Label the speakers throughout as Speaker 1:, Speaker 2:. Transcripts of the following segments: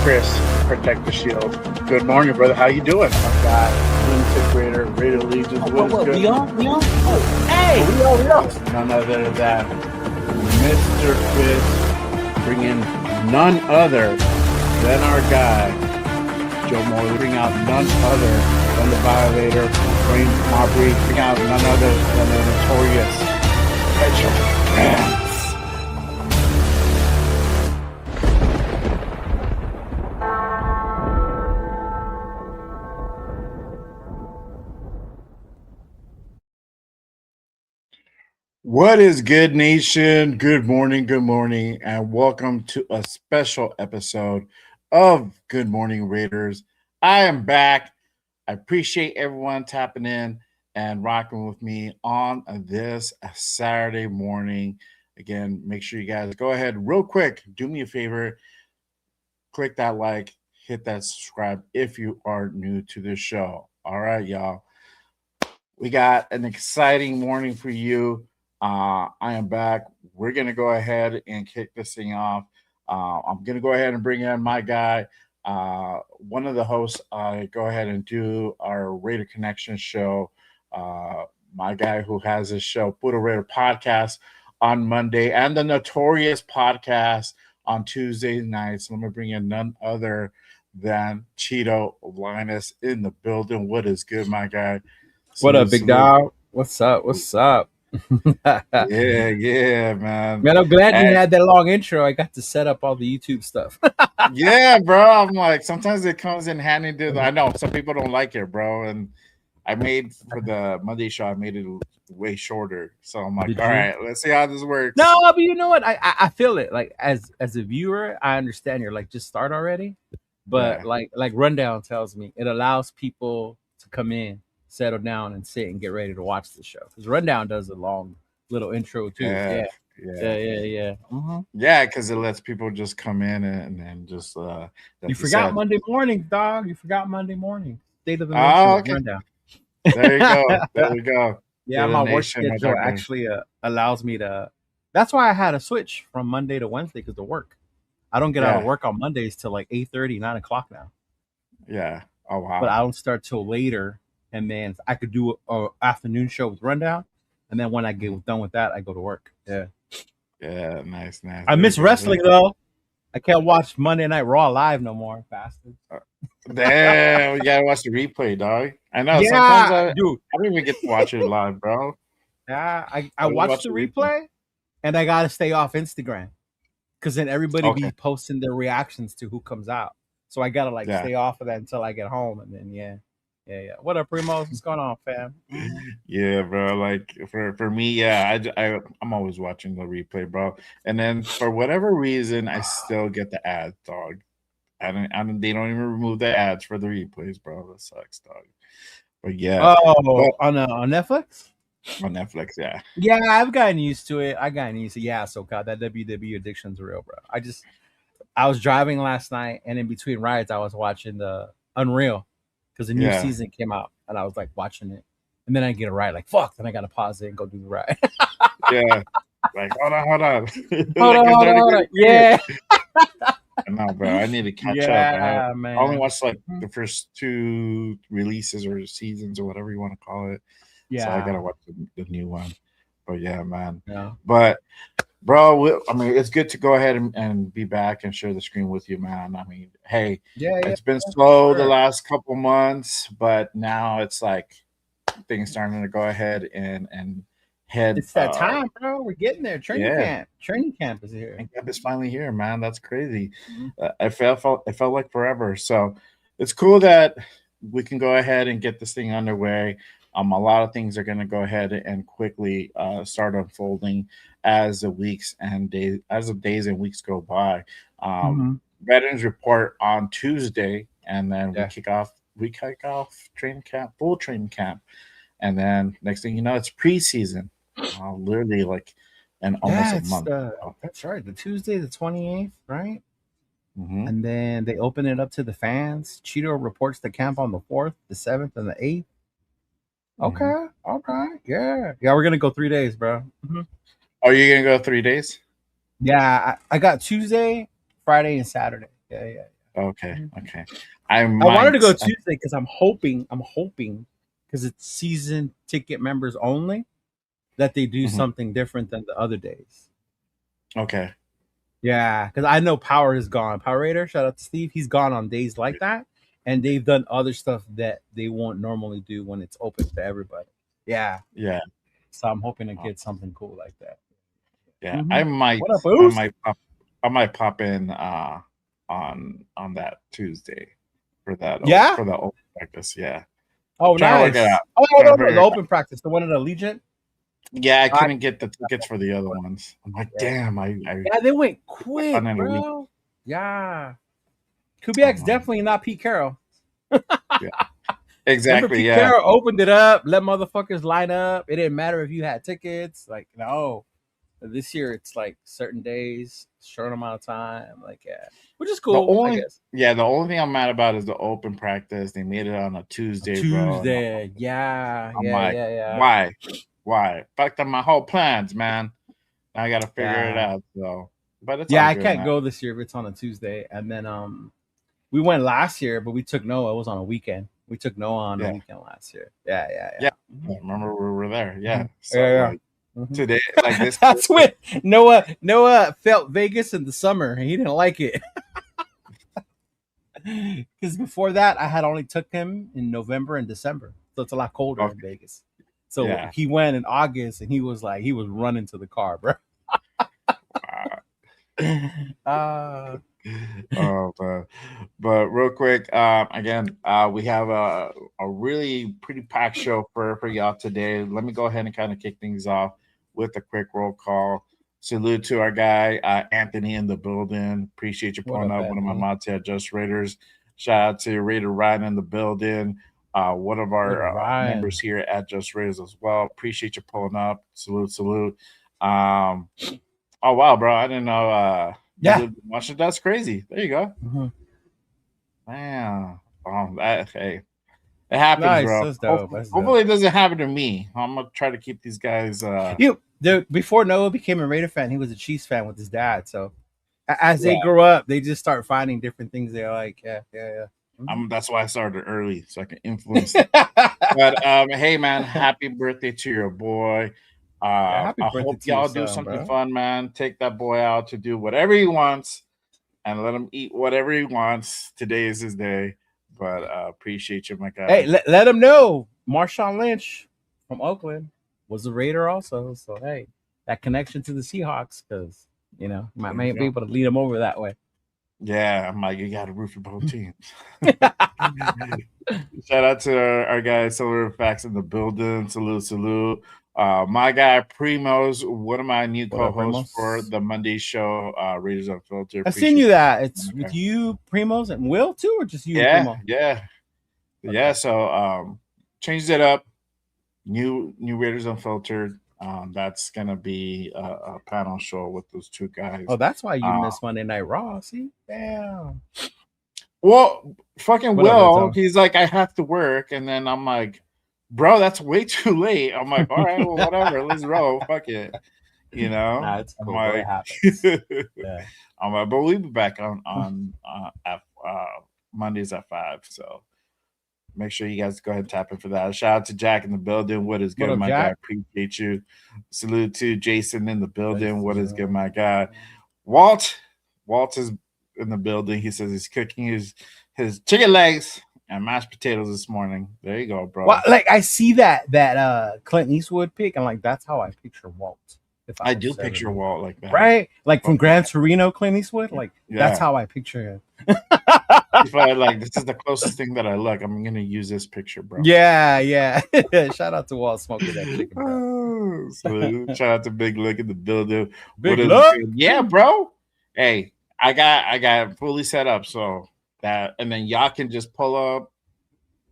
Speaker 1: Chris, protect the shield. Good morning, brother. How you doing?
Speaker 2: My guy, lunatic Raider, Raider Legions.
Speaker 1: What?
Speaker 2: Good?
Speaker 1: We on? Oh, hey!
Speaker 2: We on. None other than Mr. Chris, bringing none other than our guy, Joe Morley, bring out none other than the Violator, Wayne Aubrey, bring out none other than the notorious Rachel. What is good, nation? Good morning, and welcome to a special episode of Good Morning Raiders. I am back. I appreciate everyone tapping in and rocking with me on this Saturday morning. Again, make sure you guys go ahead real quick. Do me a favor. Click that like, hit that subscribe if you are new to the show. All right, y'all. We got an exciting morning for you. I am back. We're going to go ahead and kick this thing off. I'm going to go ahead and bring in my guy, one of the hosts. Go ahead and do our Raider Connection show. My guy who has his show, Puro Raider Podcast, on Monday, and the Notorious Podcast on Tuesday nights. Let me bring in none other than Cheeto Linus in the building. What is good, my guy?
Speaker 3: What up, big dog? What's up?
Speaker 2: Yeah, man.
Speaker 3: Man, I'm glad you had that long intro. I got to set up all the YouTube stuff.
Speaker 2: Yeah, bro. I'm like, sometimes it comes in handy. I know some people don't like it, bro. And I made for the Monday show, I made it way shorter. So I'm like, all right, let's see how this works.
Speaker 3: No, but you know what? I feel it. Like as a viewer, I understand you're like, just start already. But
Speaker 2: Yeah.
Speaker 3: like Rundown tells me, it allows people to come in, settle down, and sit and get ready to watch the show. Because Rundown does a long little intro too. Yeah. Mm-hmm.
Speaker 2: Yeah, because it lets people just come in and then just.
Speaker 3: You forgot Monday morning, dog. You forgot Monday morning. State of the
Speaker 2: Nation
Speaker 3: okay. Rundown.
Speaker 2: There you go. There we go.
Speaker 3: Yeah, my work schedule actually allows me to. That's why I had to switch from Monday to Wednesday because of work. I don't get out of work on Mondays till like 8:30, 9 o'clock now.
Speaker 2: Yeah. Oh wow.
Speaker 3: But I don't start till later, and then I could do an afternoon show with Rundown, and then when I get done with that, I go to work. Yeah.
Speaker 2: Yeah. Nice.
Speaker 3: I miss wrestling though. I can't watch Monday Night Raw live no more, bastard.
Speaker 2: Damn, we gotta watch the replay, dog. I know.
Speaker 3: Yeah,
Speaker 2: sometimes
Speaker 3: dude.
Speaker 2: I don't even get to watch it live, bro.
Speaker 3: Yeah, I watched the replay, and I gotta stay off Instagram because then everybody be posting their reactions to who comes out. So I gotta stay off of that until I get home, and then yeah. What up, Primos? What's going on, fam?
Speaker 2: Yeah, bro. Like for me, yeah, I'm always watching the replay, bro. And then for whatever reason, I still get the ads, dog. They don't even remove the ads for the replays, bro. That sucks, dog. But yeah.
Speaker 3: On Netflix?
Speaker 2: On Netflix, yeah.
Speaker 3: Yeah, I've gotten used to it. Yeah, so God, that WWE addiction's real, bro. I was driving last night, and in between rides, I was watching the Unreal because the new season came out, and I was like watching it. And then I get a ride, like, fuck, then I got to pause it and go do the ride.
Speaker 2: Yeah. Like, hold on.
Speaker 3: Hold on. Yeah.
Speaker 2: No, bro, I need to catch up. Man. I only watched like the first 2 releases or seasons or whatever you want to call it. Yeah, so I gotta watch the new one. But yeah, man.
Speaker 3: Yeah.
Speaker 2: But bro, I mean, it's good to go ahead and be back and share the screen with you, man. I mean, hey, it's been slow the last couple months, but now it's like things starting to go ahead and head.
Speaker 3: It's that time, bro. We're getting there. Training camp is here.
Speaker 2: Training camp is finally here, man. That's crazy. It felt like forever. So it's cool that we can go ahead and get this thing underway. A lot of things are going to go ahead and quickly start unfolding as the days and weeks go by. Veterans report on Tuesday, and then we kick off training camp, full training camp, and then next thing you know, it's preseason. Literally like almost a month.
Speaker 3: That's right. The Tuesday, the 28th, right? And then they open it up to the fans. Cheeto reports the camp on the 4th, the 7th, and the 8th. Okay. All right. Yeah. We're gonna go 3 days, bro.
Speaker 2: Are you gonna go 3 days?
Speaker 3: Yeah, I got Tuesday, Friday, and Saturday. Yeah.
Speaker 2: Okay.
Speaker 3: I wanted to go Tuesday because I'm hoping because it's season ticket members only that they do something different than the other days.
Speaker 2: Okay.
Speaker 3: Yeah, because I know Power is gone. Power Raider, shout out to Steve. He's gone on days like that, and they've done other stuff that they won't normally do when it's open to everybody. Yeah. So I'm hoping to get something cool like that.
Speaker 2: Yeah, I might.
Speaker 3: What up, Boost?
Speaker 2: I might pop in on that Tuesday for that.
Speaker 3: Yeah?
Speaker 2: For the open practice. Yeah.
Speaker 3: Oh,
Speaker 2: Trying
Speaker 3: nice.
Speaker 2: to work it out.
Speaker 3: Oh,
Speaker 2: Trying to
Speaker 3: no,
Speaker 2: figure
Speaker 3: the
Speaker 2: it
Speaker 3: open practice, the one at Allegiant.
Speaker 2: Yeah, I couldn't get the tickets for the other ones. I'm like, damn,
Speaker 3: Yeah, they went quick, bro. Yeah. Kubiak's definitely not Pete Carroll.
Speaker 2: Yeah. Exactly.
Speaker 3: Remember Pete Carroll opened it up, let motherfuckers line up. It didn't matter if you had tickets. Like, no. This year it's like certain days, short amount of time. Like, yeah. Which is cool, I guess.
Speaker 2: Yeah, the only thing I'm mad about is the open practice. They made it on a Tuesday, bro.
Speaker 3: Yeah.
Speaker 2: Why? Fucked up my whole plans, man. I gotta figure it out. So, but it's
Speaker 3: I can't go this year if it's on a Tuesday. And then we went last year, but we took Noah. It was on a weekend. We took Noah on a weekend last year. Yeah.
Speaker 2: I remember we were there. Yeah. So like today, like this.
Speaker 3: That's when Noah felt Vegas in the summer and he didn't like it. Because before that, I had only took him in November and December, so it's a lot colder in Vegas. So he went in August, and he was running to the car, bro.
Speaker 2: But real quick, again, we have a really pretty packed show for y'all today. Let me go ahead and kind of kick things off with a quick roll call. Salute to our guy Anthony in the building. Appreciate you pulling up. One of my mods at Just Raiders. Shout out to Raider Ryan in the building. One of our members here at Just Raiders as well. Appreciate you pulling up. Salute. Oh wow, bro! I didn't know. Washington. That's crazy. There you go. Wow. Hey, it happens, bro.
Speaker 3: That's dope.
Speaker 2: Hopefully, it doesn't happen to me. I'm gonna try to keep these guys.
Speaker 3: Before Noah became a Raider fan, he was a Chiefs fan with his dad. So as they grow up, they just start finding different things they like. Yeah.
Speaker 2: That's why I started early, so I can influence. But hey, man, happy birthday to your boy. I hope y'all do something fun, man. Take that boy out to do whatever he wants and let him eat whatever he wants. Today is his day. But appreciate you, my guy.
Speaker 3: Hey, let him know Marshawn Lynch from Oakland was a Raider also. So, hey, that connection to the Seahawks because, might be able to lead him over that way.
Speaker 2: Yeah, I'm like, you got to root for both teams. Shout out to our guy, Silver Facts in the building. Salute. My guy, Primo's, one of my new co-hosts for the Monday show, Raiders Unfiltered.
Speaker 3: I've seen you that. It's with you, Primo's, and Will, too, or just you and Primo?
Speaker 2: Yeah. Okay. Yeah, so changed it up. New Raiders Unfiltered. That's going to be a panel show with those two guys.
Speaker 3: Oh, that's why you missed Monday Night Raw. See? Damn.
Speaker 2: Well, fucking Will, he's like, I have to work. And then I'm like, bro, that's way too late. I'm like, all right, well, whatever. Let's roll. Fuck it.
Speaker 3: Nah, it's cool.
Speaker 2: Like,
Speaker 3: yeah.
Speaker 2: I'm like, but we'll be back on Mondays at 5. So make sure you guys go ahead and tap in for that. Shout out to Jack in the building. What is good, my guy? Appreciate you. Salute to Jason in the building. What is good, my guy? Walt is in the building. He says he's cooking his chicken legs and mashed potatoes this morning. There you go, bro.
Speaker 3: Well, like I see that Clint Eastwood pic, and like that's how I picture Walt.
Speaker 2: I do picture Walt like that,
Speaker 3: right? Like from Gran Torino, Clint Eastwood. Like that's how I picture him.
Speaker 2: If I this is the closest thing that I look, I'm gonna use this picture, bro.
Speaker 3: Yeah. Shout out to Walt smoking that chicken, bro.
Speaker 2: So, shout out to Big Lick in the building.
Speaker 3: Big Lick?
Speaker 2: Yeah, bro. Hey, I got fully set up, so that, and then y'all can just pull up,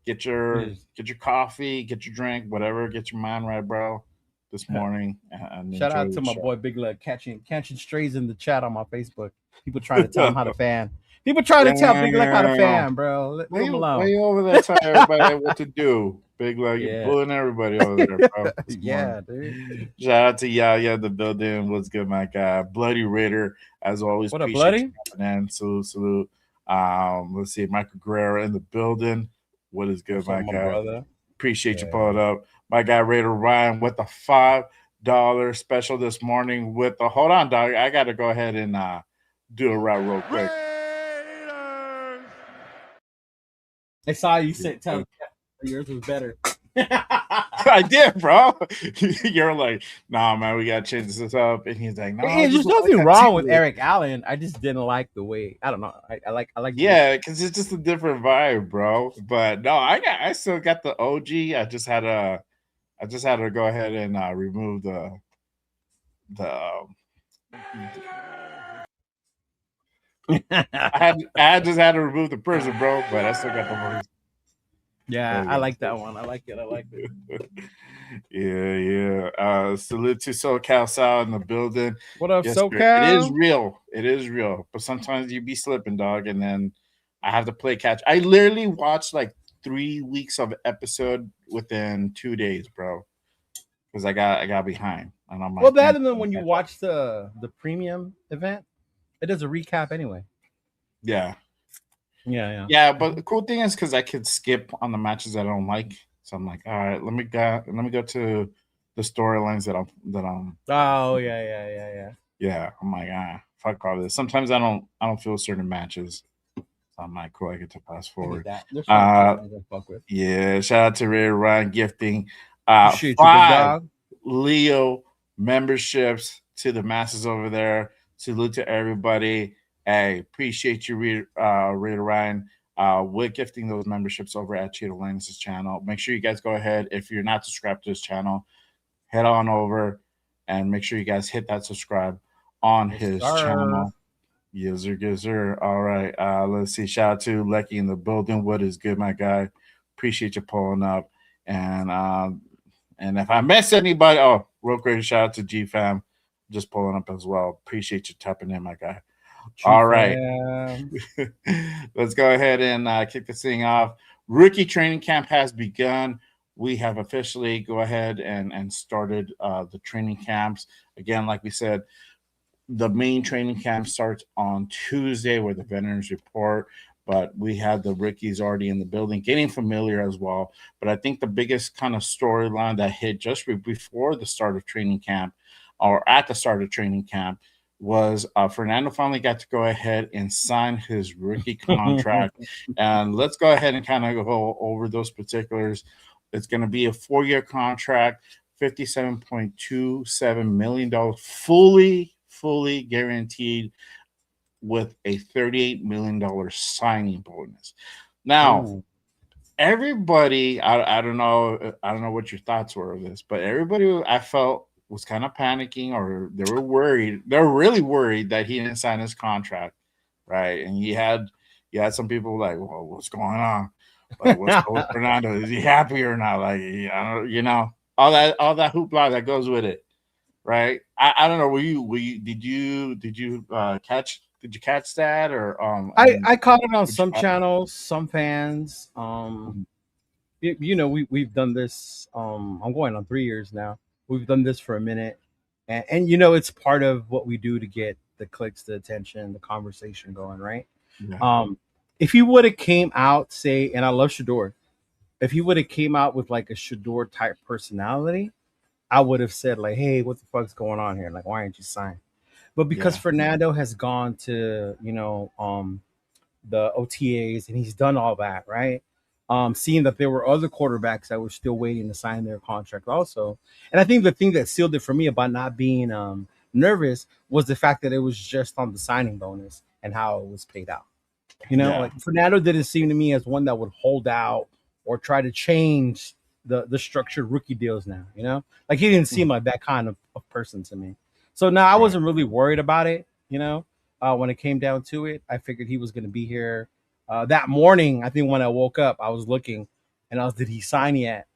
Speaker 2: get your coffee, get your drink, whatever, get your mind right, bro. This morning. And
Speaker 3: shout out to my boy Big Leg catching strays in the chat on my Facebook. People trying to tell him how to fan. People trying to tell Big Leg how to fan, bro. Leave him alone.
Speaker 2: Way over there telling everybody what to do. Big Leg, you're bullying everybody over there, bro.
Speaker 3: Yeah, dude.
Speaker 2: Shout out to Yaya in the building. What's good, my guy? Bloody Raider, as always.
Speaker 3: What up, Bloody?
Speaker 2: And salute. Let's see, Michael Guerrero in the building. What is good,
Speaker 3: What's
Speaker 2: my
Speaker 3: up, my
Speaker 2: guy?
Speaker 3: brother?
Speaker 2: Appreciate you
Speaker 3: Yeah.
Speaker 2: pulling up. My guy Raider Ryan with the $5 special this morning with the hold on, dog. I gotta go ahead and do a route real quick.
Speaker 3: I saw you tell yours was better.
Speaker 2: I did, bro. You're like, nah, man, we gotta change this up. And he's like, no,
Speaker 3: There's nothing wrong with Eric Allen. I just didn't like the way. I don't know. I like.
Speaker 2: Yeah, because it's just a different vibe, bro. But no, I still got the OG. I just had to go ahead and remove the I just had to remove the person, bro. But I still got the voice.
Speaker 3: Yeah, I like that one. I like it.
Speaker 2: Yeah. Salute to SoCal Sal in the building.
Speaker 3: What up,
Speaker 2: yes,
Speaker 3: SoCal?
Speaker 2: It is real. But sometimes you be slipping, dog, and then I have to play catch. I literally watched like 3 weeks of episode within 2 days, bro. Because I got behind. And I'm like,
Speaker 3: well, that and then when you watch the premium event, it does a recap anyway.
Speaker 2: Yeah.
Speaker 3: Yeah.
Speaker 2: Yeah, but the cool thing is because I could skip on the matches I don't like. So I'm like, all right, let me go to the storylines that I'm.
Speaker 3: Oh yeah.
Speaker 2: Yeah, I'm like, fuck all this. Sometimes I don't feel certain matches. So I'm like, cool, I get to fast forward. Yeah, shout out to Ray Ryan gifting 5 Leo memberships to the masses over there. Salute to everybody. Hey, appreciate you, Ray Ryan. We're gifting those memberships over at Cheeto Lance's channel. Make sure you guys go ahead. If you're not subscribed to his channel, head on over and make sure you guys hit that subscribe on his channel. Yes, sir. All right. Let's see. Shout out to Lecky in the building. What is good, my guy? Appreciate you pulling up. And if I miss anybody, real quick shout out to G Fam, just pulling up as well. Appreciate you tapping in, my guy. All right. Let's go ahead and kick this thing off. Rookie training camp has begun. We have officially go ahead and started the training camps. Again, like we said, the main training camp starts on Tuesday with the veterans report, but we have the rookies already in the building getting familiar as well. But I think the biggest kind of storyline that hit just before the start of training camp or at the start of training camp was Fernando finally got to go ahead and sign his rookie contract. And let's go ahead and kind of go over those particulars. It's going to be a 4-year contract, $57.27 million, fully guaranteed with a $38 million signing bonus. Now, everybody, I don't know what your thoughts were of this, but everybody I felt was kind of panicking, or they were worried. They're really worried that he didn't sign his contract, right? And you had some people like, well, what's going on? Like, what's going on, Fernando? Is he happy or not? Like, I don't, all that hoopla that goes with it, right? I don't know. Did you catch that or
Speaker 3: I caught it on some channels, some fans. We've done this. I'm going on 3 years now. We've done this for a minute, and it's part of what we do to get the clicks, the attention, the conversation going, right?
Speaker 2: Yeah.
Speaker 3: If he would have came out, say, and I love Shador, if he would have came out with like a Shador type personality, I would have said like, hey, what the fuck's going on here? Like, why aren't you signed? But because Fernando has gone to, the OTAs and he's done all that, right? Seeing that there were other quarterbacks that were still waiting to sign their contract also. And I think the thing that sealed it for me about not being nervous was the fact that it was just on the signing bonus and how it was paid out. Like Fernando didn't seem to me as one that would hold out or try to change the structured rookie deals now, like he didn't seem like that kind of person to me. So now I wasn't really worried about it, when it came down to it. I figured he was going to be here that morning. I think when I woke up, I was looking and did he sign yet?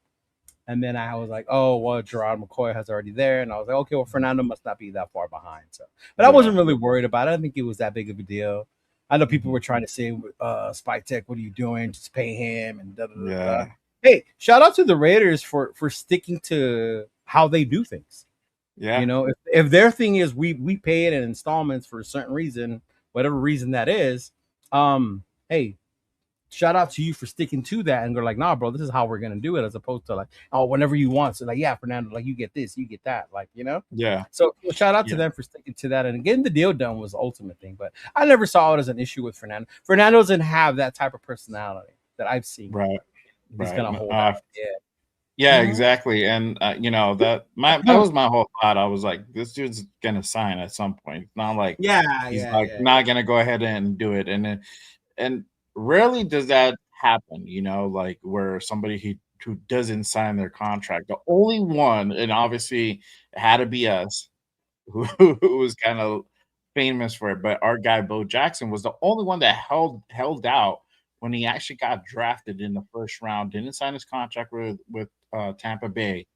Speaker 3: And then I was like, oh, well, Gerard McCoy has already there. And I was like, okay, well, Fernando must not be that far behind. So, but I wasn't really worried about it. I didn't think it was that big of a deal. I know people were trying to say, Spike Tech, what are you doing? Just pay him and da da da. Hey, shout out to the Raiders for sticking to how they do things. Yeah. If their thing is we pay it in installments for a certain reason, whatever reason that is, Hey, shout out to you for sticking to that and go like, nah, bro, this is how we're gonna do it, as opposed to like, oh, whenever you want. So like, yeah, Fernando, like you get this, you get that, like, you know.
Speaker 2: Yeah.
Speaker 3: So shout out to
Speaker 2: Yeah.
Speaker 3: them for sticking to that and getting the deal done was the ultimate thing. But I never saw it as an issue with Fernando. Fernando doesn't have that type of personality that I've seen.
Speaker 2: Right.
Speaker 3: He's
Speaker 2: Right.
Speaker 3: gonna hold out. Yeah.
Speaker 2: Yeah,
Speaker 3: Mhm.
Speaker 2: exactly. And that was my whole thought. I was like, this dude's gonna sign at some point. It's not like
Speaker 3: Yeah,
Speaker 2: he's
Speaker 3: yeah,
Speaker 2: like
Speaker 3: yeah.
Speaker 2: not gonna go ahead and do it. And rarely does that happen, like where somebody who doesn't sign their contract. The only one, and obviously it had to be us, who was kind of famous for it, but our guy Bo Jackson was the only one that held out when he actually got drafted in the first round. Didn't sign his contract with Tampa Bay,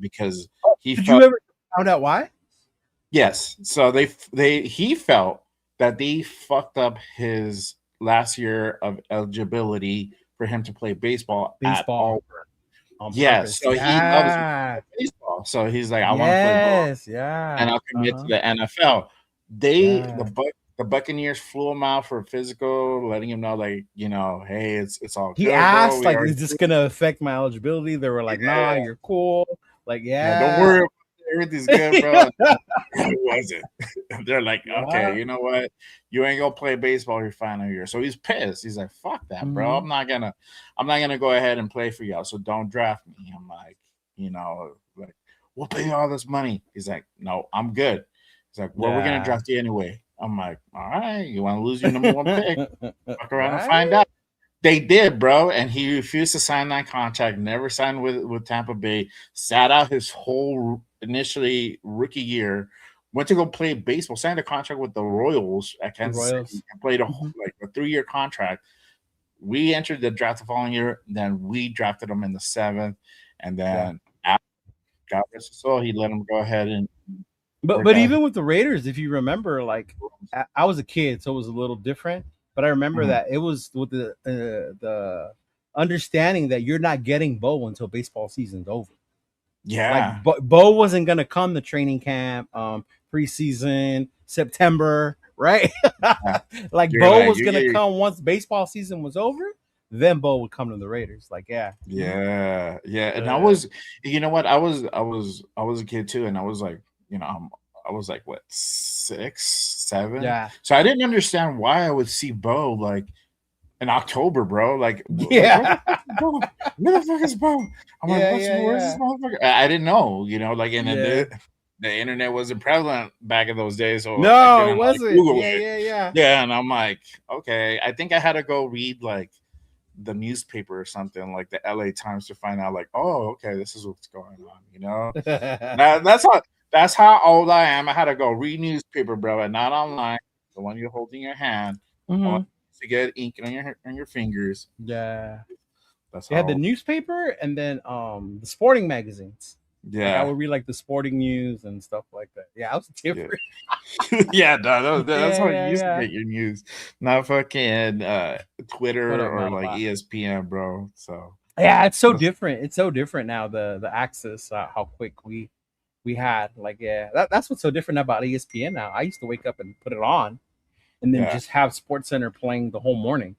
Speaker 2: because he
Speaker 3: Did you
Speaker 2: felt
Speaker 3: ever find out why?
Speaker 2: yes. So he felt that they fucked up his last year of eligibility for him to play baseball at
Speaker 3: Baseball
Speaker 2: all.
Speaker 3: on
Speaker 2: Yes,
Speaker 3: purpose.
Speaker 2: so he loves
Speaker 3: Yeah.
Speaker 2: baseball. So he's like, I want to play ball
Speaker 3: Yes.
Speaker 2: and
Speaker 3: Yeah.
Speaker 2: I'll commit to the NFL.
Speaker 3: Yeah.
Speaker 2: The Buccaneers flew him out for a physical, letting him know, like, hey, it's all
Speaker 3: He
Speaker 2: good, bro.
Speaker 3: asked,
Speaker 2: We
Speaker 3: like,
Speaker 2: already
Speaker 3: is this gonna affect my eligibility? They were like, nah,
Speaker 2: yeah,
Speaker 3: you're cool. Like,
Speaker 2: yeah, don't
Speaker 3: yeah.
Speaker 2: worry, everything's good, bro. It wasn't. They're like,
Speaker 3: Yeah.
Speaker 2: okay, you know what? You ain't gonna play baseball your final year. So he's pissed. He's like, fuck that, bro.
Speaker 3: Mhm.
Speaker 2: I'm not gonna go ahead and play for y'all. So don't draft me. I'm like, like, we'll pay you all this money. He's like, no, I'm good. He's like, well, we're gonna
Speaker 3: Yeah.
Speaker 2: draft you anyway. I'm like, all right, you want to lose your number one pick? Fuck around and
Speaker 3: Right?
Speaker 2: find out. They did, bro, and he refused to sign that contract. Never signed with Tampa Bay. Sat out his whole initially rookie year. Went to go play baseball. Signed a contract with the Royals at
Speaker 3: The
Speaker 2: Kansas City.
Speaker 3: Royals.
Speaker 2: And played
Speaker 3: Mhm.
Speaker 2: a 3-year contract. We entered the draft the following year. Then we drafted him in the 7th, and
Speaker 3: Yeah.
Speaker 2: then after God rest his soul, he let him go ahead and
Speaker 3: But
Speaker 2: work
Speaker 3: but
Speaker 2: out.
Speaker 3: even with the Raiders, if you remember, like I was a kid, so it was a little different. But I remember
Speaker 2: Mhm.
Speaker 3: that it was with the understanding that you're not getting Bo until baseball season's over. Like
Speaker 2: Yeah,
Speaker 3: Bo wasn't gonna come to training camp, preseason, September, right?
Speaker 2: yeah.
Speaker 3: Like
Speaker 2: You're
Speaker 3: Bo
Speaker 2: like
Speaker 3: was
Speaker 2: you
Speaker 3: gonna
Speaker 2: get
Speaker 3: come once baseball season was over. Then Bo would come to the Raiders. Like, yeah. Mhm.
Speaker 2: yeah, yeah. And
Speaker 3: Uh,
Speaker 2: you know what? I was a kid too, and I was like, I was like what 6, 7.
Speaker 3: yeah.
Speaker 2: So I didn't understand why I would see Bo like in October, bro. Like, where the
Speaker 3: Yeah.
Speaker 2: fuck is Bo? Where the fuck is Bo? I'm like,
Speaker 3: Yeah, yeah,
Speaker 2: where's this
Speaker 3: yeah.
Speaker 2: motherfucker? I didn't know, like, and then
Speaker 3: Yeah.
Speaker 2: the internet wasn't prevalent back in those days, so I
Speaker 3: No, it
Speaker 2: couldn't like
Speaker 3: wasn't.
Speaker 2: Google
Speaker 3: Yeah,
Speaker 2: it.
Speaker 3: yeah, yeah.
Speaker 2: Yeah, and I'm like, okay. I think I had to go read like the newspaper or something like the LA Times to find out like, oh, okay, this is what's going on. Now that's how old I am. I had to go read newspaper, bro, and not online. The one you're holding in your hand, the one
Speaker 3: Hmm.
Speaker 2: to get ink on your fingers.
Speaker 3: Yeah.
Speaker 2: That's
Speaker 3: They had the
Speaker 2: how.
Speaker 3: newspaper and then the sporting magazines. Like I
Speaker 2: Yeah,
Speaker 3: would read like the sporting news and stuff like that. Yeah, I was
Speaker 2: yeah,
Speaker 3: different.
Speaker 2: yeah. No, that's
Speaker 3: Yeah,
Speaker 2: how you
Speaker 3: yeah,
Speaker 2: used to
Speaker 3: yeah.
Speaker 2: get your news, not fucking
Speaker 3: What
Speaker 2: Twitter
Speaker 3: up,
Speaker 2: or like
Speaker 3: Malaba?
Speaker 2: ESPN, bro. So
Speaker 3: Yeah, it's so
Speaker 2: that's
Speaker 3: different. It's so different now. The access, how quick we had. Like, yeah, that's what's so different about ESPN now. I used to wake up and put it on, and then
Speaker 2: yeah,
Speaker 3: just have Sports Center playing the whole morning.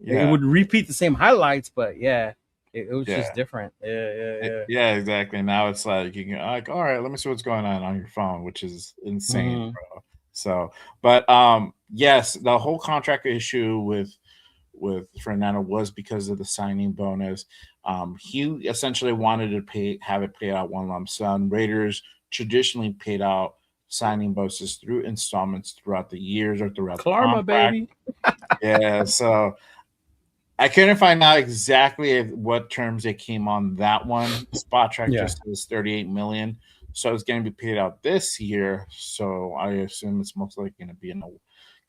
Speaker 3: It
Speaker 2: yeah,
Speaker 3: would repeat the same highlights, but yeah, it was just
Speaker 2: yeah.
Speaker 3: different. Yeah, yeah, yeah.
Speaker 2: Yeah, exactly. Now it's like you can like, all right, let me see what's going on your phone, which is insane,
Speaker 3: Hmm.
Speaker 2: bro. So, but yes, the whole contract issue with Fernando was because of the signing bonus. He essentially wanted to have it paid out one lump sum. Raiders traditionally paid out signing bonuses through installments throughout the years or throughout the
Speaker 3: Karma,
Speaker 2: contract.
Speaker 3: baby.
Speaker 2: Yeah, so I couldn't find out exactly what terms they came on that one. Spot Track
Speaker 3: Yeah.
Speaker 2: just says 38 million. So it's going to be paid out this year. So I assume it's most likely going to be in a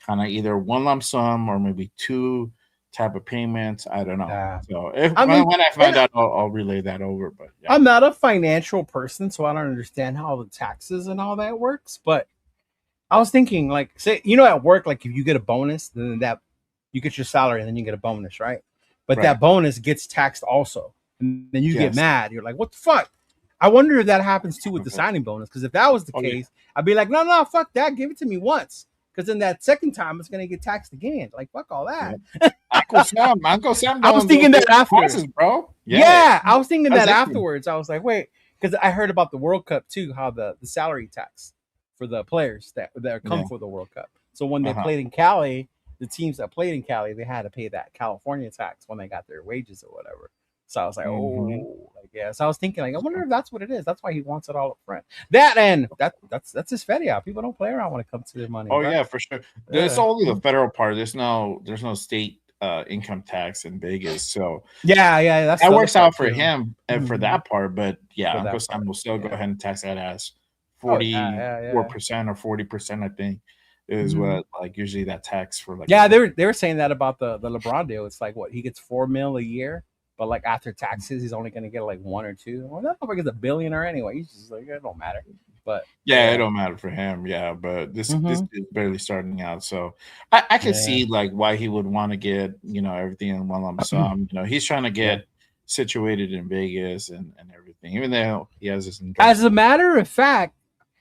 Speaker 2: kind of either one lump sum or maybe two type of payments. I don't know.
Speaker 3: Yeah.
Speaker 2: So if
Speaker 3: I mean,
Speaker 2: when I
Speaker 3: and
Speaker 2: find out, I'll relay that over. But yeah,
Speaker 3: I'm not a financial person, so I don't understand how the taxes and all that works. But I was thinking, like, say, at work, like, if you get a bonus, then that you get your salary and then you get a bonus, right? But
Speaker 2: right.
Speaker 3: that bonus gets taxed also. And then you get
Speaker 2: Yes.
Speaker 3: mad. You're like, what the fuck? I wonder if that happens too with the
Speaker 2: Okay.
Speaker 3: signing bonus. Because if that was the
Speaker 2: Oh yeah.
Speaker 3: case, I'd be like, no, fuck that. Give it to me once. because then that second time it's gonna get taxed again. Like fuck all that.
Speaker 2: Uncle Sam.
Speaker 3: I was thinking that after,
Speaker 2: bro.
Speaker 3: Yeah, I was thinking that
Speaker 2: That's
Speaker 3: afterwards. I was like, wait, because I heard about the World Cup too, how the salary tax for the players that come for the World Cup. So when they played in Cali, the teams that played in Cali, they had to pay that California tax when they got their wages or whatever. So I was like, So I was thinking, like, I wonder if that's what it is. That's why he wants it all up front. That's his fedia. People don't play around when it comes to their money.
Speaker 2: Oh right? Yeah, for sure. There's only the federal part. There's no state income tax in Vegas. So
Speaker 3: that
Speaker 2: works out for him and for that part. But Uncle Sam will still go ahead and tax that as 44% or 40%, I think. Is what like usually that tax for like
Speaker 3: they were saying that about the LeBron deal. It's like what he gets $4 million a year, but like after taxes he's only going to get like 1 or 2. Well, that motherfucker's a billionaire anyway. He's just like it don't matter. But
Speaker 2: it don't matter for him. But this is barely starting out, so I can see like why he would want to get everything in one lump sum. He's trying to get situated in Vegas and everything, even though he has this.
Speaker 3: As a matter of fact,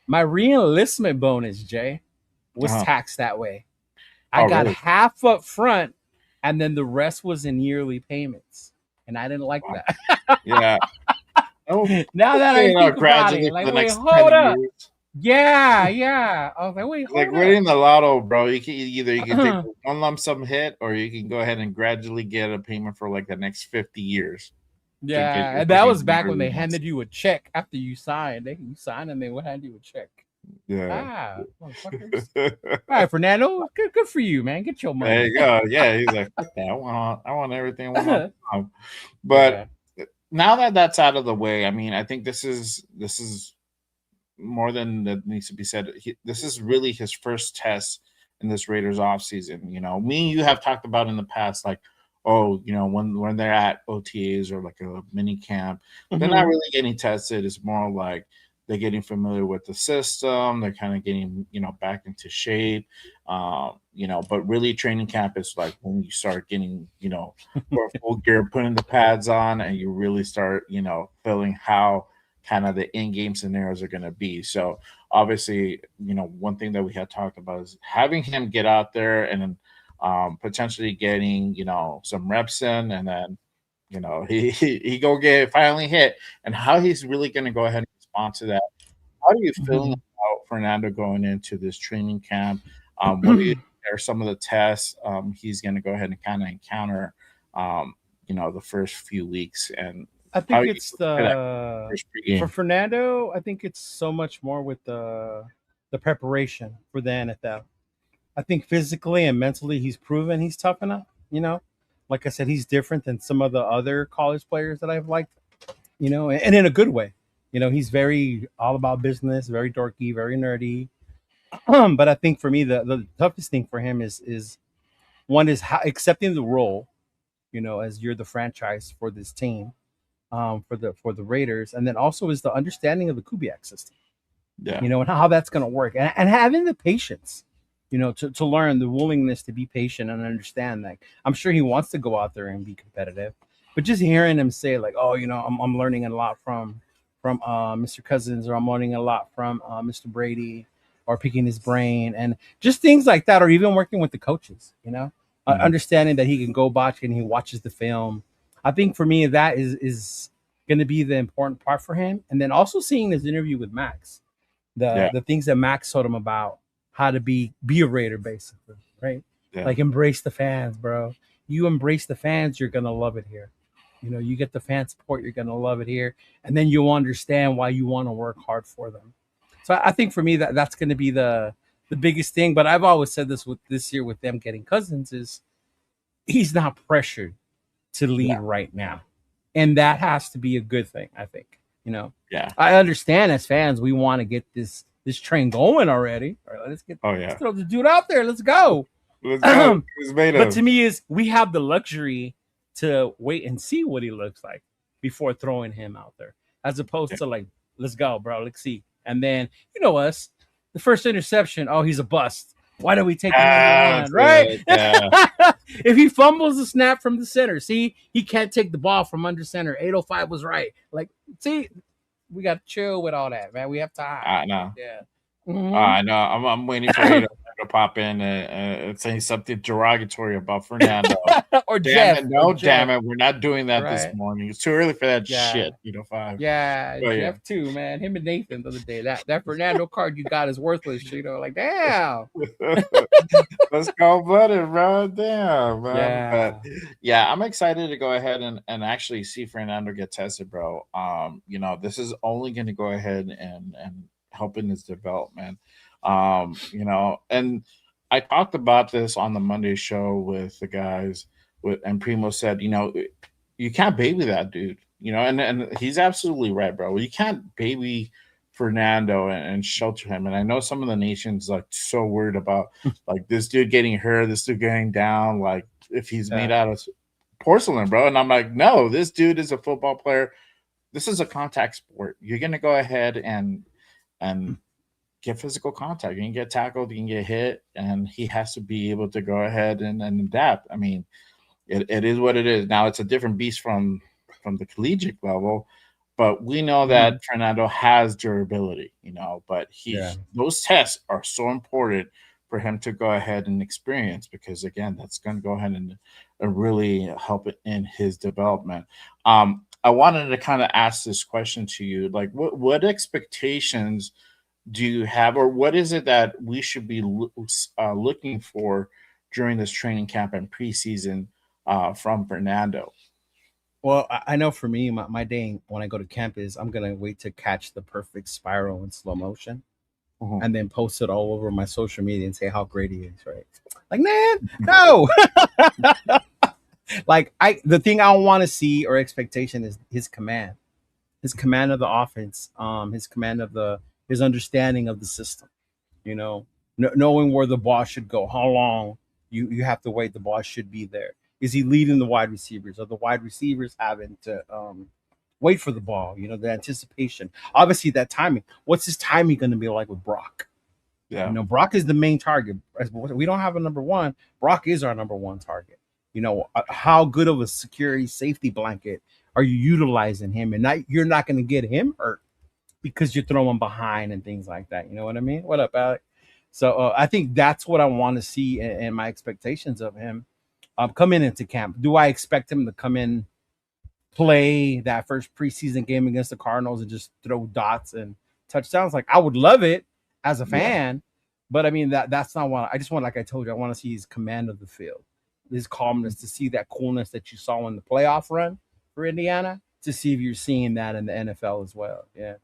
Speaker 3: my re-enlistment bonus, Jay, was taxed that way. I got half up front, and then the rest was in yearly payments, and I didn't like that. Now that I think about it, like, wait, hold up. Yeah. I was like, wait, hold
Speaker 2: up. We're in the lotto, bro. You can take one lump sum hit, or you can go ahead and gradually get a payment for like the next 50 years.
Speaker 3: Yeah, and that was back when they handed you a check after you signed. You signed and they would hand you a check.
Speaker 2: Yeah.
Speaker 3: All right, Fernando. Good for you, man. Get your money.
Speaker 2: There you go. Yeah, he's like, fuck that. I want everything. But now that that's out of the way, I mean, I think this is more than that needs to be said. This is really his first test in this Raiders offseason. Me and you have talked about in the past, like, when they're at OTAs or like a mini camp, they're not really getting tested. It's more like they're getting familiar with the system. They're kind of getting, back into shape. But really training camp is like when you start getting, full gear, putting the pads on, and you really start, feeling how kind of the in-game scenarios are going to be. So obviously, one thing that we had talked about is having him get out there and potentially getting, some reps in, and then, he go get finally hit, and how he's really going to go ahead and respond to that. How are you feeling about Fernando going into this training camp? What are some of the tests he's going to go ahead and kind of encounter, the first few weeks? And
Speaker 3: I think it's for Fernando. I think it's so much more with the preparation for the NFL. I think physically and mentally, he's proven he's tough enough. Like I said, he's different than some of the other college players that I've liked. And in a good way. He's very all about business, very dorky, very nerdy. But I think for me, the toughest thing for him is accepting the role, as you're the franchise for this team, for the Raiders, and then also is the understanding of the Kubiak system.
Speaker 2: Yeah.
Speaker 3: And how that's going to work, and having the patience, to learn, the willingness to be patient and understand that. I'm sure he wants to go out there and be competitive, but just hearing him say like, oh, I'm learning a lot from Mr. Cousins, or I'm learning a lot from Mr. Brady, or picking his brain, and just things like that, or even working with the coaches, understanding that he can go watch and he watches the film. I think for me that is going to be the important part for him. And then also seeing his interview with Maxx, the things that Maxx told him about how to be a Raider, basically, right? Yeah. Like embrace the fans, bro. You embrace the fans, you're going to love it here. You get the fan support, you're going to love it here. And then you'll understand why you want to work hard for them. So I think for me that's going to be the biggest thing. But I've always said this year with them getting Cousins is he's not pressured to lead right now. And that has to be a good thing, I think.
Speaker 2: Yeah.
Speaker 3: I understand as fans, we want to get this train going already. All right, let's throw the dude out there. Let's go.
Speaker 2: Let's go.
Speaker 3: But to me we have the luxury to wait and see what he looks like before throwing him out there, as opposed to like, let's go, bro. Let's see. And then, us, the first interception, oh, he's a bust. Why don't we take another one, right? Yeah. If he fumbles the snap from the center, see, he can't take the ball from under center. 805 was right. Like, see, we got to chill with all that, man. We have time.
Speaker 2: I know.
Speaker 3: Yeah.
Speaker 2: I know. I'm waiting for 805 to pop in and say something derogatory about Fernando.
Speaker 3: Or
Speaker 2: Damn
Speaker 3: Jeff.
Speaker 2: it! No,
Speaker 3: Or Jeff,
Speaker 2: damn it! We're not doing that this
Speaker 3: right?
Speaker 2: morning. It's too early for that
Speaker 3: Yeah.
Speaker 2: shit. 5.
Speaker 3: Yeah,
Speaker 2: But yeah.
Speaker 3: Jeff too, man. Him and Nathan the other day. That Fernando card you got is worthless. Like, damn.
Speaker 2: Let's go blooded, bro. Damn, man.
Speaker 3: Yeah.
Speaker 2: But yeah, I'm excited to go ahead and actually see Fernando get tested, bro. This is only gonna go ahead and help in his development. And I talked about this on the Monday show with the guys and Primo said, you can't baby that dude, and he's absolutely right, bro. You can't baby Fernando and shelter him. And I know some of the nations like so worried about like this dude getting hurt, this dude getting down, like if he's made out of porcelain, bro. And I'm like, no, this dude is a football player. This is a contact sport. You're gonna go ahead and get physical contact. You can get tackled, you can get hit, and he has to be able to go ahead and adapt. I mean, it is what it is. Now it's a different beast from the collegiate level. But we know that Fernando has durability, but those tests are so important for him to go ahead and experience because, again, that's going to go ahead and really help it in his development. I wanted to kind of ask this question to you. Like, what expectations do you have, or what is it that we should be looking for during this training camp and preseason from Fernando?
Speaker 3: Well, I know for me, my day when I go to camp is I'm gonna wait to catch the perfect spiral in slow motion, and then post it all over my social media and say how great he is. Right? Like, man, no. Like the thing I want to see or expectation is his command of the offense, his command of his understanding of the system. Knowing where the ball should go, how long you have to wait, the ball should be there. Is he leading the wide receivers? Are the wide receivers having to wait for the ball? The anticipation. Obviously, that timing. What's his timing going to be like with Brock?
Speaker 2: Yeah.
Speaker 3: Brock is the main target. We don't have a number one. Brock is our number one target. How good of a security safety blanket are you utilizing him? And you're not going to get him hurt because you're throwing behind and things like that. You know what I mean? What up, Alec? So I think that's what I want to see and my expectations of him. Coming into camp, do I expect him to come in, play that first preseason game against the Cardinals and just throw dots and touchdowns? Like, I would love it as a fan, but I mean that's not what I just want. Like I told you, I want to see his command of the field, his calmness, to see that coolness that you saw in the playoff run for Indiana, to see if you're seeing that in the NFL as well. Yeah.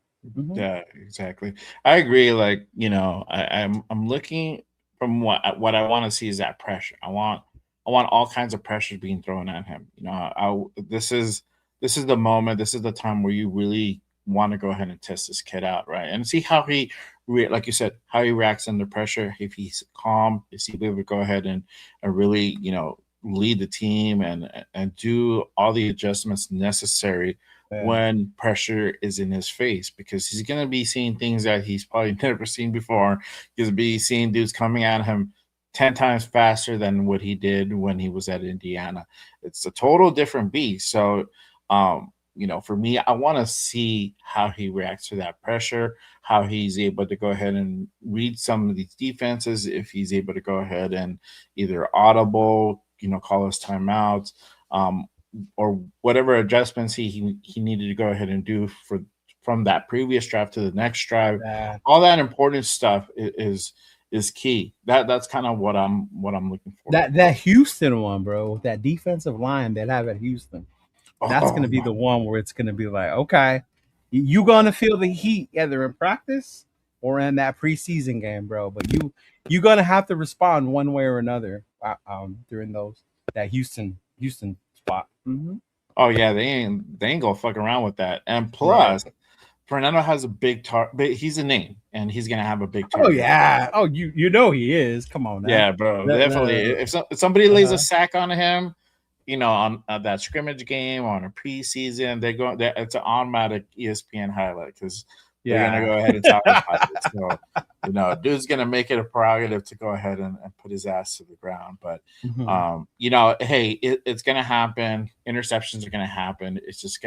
Speaker 2: Yeah, exactly. I agree. Like, I'm looking from what I want to see is that pressure. I want all kinds of pressure being thrown at him. This is the moment. This is the time where you really want to go ahead and test this kid out, right? And see how he, like you said, how he reacts under pressure. If he's calm, is he able to go ahead and really, lead the team and do all the adjustments necessary when pressure is in his face, because he's going to be seeing things that he's probably never seen before. He's going to be seeing dudes coming at him 10 times faster than what he did when he was at Indiana. It's a total different beast. So, for me, I want to see how he reacts to that pressure, how he's able to go ahead and read some of these defenses, if he's able to go ahead and either audible, call his timeouts, or whatever adjustments he needed to go ahead and do from that previous drive to the next drive. All that important stuff is key. That's kind of what I'm looking for.
Speaker 3: That Houston one, bro, that defensive line that have at Houston, that's going to be the one where it's going to be like, okay, you're going to feel the heat either in practice or in that preseason game, bro. But you're going to have to respond one way or another during that Houston spot.
Speaker 2: Oh yeah, they ain't gonna fuck around with that. And plus, Fernando has a big target. He's a name, and he's gonna have a big target.
Speaker 3: Oh yeah. Oh, he is. Come on now.
Speaker 2: Yeah, bro. Definitely. If somebody lays a sack on him, on that scrimmage game on a preseason, it's an automatic ESPN highlight because they're gonna go ahead and talk about it. So, dude's gonna make it a prerogative to go ahead and put his ass to the ground. But hey, it's gonna happen. Interceptions are gonna happen. It's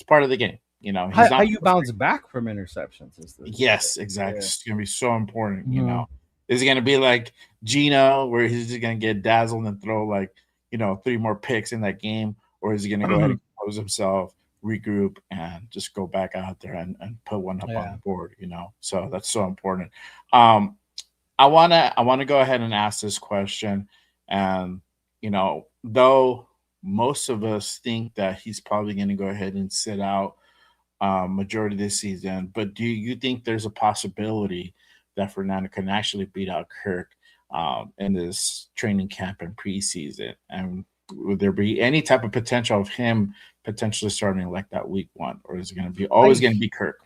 Speaker 2: part of the game.
Speaker 3: How you bounce back from interceptions is
Speaker 2: yes, exactly. It's gonna be so important. Is it going to be like Gino, where he's just going to get dazzled and throw like 3 more picks in that game, or is he going to go ahead and compose himself, regroup, and just go back out there and put one up on
Speaker 3: Yeah.
Speaker 2: the board? So that's so important. Um, I wanna go ahead and ask this question, and though most of us think that he's probably going to go ahead and sit out majority of this season. But do you think there's a possibility that Fernando can actually beat out Kirk in this training camp and preseason? And would there be any type of potential of him potentially starting like that week 1, or is it going to be always going to be Kirk?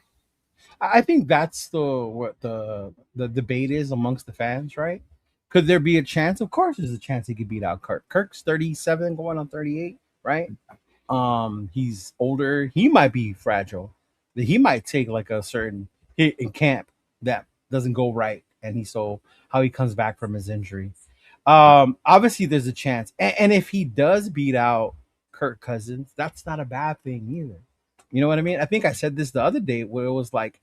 Speaker 3: I think that's what the debate is amongst the fans, right? Could there be a chance? Of course, there's a chance he could beat out Kirk. Kirk's 37, going on 38, right? He's older. He might be fragile. He might take like a certain hit in camp that doesn't go right, and how he comes back from his injury. Obviously, there's a chance, and if he does beat out Kirk Cousins, that's not a bad thing either. You know what I mean? I think I said this the other day where it was like,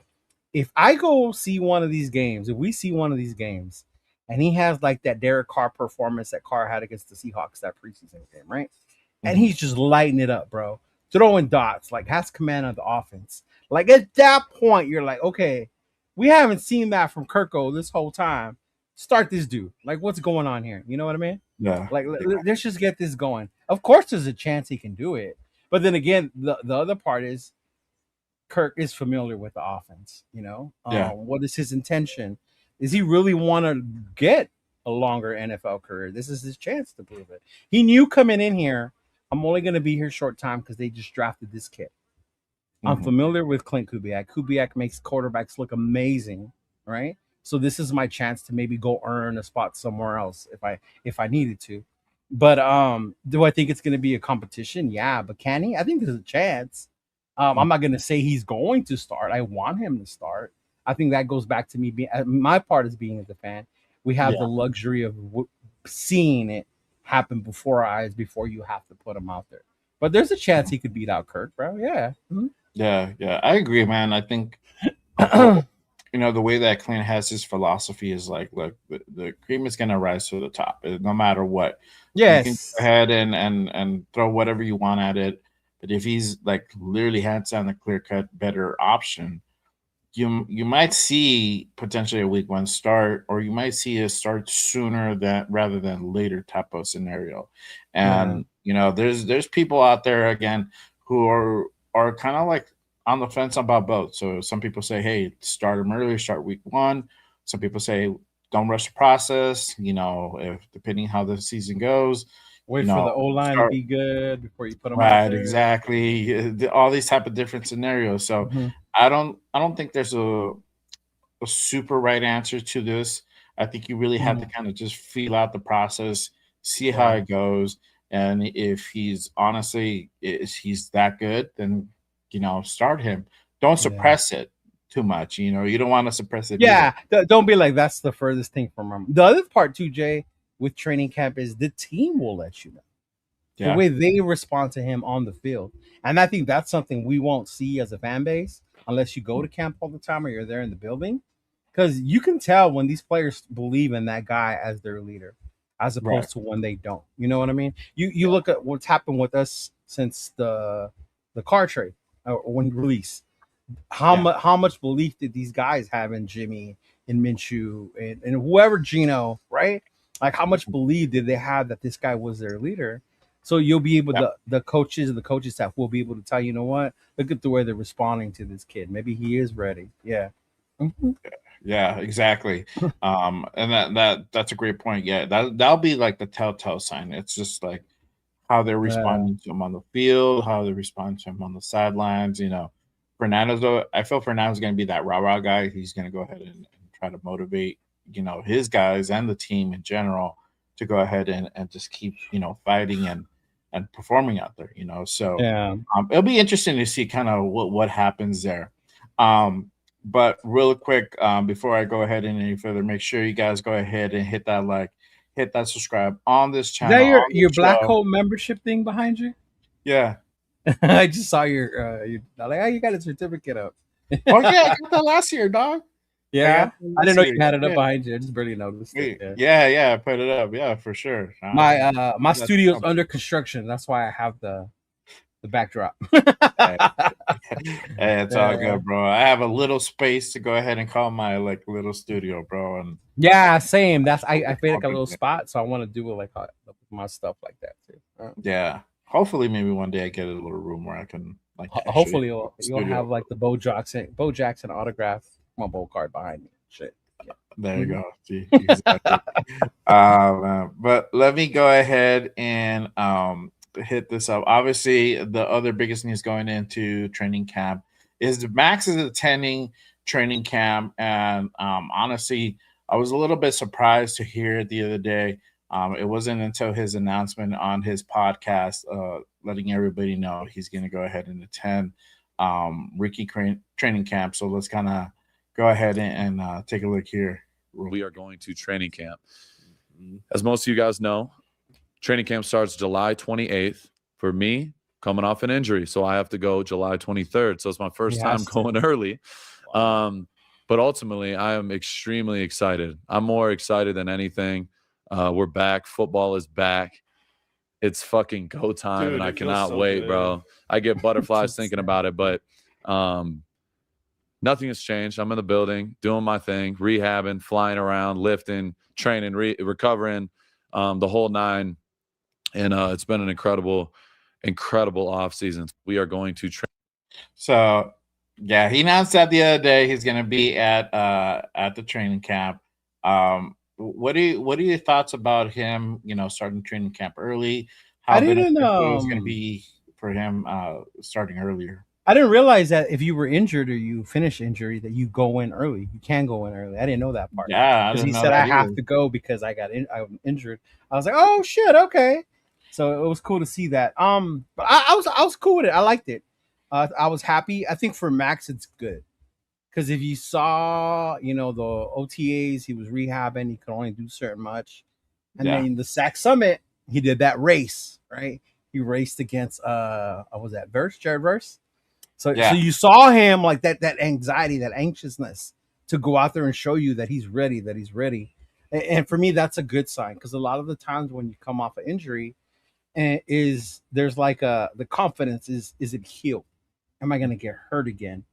Speaker 3: if I go see one of these games, if we see one of these games, and he has like that Derek Carr performance that Carr had against the Seahawks that preseason game, right? And he's just lighting it up, bro, throwing dots, like has command of the offense. Like at that point, you're like, okay, we haven't seen that from Kirko this whole time. Start this dude. Like, what's going on here? You know what I mean?
Speaker 2: Yeah.
Speaker 3: Like, let's just get this going. Of course, there's a chance he can do it, but then again, the other part is Kirk is familiar with the offense.
Speaker 2: Yeah.
Speaker 3: What is his intention? Does he really want to get a longer NFL career? This is his chance to prove it. He knew coming in here, I'm only going to be here short time because they just drafted this kid. I'm familiar with Clint Kubiak. Kubiak makes quarterbacks look amazing, right? So this is my chance to maybe go earn a spot somewhere else if I needed to. But do I think it's going to be a competition? Yeah, but can he? I think there's a chance. I'm not going to say he's going to start. I want him to start. I think that goes back to me being my part as being as a fan. We have the luxury of seeing it happen before our eyes before you have to put him out there. But there's a chance he could beat out Kirk, bro. Yeah.
Speaker 2: Yeah, I agree, man. I think the way that Clint has his philosophy is like, look, the cream is gonna rise to the top, no matter what.
Speaker 3: Yes.
Speaker 2: You can go ahead and throw whatever you want at it, but if he's like literally hands down the clear cut better option, you might see potentially a week 1 start, or you might see a start sooner than rather than later type of scenario. And there's people out there again who are kind of like on the fence about both. So some people say, hey, start them early, start week 1. Some people say don't rush the process. If depending how the season goes,
Speaker 3: wait for the O line to be good before you put them out
Speaker 2: right,
Speaker 3: there.
Speaker 2: exactly. All these type of different scenarios. So I don't think there's a super right answer to this. I think you really have to kind of just feel out the process, see how it goes, and if he's that good, then start him. Don't suppress it too much. You don't want to suppress it.
Speaker 3: Yeah, don't be like that's the furthest thing from him. The other part too, Jay, with training camp is the team will let you know the way they respond to him on the field, and I think that's something we won't see as a fan base unless you go to camp all the time or you're there in the building, because you can tell when these players believe in that guy as their leader, as opposed to when they don't. You know what I mean? You look at what's happened with us since the car trade or when release. How much belief did these guys have in Jimmy and Minshew and whoever Gino, right? Like how much belief did they have that this guy was their leader? So you'll be able the coaches and the coaching staff will be able to tell you know what, look at the way they're responding to this kid. Maybe he is ready. Yeah.
Speaker 2: Yeah, exactly. And that's a great point. Yeah, that'll be like the telltale sign. It's just like how they're responding to him on the field, how they respond to him on the sidelines. I feel Fernando's going to be that rah-rah guy. He's going to go ahead and try to motivate, his guys and the team in general to go ahead and just keep, fighting and performing out there, So it'll be interesting to see kind of what happens there. But real quick, before I go ahead and any further, make sure you guys go ahead and hit that like, hit that subscribe on this channel.
Speaker 3: Is that your Black Hole membership thing behind you?
Speaker 2: Yeah.
Speaker 3: I just saw your like, oh, you got a certificate up.
Speaker 2: Oh yeah, I got that last year, dog.
Speaker 3: Yeah, I didn't know you had it up
Speaker 2: Yeah.
Speaker 3: behind you. I just barely noticed it.
Speaker 2: Yeah, I put it up. Yeah, for sure.
Speaker 3: My
Speaker 2: That's
Speaker 3: studio's under construction. That's why I have the backdrop.
Speaker 2: hey, it's all
Speaker 3: Yeah.
Speaker 2: good, bro. I have a little space to go ahead and call my like little studio, bro, and
Speaker 3: Yeah, same. I made
Speaker 2: all
Speaker 3: like a
Speaker 2: good
Speaker 3: little
Speaker 2: there.
Speaker 3: spot, so I want to do it like my stuff like that too.
Speaker 2: Yeah. Hopefully, maybe one day I get a little room where I can like actually
Speaker 3: Hopefully
Speaker 2: have a
Speaker 3: you'll
Speaker 2: studio.
Speaker 3: have like the Bo Jackson autograph Bowl card behind me. Shit. Yeah.
Speaker 2: There you
Speaker 3: Mhm.
Speaker 2: go. See, exactly. But let me go ahead and hit this up. Obviously, the other biggest news going into training camp is Max is attending training camp, and honestly, I was a little bit surprised to hear it the other day. It wasn't until his announcement on his podcast, letting everybody know he's going to go ahead and attend training camp. So let's kind of go ahead and take a look here.
Speaker 4: We are going to training camp. As most of you guys know, training camp starts July 28th. For me, coming off an injury, so I have to go July 23rd. So it's my first time going early. But ultimately, I am extremely excited. I'm more excited than anything. We're back. Football is back. It's fucking go time, and I cannot wait, bro. I get butterflies thinking about it, but nothing has changed. I'm in the building, doing my thing, rehabbing, flying around, lifting, training, recovering, the whole nine. And it's been an incredible off season. We are going to train.
Speaker 2: So, yeah, he announced that the other day he's going to be at the training camp. What are your thoughts about him? Starting training camp early. How
Speaker 3: I didn't
Speaker 2: beneficial it was going to be for him starting earlier.
Speaker 3: I didn't realize that if you were injured or you finish injury that you go in early. You can go in early. I didn't know that part.
Speaker 2: Yeah,
Speaker 3: because he said I have to go because I'm injured. I was like, oh shit, okay. So it was cool to see that. But I was cool with it. I liked it. I was happy. I think for Max it's good because if you saw, the OTAs, he was rehabbing. He could only do certain much, and then the Sac Summit, he did that race, right? He raced against was that Jared Verse? So you saw him like that anxiety, that anxiousness to go out there and show you that he's ready, And for me, that's a good sign because a lot of the times when you come off an injury, there's like the confidence is it healed? Am I going to get hurt again?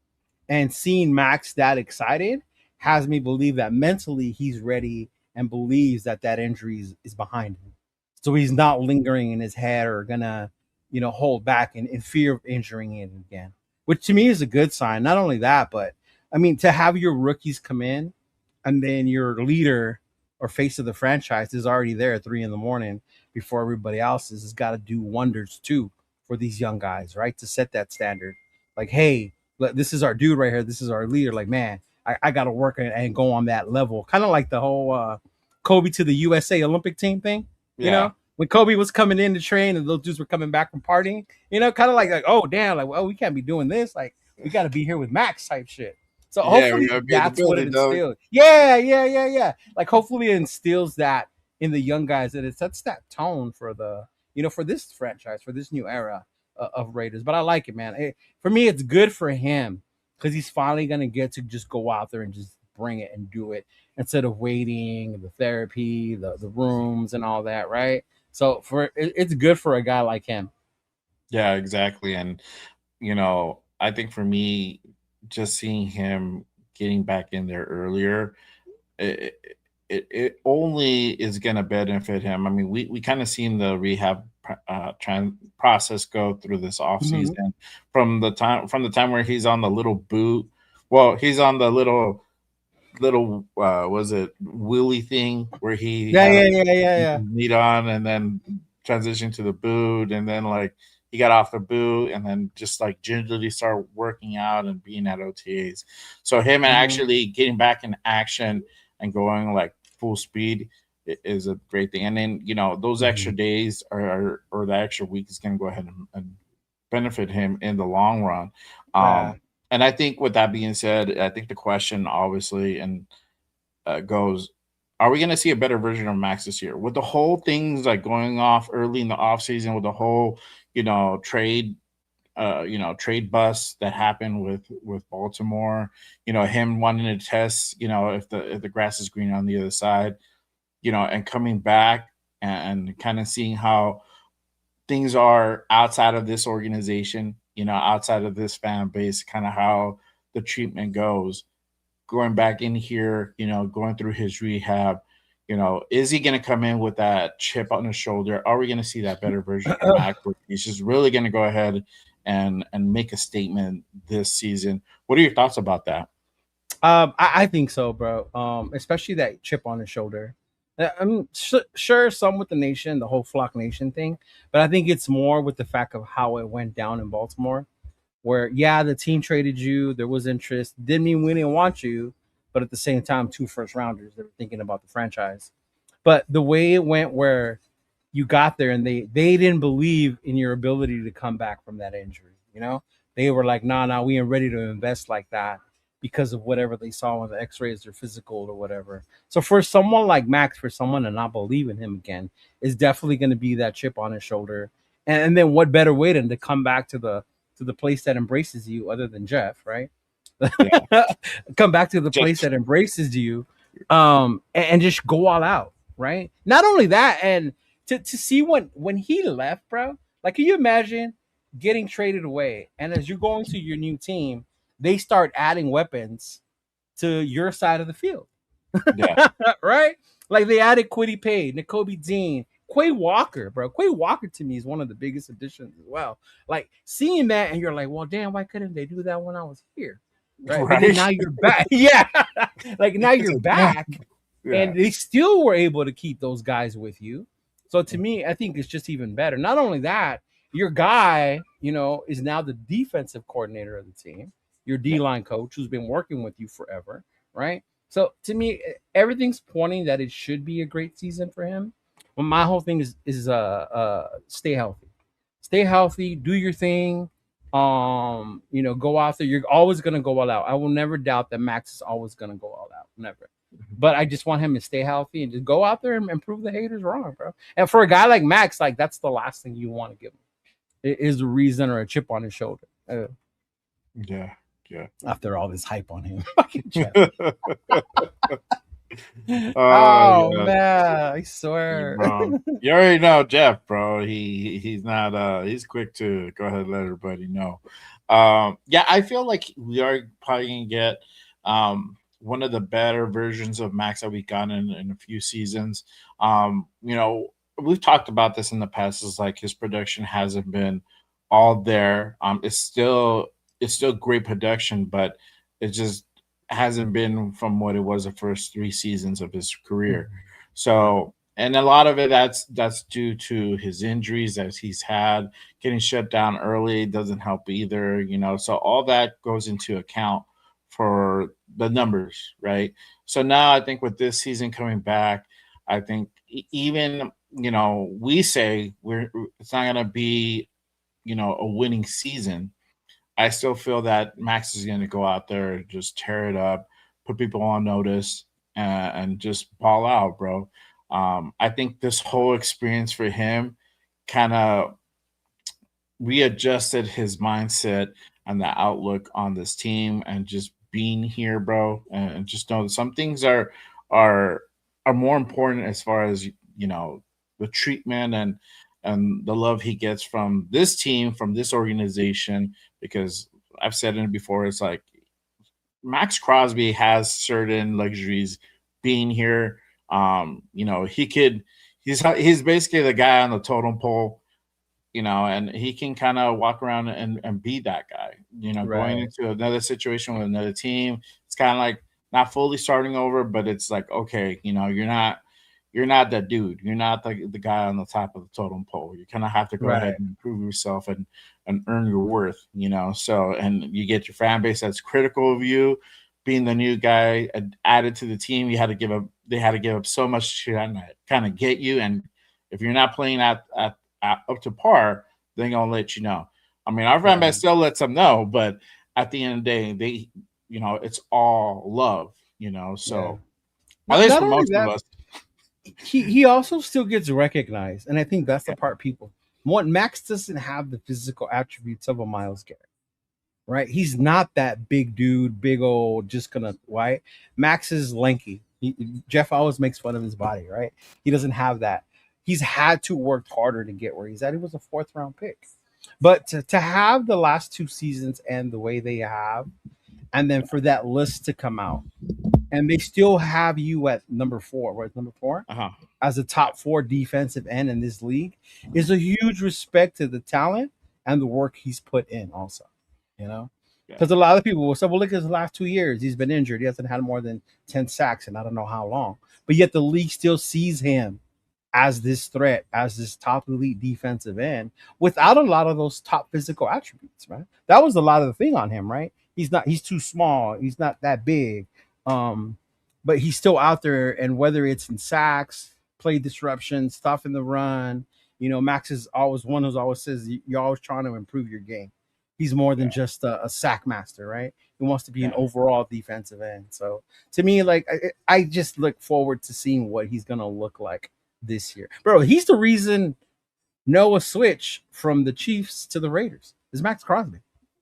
Speaker 3: And seeing Max that excited has me believe that mentally he's ready and believes that injury is behind him. So he's not lingering in his head or gonna, hold back in fear of injuring it again, which to me is a good sign. Not only that, but I mean, to have your rookies come in and then your leader or face of the franchise is already there at 3 a.m. before everybody else has got to do wonders too for these young guys, right? To set that standard. Like, hey, this is our dude right here. This is our leader. Like, man, I got to work and go on that level. Kind of like the whole Kobe to the USA Olympic team thing, when Kobe was coming in to train and those dudes were coming back from partying, kind of like, oh, damn, like, well, we can't be doing this. Like, we got to be here with Max type shit. So hopefully that's what it instills. Yeah. Like, hopefully it instills that in the young guys, that it sets that tone for the, for this franchise, for this new era of Raiders. But I like it, man. For me, it's good for him because he's finally going to get to just go out there and just bring it and do it instead of waiting, the therapy, the rooms and all that, right? So it's good for a guy like him.
Speaker 2: Yeah, exactly. And I think for me, just seeing him getting back in there earlier, it only is going to benefit him. I mean, we kind of seen the rehab process go through this offseason from the time where he's on the little boot. Well, he's on the little was it wheelie thing where he knee on and then transition to the boot, and then like he got off the boot and then just like gingerly start working out and being at OTAs. So him actually getting back in action and going like full speed is a great thing. And then those extra days or the extra week is going to go ahead and benefit him in the long run. And I think with that being said, I think the question obviously goes, are we going to see a better version of Max this year? With the whole things like going off early in the offseason, with the whole, trade trade bust that happened with Baltimore. Him wanting to test, if the grass is green on the other side, and coming back and kind of seeing how things are outside of this organization, outside of this fan base, kind of how the treatment goes. Going back in here, going through his rehab, is he going to come in with that chip on his shoulder? Are we going to see that better version of Mac? He's just really going to go ahead and make a statement this season. What are your thoughts about that?
Speaker 3: I think so, bro. Especially that chip on his shoulder. I'm sure some with the nation, the whole Flock Nation thing, but I think it's more with the fact of how it went down in Baltimore, where the team traded you, there was interest, didn't mean we didn't want you, but at the same time, 2 first rounders, they were thinking about the franchise. But the way it went, where you got there and they didn't believe in your ability to come back from that injury, they were like, nah, we ain't ready to invest like that, because of whatever they saw on the x-rays or physical or whatever. So for someone like Max, for someone to not believe in him again, is definitely going to be that chip on his shoulder. And then what better way than to come back to the place that embraces you, other than Jeff, right? Yeah. Come back to the place that embraces you, and just go all out, right? Not only that, and to see when he left, bro, like, can you imagine getting traded away, and as you're going to your new team, they start adding weapons to your side of the field. Yeah. Right? Like, they added Kwity Paye, Nakobe Dean, Quay Walker, bro. Quay Walker to me is one of the biggest additions as well. Like, seeing that and you're like, well, damn, why couldn't they do that when I was here? Right? But then now you're back. Yeah. Like, now you're back. Yeah. And they still were able to keep those guys with you. So to me, I think it's just even better. Not only that, your guy, is now the defensive coordinator of the team. Your D-line coach, who's been working with you forever, right? So to me, everything's pointing that it should be a great season for him. Well, my whole thing is stay healthy, do your thing. Go out there. You're always gonna go all out. I will never doubt that Max is always gonna go all out, never. But I just want him to stay healthy and just go out there and prove the haters wrong, bro. And for a guy like Max, like, that's the last thing you want to give him, is a reason or a chip on his shoulder.
Speaker 2: Yeah.
Speaker 3: After all this hype on him.
Speaker 2: Oh
Speaker 3: man, I swear.
Speaker 2: You already know Jeff, bro. He's not he's quick to go ahead and let everybody know. I feel like we are probably gonna get one of the better versions of Max that we've gotten in a few seasons. We've talked about this in the past. Is like his production hasn't been all there. It's still great production, but it just hasn't been from what it was the first 3 seasons of his career. So, and a lot of it that's due to his injuries that he's had. Getting shut down early doesn't help either, so all that goes into account for the numbers, right? So now I think with this season coming back, I think even we say it's not going to be a winning season. I still feel that Max is going to go out there, just tear it up, put people on notice, and just ball out, bro. I think this whole experience for him kind of readjusted his mindset and the outlook on this team, and just being here, bro, and just know that some things are more important as far as the treatment and the love he gets from this team, from this organization, because I've said it before, it's like Maxx Crosby has certain luxuries being here. He's basically the guy on the totem pole, and he can kind of walk around and be that guy, right. Going into another situation with another team. It's kind of like not fully starting over, but it's like, okay, you're not that dude. You're not the guy on the top of the totem pole. You kind of have to go ahead and improve yourself and earn your worth, So, and you get your fan base that's critical of you, being the new guy added to the team. They had to give up so much to kind of get you. And if you're not playing at up to par, they're gonna let you know. I mean, our fan base still lets them know, but at the end of the day, they, it's all love, So at least for most of us.
Speaker 3: He also still gets recognized, and I think that's the part people Max doesn't have the physical attributes of a Myles Garrett, right? He's not that big dude, big old, just gonna right. Max is lanky. Jeff always makes fun of his body, right? He doesn't have that. He's had to work harder to get where he's at. He was a fourth round pick, but to have the last two seasons end the way they have, and then for that list to come out, and they still have you at number four, right? Number 4 as a top 4 defensive end in this league is a huge respect to the talent and the work he's put in. Also, you know, because a lot of people will say, "Well, look at his last 2 years; he's been injured. He hasn't had more than 10 sacks, and I don't know how long." But yet the league still sees him as this threat, as this top elite defensive end, without a lot of those top physical attributes. Right? That was a lot of the thing on him. Right? He's too small. He's not that big. But he's still out there, and whether it's in sacks, play disruption, stuff in the run, Max is always one who's always says you're always trying to improve your game. He's more than just a sack master, right? He wants to be an overall defensive end. So to me, like I just look forward to seeing what he's gonna look like this year, bro. He's the reason Noah switched from the Chiefs to the Raiders. Is Maxx Crosby?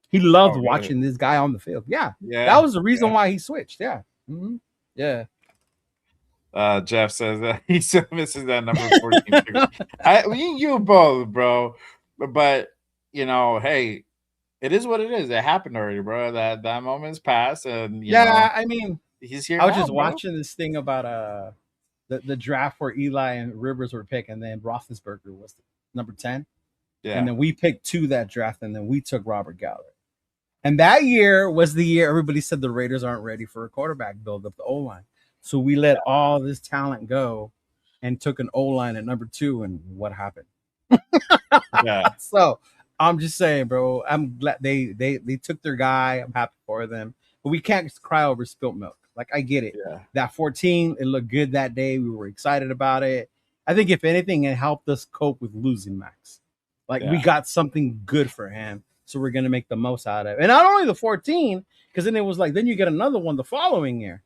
Speaker 3: He loved watching this guy on the field. Yeah, that was the reason why he switched. Yeah. Mm-hmm. Yeah.
Speaker 2: Jeff says that he still misses that number 14. You both, bro. But hey, it is what it is. It happened already, bro. That moment's passed, and
Speaker 3: I mean,
Speaker 2: he's here.
Speaker 3: I was just watching this thing about the draft where Eli and Rivers were picked, and then Roethlisberger was number 10. Yeah, and then we picked 2 that draft, and then we took Robert Gallery. And that year was the year everybody said the Raiders aren't ready for a quarterback build up the O-line. So we let all this talent go and took an O-line at number 2. And what happened? So I'm just saying, bro, I'm glad they took their guy. I'm happy for them. But we can't cry over spilt milk. Like, I get it. Yeah. That 14, it looked good that day. We were excited about it. I think, if anything, it helped us cope with losing Max. Like, we got something good for him. So we're going to make the most out of it. And not only the 14, because then it was like, then you get another one the following year.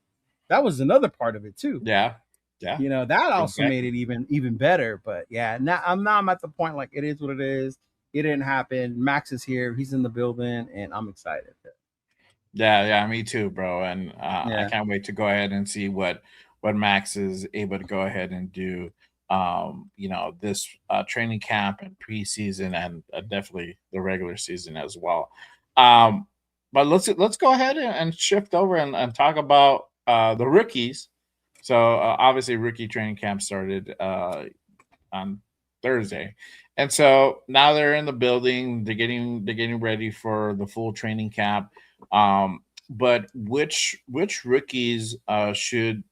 Speaker 3: That was another part of it too. Yeah. That also made it even better. But now I'm at the point, like, it is what it is. It didn't happen. Max is here. He's in the building, and I'm excited.
Speaker 2: Yeah, me too, bro. And I can't wait to go ahead and see what Max is able to go ahead and do. This training camp and preseason, and definitely the regular season as well. But let's go ahead and shift over and talk about the rookies. So obviously, rookie training camp started on Thursday, and so now they're in the building. They're getting ready for the full training camp. But which rookies should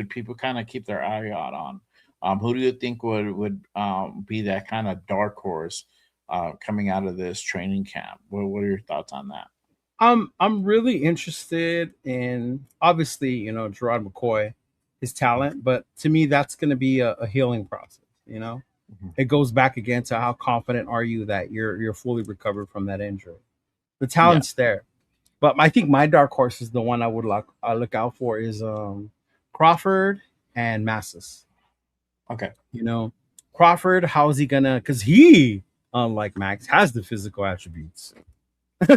Speaker 2: people kind of keep their eye out on? Who do you think would be that kind of dark horse coming out of this training camp? What are your thoughts on that?
Speaker 3: I'm really interested in, obviously, Gerard McCoy, his talent, but to me, that's going to be a healing process. It goes back again to how confident are you that you're fully recovered from that injury. The talent's there, but I think my dark horse is the one I would look out for is Crawford and Massis.
Speaker 2: Okay.
Speaker 3: Crawford, how is he gonna? Because he, unlike Max, has the physical attributes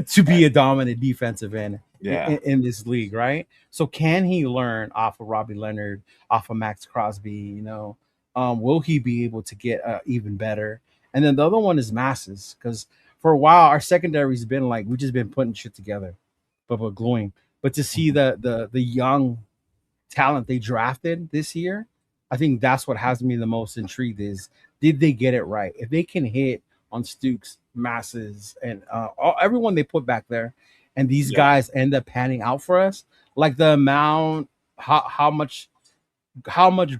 Speaker 3: to be a dominant defensive end in this league, right? So can he learn off of Robbie Leonard, off of Maxx Crosby? Will he be able to get even better? And then the other one is Massis, because for a while our secondary's been like we just been putting shit together, but gluing. But to see the young talent they drafted this year, I think that's what has me the most intrigued is, did they get it right? If they can hit on Stukes, Massis, and everyone they put back there, and these guys end up panning out for us, like the amount, how much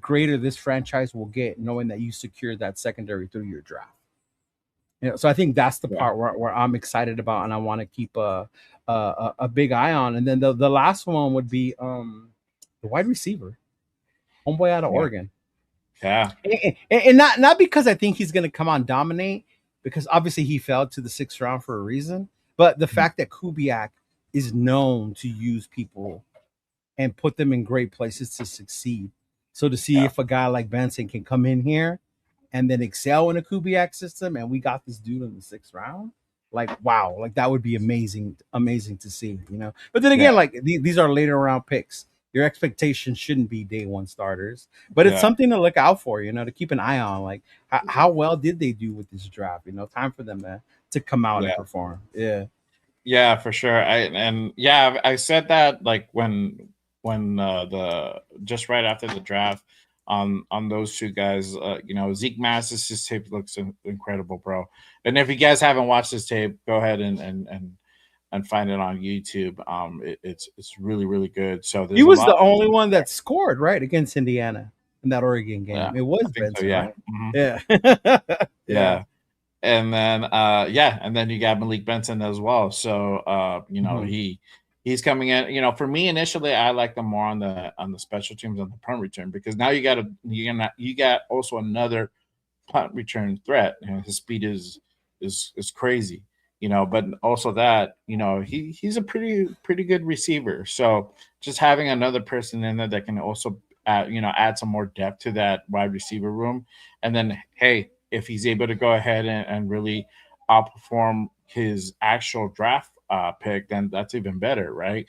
Speaker 3: greater this franchise will get knowing that you secured that secondary through your draft. So I think that's the part where I'm excited about, and I want to keep a big eye on. And then the last one would be the wide receiver. Homeboy out of Oregon.
Speaker 2: Yeah.
Speaker 3: And not because I think he's going to come on dominate, because obviously he fell to the 6th round for a reason, but the fact that Kubiak is known to use people and put them in great places to succeed. So to see if a guy like Benson can come in here and then excel in a Kubiak system, and we got this dude in the 6th round. Like, wow, like that would be amazing to see, you know. But then again, like these are later round picks. Your expectations shouldn't be day one starters, but it's something to look out for, you know, to keep an eye on. Like, how well did they do with this draft? You know, time for them to come out and perform.
Speaker 2: Yeah, for sure. I said that like when the just right after the draft on those two guys. You know, Zeke Massis' tape looks incredible, bro. And if you guys haven't watched this tape, go ahead and find it on YouTube. It's really, really good. So
Speaker 3: he was the only one that scored right against Indiana in that Oregon game. It was Benson,
Speaker 2: so,
Speaker 3: right?
Speaker 2: Mm-hmm. Yeah. And then and then you got Malik Benson as well. So you know, he's coming in. You know, for me initially, I like them more on the special teams on the punt return, because now you got also another punt return threat. You know, his speed is crazy. You know, but also that, you know, he's a pretty good receiver. So just having another person in there that can also add some more depth to that wide receiver room. And then, hey, if he's able to go ahead and really outperform his actual draft pick, then that's even better, right?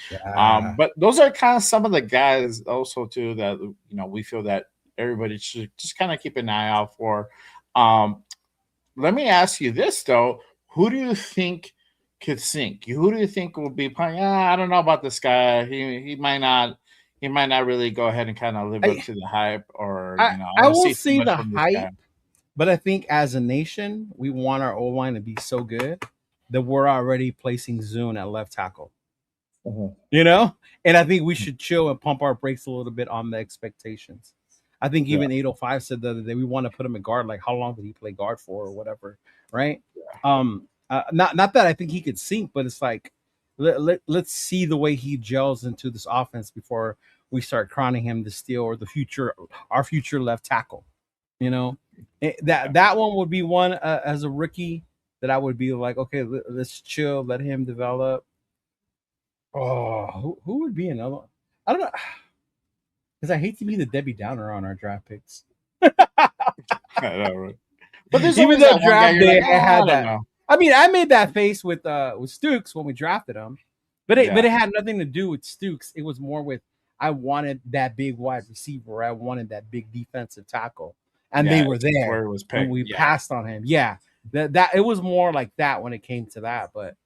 Speaker 2: But those are kind of some of the guys also too that, you know, we feel that everybody should just kind of keep an eye out for. Let me ask you this though. Who do you think could sink? Who do you think will be playing? I don't know about this guy. He might not really go ahead and kind of live up to the hype, or you know,
Speaker 3: I will see the hype, but I think as a nation, we want our O-line to be so good that we're already placing Zune at left tackle. You know, and I think we should chill and pump our brakes a little bit on the expectations. I think even 805 said the other day we want to put him at guard. Like, how long did he play guard for, or whatever, right? Not that I think he could sink, but it's like let's see the way he gels into this offense before we start crowning him the steal or our future left tackle. You know, that one would be one as a rookie that I would be like, okay, let's chill, let him develop. Oh, who would be another one? I don't know. Because I hate to be the Debbie Downer on our draft picks.
Speaker 2: I know, right? But there's
Speaker 3: even though draft day,
Speaker 2: like,
Speaker 3: I had that. Know. I mean, I made that face with Stooks when we drafted him, but it had nothing to do with Stooks. It was more with I wanted that big wide receiver. I wanted that big defensive tackle, and they were there.
Speaker 2: Where it was picked.
Speaker 3: And we passed on him. Yeah, that it was more like that when it came to that. But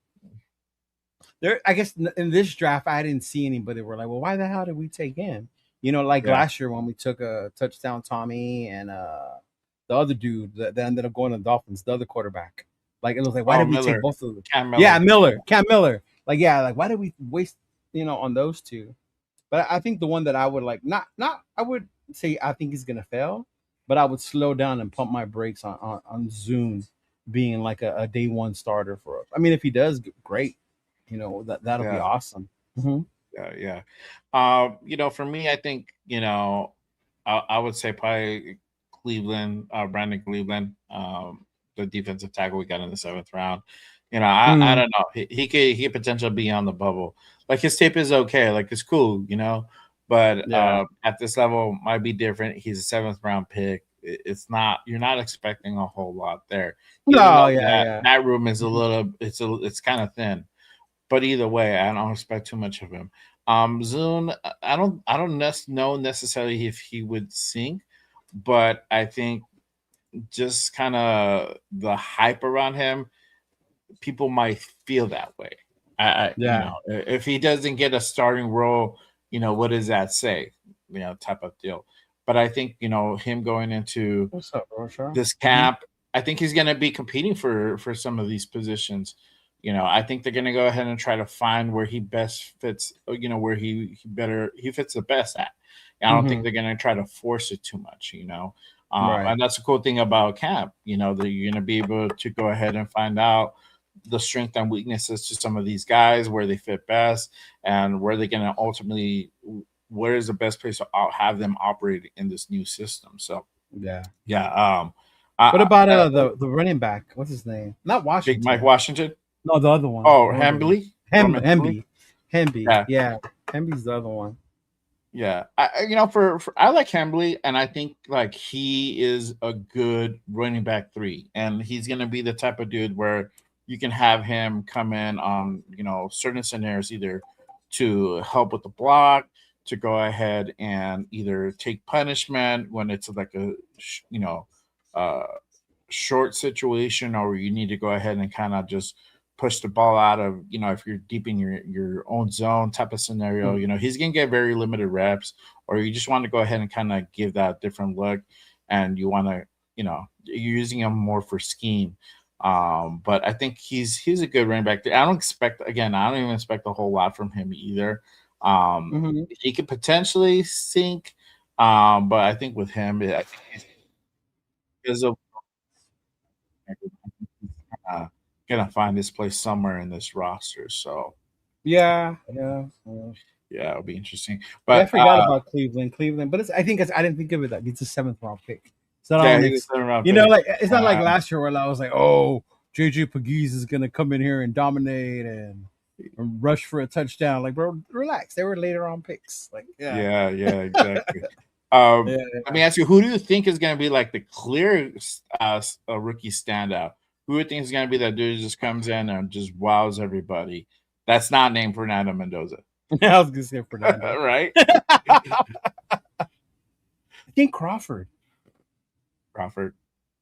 Speaker 3: there, I guess in this draft, I didn't see anybody. Were like, well, why the hell did we take him? You know, like last year when we took a touchdown Tommy and the other dude that ended up going to the Dolphins, the other quarterback. Like, it was like, why did we take both of them? Cam Miller. Like, why did we waste, on those two? But I think the one that I would like, not I would say I think he's gonna fail, but I would slow down and pump my brakes on Zoom being like a day one starter for us. I mean, if he does, great. That'll be awesome. Mm-hmm.
Speaker 2: For me, I think, I would say probably Cleveland, Brandon Cleveland, the defensive tackle we got in the 7th round. I don't know. He could potentially be on the bubble. Like, his tape is okay. Like, it's cool, but at this level might be different. He's a 7th round pick. It's not, you're not expecting a whole lot there. That room is it's kind of thin, but either way, I don't expect too much of him. Zune, I don't know necessarily if he would sink, but I think just kind of the hype around him, people might feel that way. If he doesn't get a starting role, what does that say? Type of deal. But I think, him going into this camp, I think he's going to be competing for some of these positions. I think they're going to go ahead and try to find where he best fits, where he fits the best at. I don't think they're going to try to force it too much, and that's the cool thing about camp, that you're going to be able to go ahead and find out the strength and weaknesses to some of these guys, where they fit best, and where they're going to ultimately, where is the best place to have them operate in this new system. So
Speaker 3: what
Speaker 2: about
Speaker 3: the running back? What's his name? Not Washington.
Speaker 2: Big Mike Washington.
Speaker 3: No, the other one.
Speaker 2: Oh, Hemby.
Speaker 3: Hemby. Yeah, Hemby's the other one.
Speaker 2: Yeah, for I like Hembley, and I think like he is a good running back 3, and he's gonna be the type of dude where you can have him come in on certain scenarios, either to help with the block, to go ahead and either take punishment when it's like a uh, short situation, or you need to go ahead and kind of just push the ball out of, if you're deep in your own zone type of scenario. He's gonna get very limited reps, or you just want to go ahead and kind of give that different look, and you want to, you're using him more for scheme. But I think he's a good running back. I don't even expect a whole lot from him either. He could potentially sink, but I think with him, I think he's uh, gonna find his place somewhere in this roster. So
Speaker 3: Yeah.
Speaker 2: yeah, it'll be interesting.
Speaker 3: Yeah, I
Speaker 2: But
Speaker 3: forgot about Cleveland. But I didn't think of it that it's a 7th round pick. So that all
Speaker 2: he's a
Speaker 3: makes,
Speaker 2: 7th round
Speaker 3: like
Speaker 2: pick.
Speaker 3: it's not like last year where I was like, oh, JJ Pegues is gonna come in here and dominate and rush for a touchdown. Like, bro, relax. They were later on picks. Like,
Speaker 2: Yeah, exactly.
Speaker 3: Yeah.
Speaker 2: Let me ask you, who do you think is going to be like the clear rookie standout? Who do you think is going to be that dude who just comes in and just wows everybody? That's not named Fernando Mendoza,
Speaker 3: I was gonna say Fernando.
Speaker 2: right?
Speaker 3: I think Crawford.
Speaker 2: Crawford.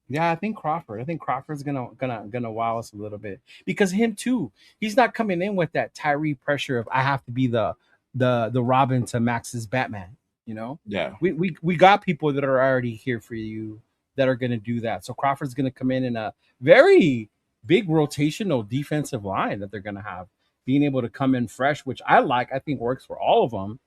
Speaker 3: Yeah, I think Crawford. I think Crawford's gonna wow us a little bit because him too. He's not coming in with that Tyree pressure of I have to be the Robin to Max's Batman.
Speaker 2: Yeah.
Speaker 3: We got people that are already here for you that are gonna do that. So Crawford's gonna come in a very big rotational defensive line that they're gonna have, being able to come in fresh, which I like. I think works for all of them.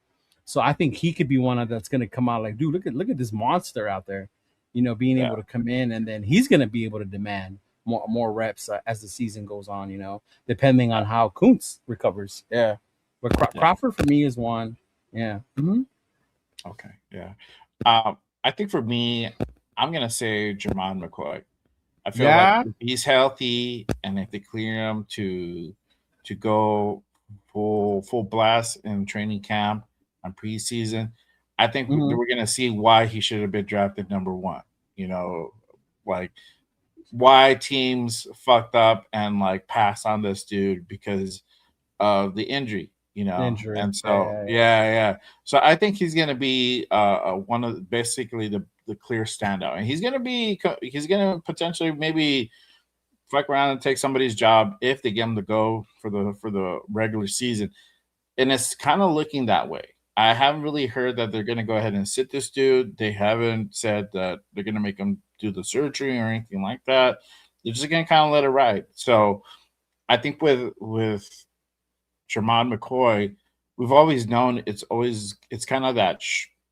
Speaker 3: So I think he could be one of that's gonna come out like, dude, look at this monster out there. Being able to come in, and then he's going to be able to demand more reps as the season goes on, depending on how Kuntz recovers. Yeah. But Crawford for me is one. Yeah.
Speaker 2: Okay. Yeah. I think for me, I'm going to say Jermon McCoy. I feel like if he's healthy, and if they clear him to go full blast in training camp and preseason, I think we're going to see why he should have been drafted number 1. Like why teams fucked up and like passed on this dude because of the injury. And so yeah. So I think he's going to be one of basically the clear standout, and he's going to potentially maybe fuck around and take somebody's job if they get him to go for the regular season. And it's kind of looking that way. I haven't really heard that they're going to go ahead and sit this dude. They haven't said that they're going to make him do the surgery or anything like that. They're just going to kind of let it ride. So I think with Jermon McCoy, we've always known it's kind of that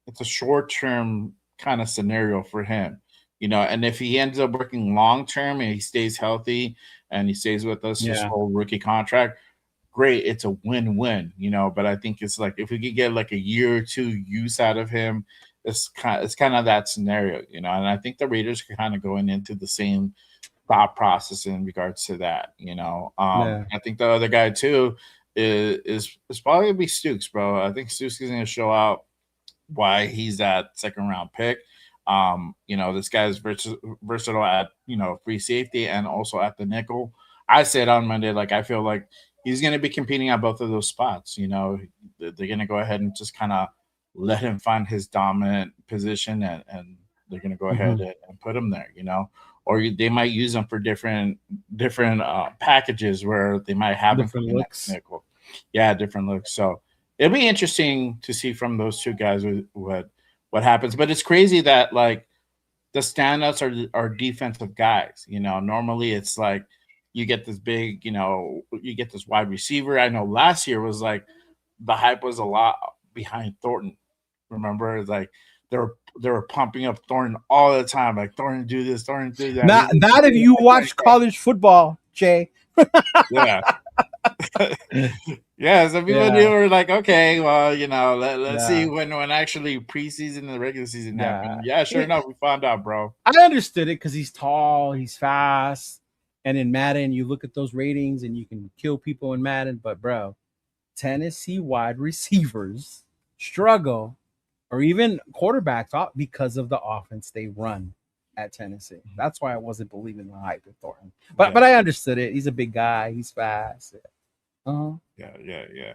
Speaker 2: it's a short-term kind of scenario for him. And if he ends up working long-term and he stays healthy and he stays with us his whole rookie contract, great, it's a win-win, but I think it's like if we could get like a year or 2 use out of him, it's kind of that scenario, and I think the Raiders are kind of going into the same thought process in regards to that. I think the other guy too is probably gonna be Stooks, bro. I think Stooks is gonna show out why he's that 2nd-round pick. This guy's versatile at free safety and also at the nickel. I said on Monday, like I feel like he's going to be competing at both of those spots. They're going to go ahead and just kind of let him find his dominant position, and they're going to go ahead and put him there. Or they might use him for different packages where they might have
Speaker 3: different
Speaker 2: him
Speaker 3: looks.
Speaker 2: Nickel. Yeah, different looks. So it'll be interesting to see from those two guys what happens. But it's crazy that like the standouts are defensive guys. Normally it's like you get this big, you get this wide receiver. I know last year was like the hype was a lot behind Thornton. Remember, like they were pumping up Thornton all the time, like Thornton do this, Thornton do that.
Speaker 3: Not if you watch college football, Jay.
Speaker 2: Yeah. Yeah, so people were like, okay, well, let's see when actually preseason and the regular season happened. Yeah, sure enough, we found out, bro.
Speaker 3: I understood it because he's tall, he's fast, and in Madden, you look at those ratings and you can kill people in Madden. But bro, Tennessee wide receivers struggle, or even quarterbacks off because of the offense they run at Tennessee. That's why I wasn't believing the hype with Thornton. But I understood it. He's a big guy. He's fast.
Speaker 2: Yeah.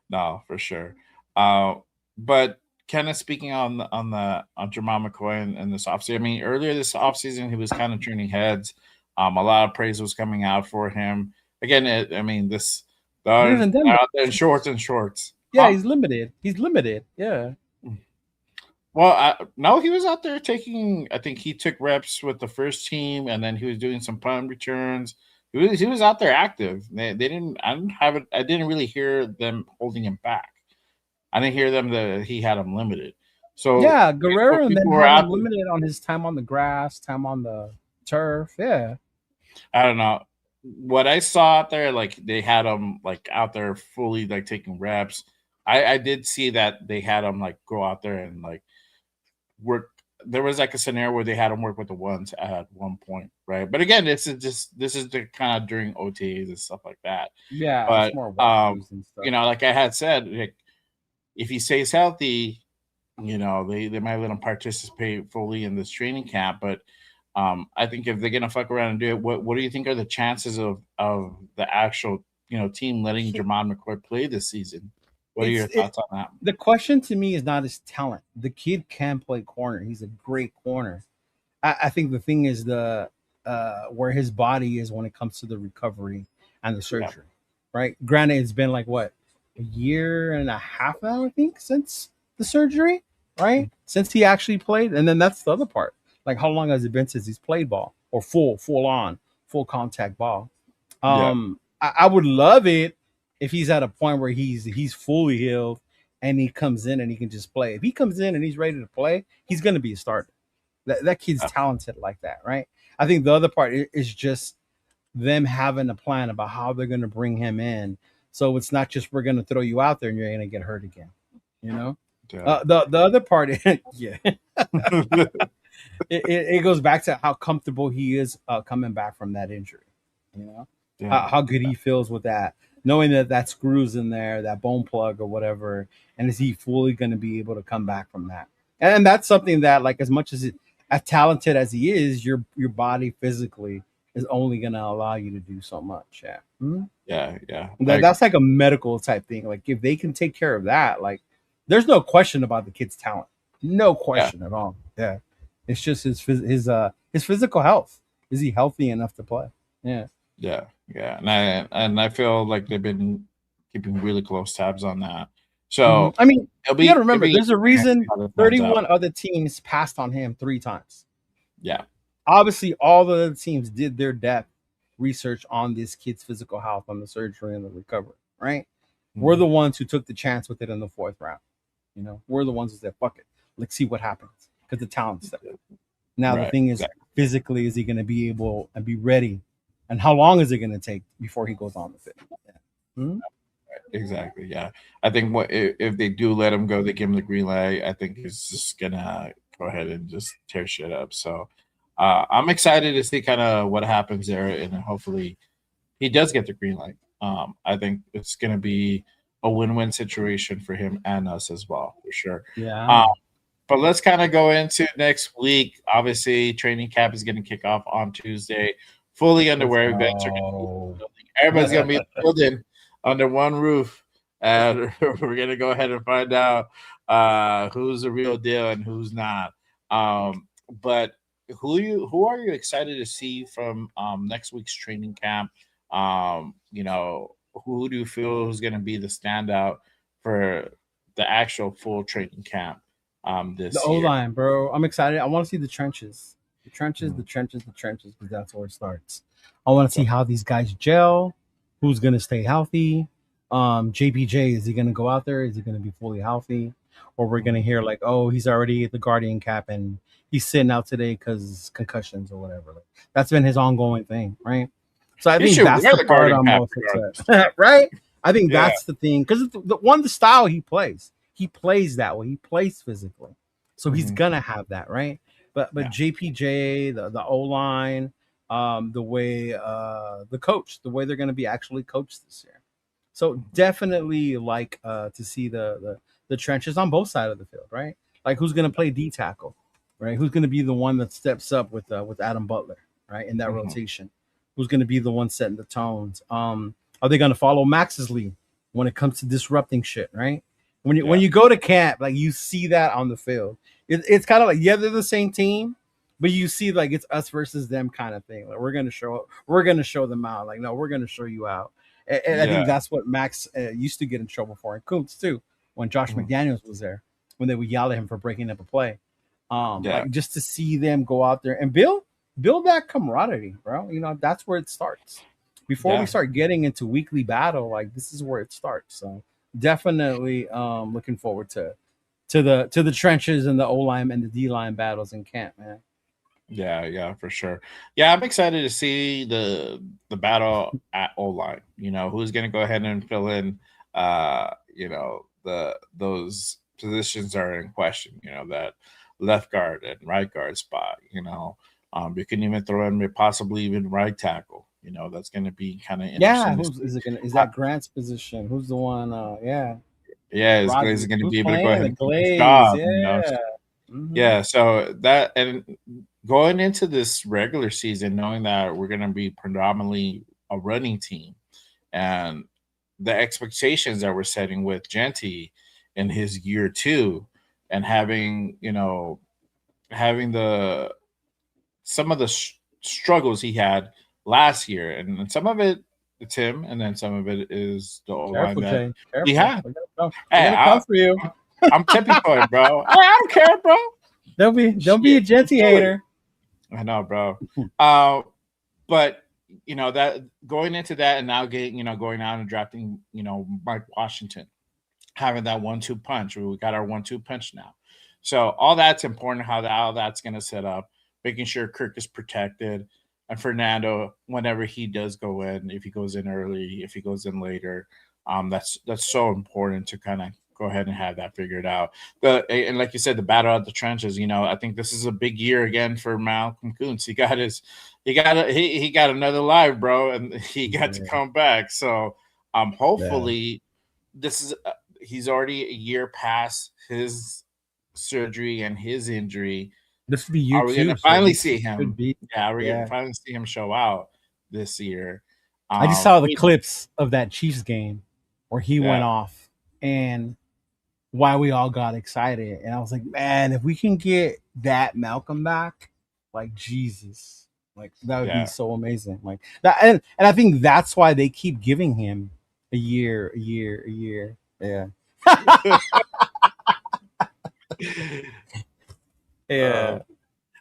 Speaker 2: No, for sure. But kind of speaking on Jamal McCoy and this offseason. I mean, earlier this offseason, he was kind of turning heads. A lot of praise was coming out for him. Again, they're out there in shorts.
Speaker 3: Yeah, he's limited. Yeah.
Speaker 2: Well, no, he was out there taking. I think he took reps with the first team, and then he was doing some punt returns. He was out there active. They didn't. I didn't have it. I didn't really hear them holding him back. I didn't hear them that he had him limited. So
Speaker 3: yeah, Guerrero and then had him limited on his time on the grass, time on the turf. Yeah,
Speaker 2: I don't know what I saw out there. Like they had him like out there fully like taking reps. I did see that they had him like go out there and like work. There was like a scenario where they had him work with the ones at one point, right? But again, this is the kind of during OTAs and stuff like that.
Speaker 3: Yeah,
Speaker 2: but
Speaker 3: it's more and stuff.
Speaker 2: you know, like I had said, like, if he stays healthy, you know, they might let him participate fully in this training camp. But I think if they're gonna fuck around and do it, what do you think are the chances of the actual team letting Jamal McCoy play this season? What are your thoughts on that?
Speaker 3: The question to me is not his talent. The kid can play corner. He's a great corner. I think the thing is the where his body is when it comes to the recovery and the surgery, right? Granted, it's been like what, a year and a half now, I think, since the surgery, right? Since he actually played. And then that's the other part. Like, how long has it been since he's played ball or full contact ball? I would love it if he's at a point where he's fully healed and he comes in and he can just play. If he comes in and he's ready to play, he's going to be a starter. That kid's talented like that, right? I think the other part is just them having a plan about how they're going to bring him in. So it's not just we're going to throw you out there and you're going to get hurt again, you know? Yeah. The other part, yeah. it goes back to how comfortable he is coming back from that injury, you know? Yeah. How good he feels with that, knowing that screws in there, that bone plug or whatever, and is he fully going to be able to come back from that? And that's something that, like, as much as talented as he is, your body physically is only going to allow you to do so much. Yeah. Mm-hmm.
Speaker 2: Yeah.
Speaker 3: That's like a medical type thing. Like, if they can take care of that, like, there's no question about the kid's talent. No question at all. Yeah. It's just his physical health. Is he healthy enough to play? Yeah.
Speaker 2: And I feel like they've been keeping really close tabs on that. So
Speaker 3: I mean, you gotta remember, there's a reason 31 other teams passed on him 3 times.
Speaker 2: Yeah.
Speaker 3: Obviously, all the other teams did their depth research on this kid's physical health, on the surgery and the recovery, right? Mm-hmm. We're the ones who took the chance with it in the 4th round. You know, we're the ones who said, fuck it. Let's see what happens. Because the talent's there. Now, the thing is, physically, is he going to be able and be ready? And how long is it going to take before he goes on the field? Yeah. Mm-hmm.
Speaker 2: Exactly. Yeah. I think if they do let him go, they give him the green light. I think he's just going to go ahead and just tear shit up. So I'm excited to see kind of what happens there. And hopefully he does get the green light. I think it's going to be a win-win situation for him and us as well, for sure.
Speaker 3: Yeah.
Speaker 2: But let's kind of go into next week. Obviously, training camp is going to kick off on Tuesday. Fully underway. Events are going to be in the building. Everybody's going to be in the building under one roof. And we're going to go ahead and find out who's the real deal and who's not. But who are you excited to see from next week's training camp? Who do you feel is going to be the standout for the actual full training camp this year?
Speaker 3: The O-line, bro. I'm excited. I want to see the trenches. The trenches, because that's where it starts. I want to see how these guys gel, who's going to stay healthy. JPJ, is he going to go out there? Is he going to be fully healthy? Or we're going to hear like, oh, he's already at the Guardian cap and he's sitting out today because concussions or whatever. Like, that's been his ongoing thing, right? So I think that's the part I'm most excited. Right? I think that's the thing. Because the style he plays that way. He plays physically. So he's going to have that, right? But JPJ, the O-line, the way the coach, the way they're going to be actually coached this year. So definitely like to see the the trenches on both sides of the field, right? Like who's going to play D tackle, right? Who's going to be the one that steps up with Adam Butler, right, in that rotation? Who's going to be the one setting the tones? Are they going to follow Max's lead when it comes to disrupting shit, right? When you go to camp, like you see that on the field. It's kind of like, yeah, they're the same team, but you see like it's us versus them kind of thing. Like we're gonna show them out. Like no, we're gonna show you out. And I think that's what Maxx used to get in trouble for, and Kuntz too, when Josh McDaniels was there, when they would yell at him for breaking up a play. Like just to see them go out there and build that camaraderie, bro. You know, that's where it starts. Before we start getting into weekly battle, like this is where it starts. So definitely looking forward to the trenches and the O-line and the D-line battles in camp, man.
Speaker 2: Yeah, for sure. Yeah, I'm excited to see the battle at O-line. You know, who's going to go ahead and fill in you know, those positions are in question, you know, that left guard and right guard spot, you know. You can even throw in possibly even right tackle. You know, that's going to be kind of interesting.
Speaker 3: Is that Grant's position? Who's the one?
Speaker 2: Is Glaze going to be able to go ahead and
Speaker 3: Glaze,
Speaker 2: keep his job?
Speaker 3: yeah.
Speaker 2: You know? Yeah, so that, and going into this regular season, knowing that we're going to be predominantly a running team, and the expectations that we're setting with Genty in his year 2, and having, you know, some of the struggles he had last year, and some of it it's him, and then some of it is the O-line that he had.
Speaker 3: Hey, come for you.
Speaker 2: I'm tipping for it, bro. I don't care, bro.
Speaker 3: Don't be a Genty hater.
Speaker 2: I know, bro. But you know, that going into that, and now going out and drafting, you know, Mike Washington, having that 1-2 punch. We got our 1-2 punch now. So all that's important. How that's going to set up, making sure Kirk is protected, and Fernando, whenever he does go in, if he goes in early, if he goes in later, that's so important to kind of go ahead and have that figured out. And like you said, the battle at the trenches. You know, I think this is a big year again for Malcolm Kuntz. He got another life, bro, and he got to come back. So, hopefully, this is he's already a year past his surgery and his injury.
Speaker 3: This would be year 2.
Speaker 2: Are we gonna finally see him? We're gonna finally see him show out this year.
Speaker 3: I just saw the clips of that Chiefs game where he went off, and why we all got excited. And I was like, man, if we can get that Malcolm back, like Jesus, like that would be so amazing. Like that, and I think that's why they keep giving him a year. Yeah. Yeah.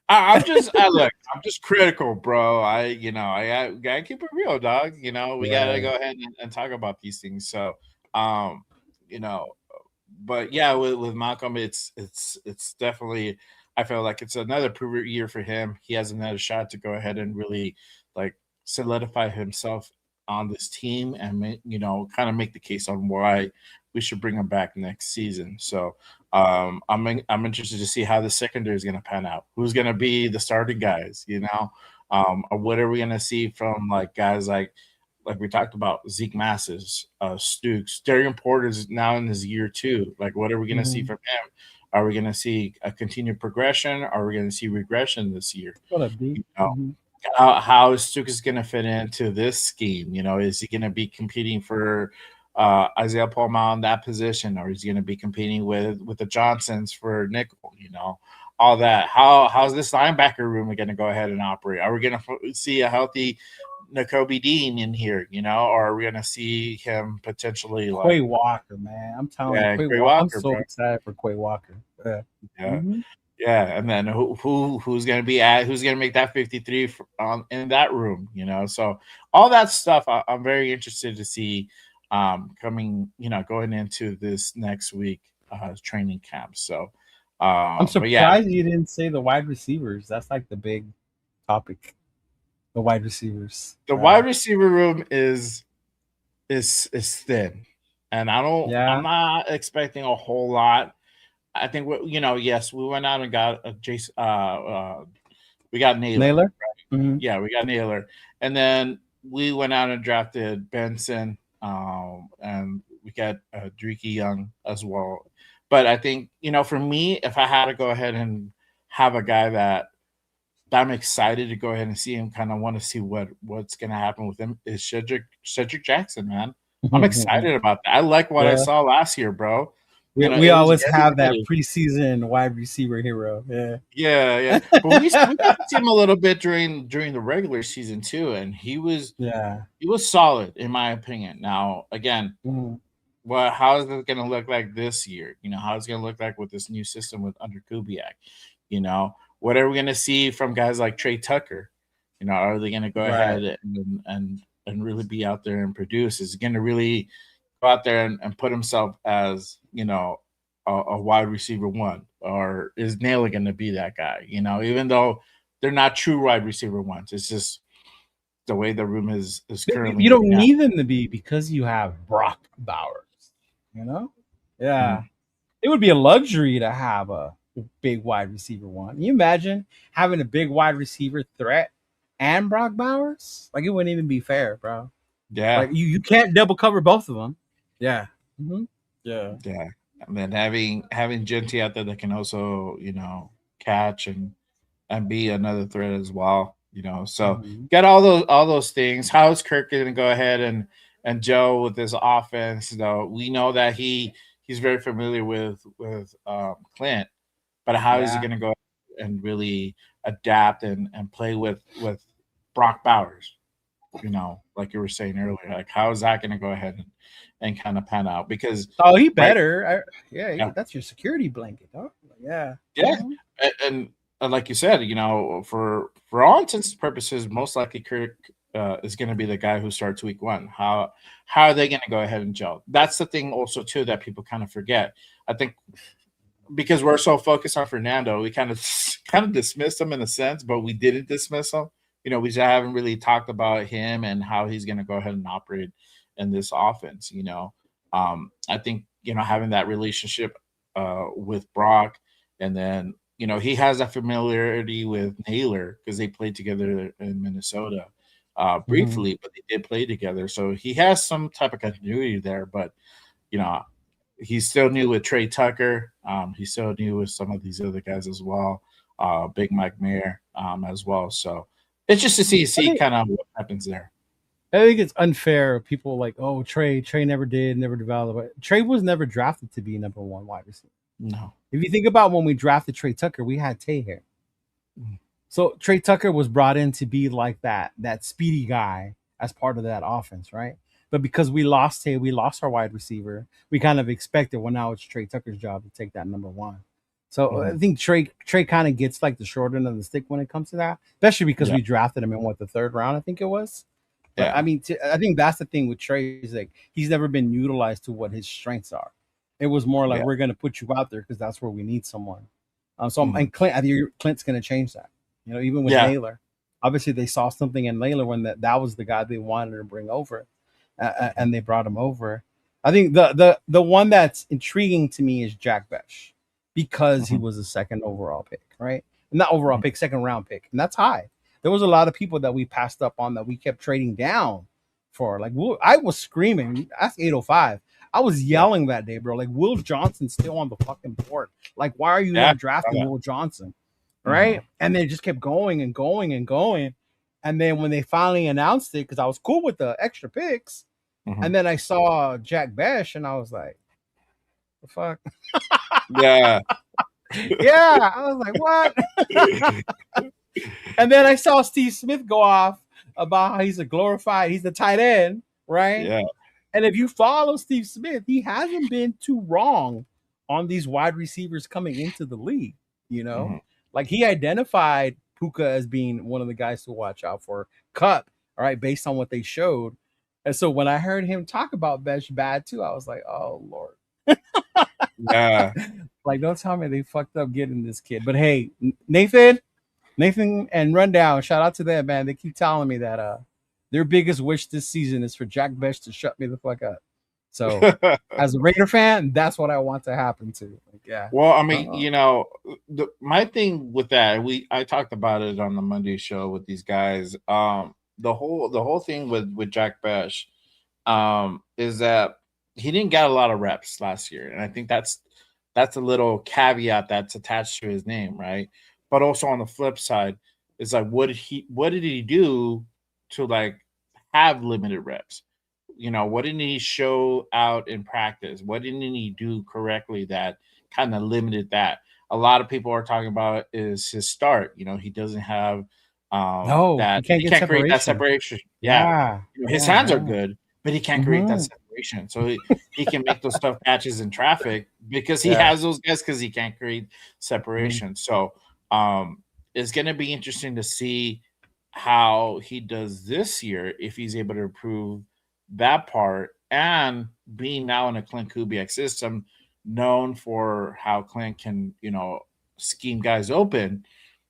Speaker 2: I'm just critical, bro. I gotta keep it real, dog. You know, we gotta go ahead and talk about these things. So, you know, but yeah, with Malcolm, it's definitely, I feel like it's another prove year for him. He has another shot to go ahead and really like solidify himself on this team, and kind of make the case on why we should bring him back next season. So I'm interested to see how the secondary is going to pan out. Who's going to be the starting guys? You know, or what are we going to see from like guys like we talked about, Zeke Masses, Stukes, Darian Porter's now in his year 2. Like, what are we going to see from him? Are we going to see a continued progression? Are we going to see regression this year? How is Stukes going to fit into this scheme? You know, is he going to be competing for Isaiah Paul-Mall in that position, or is he going to be competing with the Johnsons for nickel? You know, all that. How's this linebacker room going to go ahead and operate? Are we going to see a healthy Nakobe Dean in here? You know, or are we going to see him potentially like
Speaker 3: Quay Walker? Man, I'm telling you,
Speaker 2: Quay Walker,
Speaker 3: I'm so excited for Quay Walker.
Speaker 2: Yeah, and then who's going to make that 53 in that room? You know, so all that stuff I'm very interested to see coming, going into this next week training camp. So
Speaker 3: I'm surprised you didn't say the wide receivers. That's like the big topic. The wide receivers.
Speaker 2: The wide receiver room is thin, and I'm not expecting a whole lot. I think yes, we went out and got Jason. We got Naylor. Right? Mm-hmm. Yeah, we got Naylor, and then we went out and drafted Benson, and we got Dreeke Young as well. But I think, for me, if I had to go ahead and have a guy that I'm excited to go ahead and see him, kind of want to see what's going to happen with him, is Cedric Jackson, man. I'm excited about that. I like what I saw last year, bro.
Speaker 3: We always have that preseason wide receiver hero.
Speaker 2: Yeah. But we got to see him a little bit during the regular season too, and he was solid in my opinion. Now, again, how is it going to look like this year? How is it going to look like with this new system under Kubiak? What are we going to see from guys like Trey Tucker? Are they going to go ahead and really be out there and produce? Is he going to really go out there and put himself as, a wide receiver one? Or is Naylor going to be that guy? Even though they're not true wide receiver ones, it's just the way the room is currently.
Speaker 3: You don't need them to be because you have Brock Bowers. It would be a luxury to have a big wide receiver one. Can you imagine having a big wide receiver threat and Brock Bowers? Like, it wouldn't even be fair, bro.
Speaker 2: Yeah,
Speaker 3: like you can't double cover both of them. Yeah,
Speaker 2: yeah. And then having Genty out there that can also catch and be another threat as well. So get all those things. How is Kirk going to go ahead and Joe with this offense? Though we know that he's very familiar with Clint, but how is he going to go and really adapt and play with Brock Bowers? Like you were saying earlier, like how is that going to go ahead and kind of pan out? Because
Speaker 3: he better, that's your security blanket, huh?
Speaker 2: And like you said, for all intents and purposes, most likely Kirk is going to be the guy who starts week one. How are they going to go ahead and gel? That's the thing also too that people kind of forget. I think because we're so focused on Fernando, we kind of dismissed him in a sense, but we didn't dismiss him. We just haven't really talked about him and how he's going to go ahead and operate in this offense. I think having that relationship with Brock, and then he has that familiarity with Naylor because they played together in Minnesota briefly, but they did play together. So he has some type of continuity there, but he's still new with Trey Tucker. He's still new with some of these other guys as well. Big Mike Mayer as well. So it's just to see kind of what happens there.
Speaker 3: I think it's unfair. People like, oh, Trey never developed. Trey was never drafted to be number one wide receiver.
Speaker 2: No.
Speaker 3: If you think about when we drafted Trey Tucker, we had Tay here. So Trey Tucker was brought in to be like that speedy guy as part of that offense, right? But because we lost Tay, we lost our wide receiver. We kind of expected, well, now it's Trey Tucker's job to take that number one. So I think Trey kind of gets like the short end of the stick when it comes to that, especially because we drafted him in the third round, I think it was. But, I mean, I think that's the thing with Trey is like he's never been utilized to what his strengths are. It was more like we're going to put you out there because that's where we need someone. And Clint, I think Clint's going to change that. Even with Naylor, obviously they saw something in Naylor when that was the guy they wanted to bring over, and they brought him over. I think the one that's intriguing to me is Jack Besh because he was a second overall pick, right? Not overall pick, second round pick, and that's high. There was a lot of people that we passed up on that we kept trading down for. Like I was screaming, that's 805. I was yelling that day, bro. Like, Will Johnson's still on the fucking board. Like, why are you not drafting Will Johnson? Right? And they just kept going and going and going. And then when they finally announced it, because I was cool with the extra picks, and then I saw Jack Besh, and I was like, the fuck?
Speaker 2: Yeah.
Speaker 3: I was like, what? And then I saw Steve Smith go off about how he's the tight end, right?
Speaker 2: Yeah.
Speaker 3: And if you follow Steve Smith, he hasn't been too wrong on these wide receivers coming into the league. Like he identified Puka as being one of the guys to watch out for. Cup, all right, based on what they showed. And so when I heard him talk about Besh bad too, I was like, oh Lord.
Speaker 2: Yeah.
Speaker 3: Like, don't tell me they fucked up getting this kid. But hey, Nathan and Rundown, shout out to them, man. They keep telling me that their biggest wish this season is for Jack Besh to shut me the fuck up. So as a Raider fan, that's what I want to happen to. Like,
Speaker 2: Well, I mean, my thing with that, I talked about it on the Monday show with these guys. The whole thing with Jack Besh is that he didn't get a lot of reps last year, and I think that's that's a little caveat that's attached to his name, right? But also on the flip side, it's like what did he do to like have limited reps? What didn't he show out in practice? What didn't he do correctly that kind of limited that? A lot of people are talking about is his start. He doesn't have
Speaker 3: No,
Speaker 2: that
Speaker 3: you can't
Speaker 2: he
Speaker 3: get
Speaker 2: can't create that
Speaker 3: separation.
Speaker 2: separation. Yeah.
Speaker 3: Yeah.
Speaker 2: His
Speaker 3: Yeah.
Speaker 2: hands are good, but he can't create that separation. So he can make those tough catches in traffic because he has those guys because he can't create separation. So it's going to be interesting to see how he does this year if he's able to improve that part, and being now in a Clint Kubiak system, known for how Clint can, scheme guys open.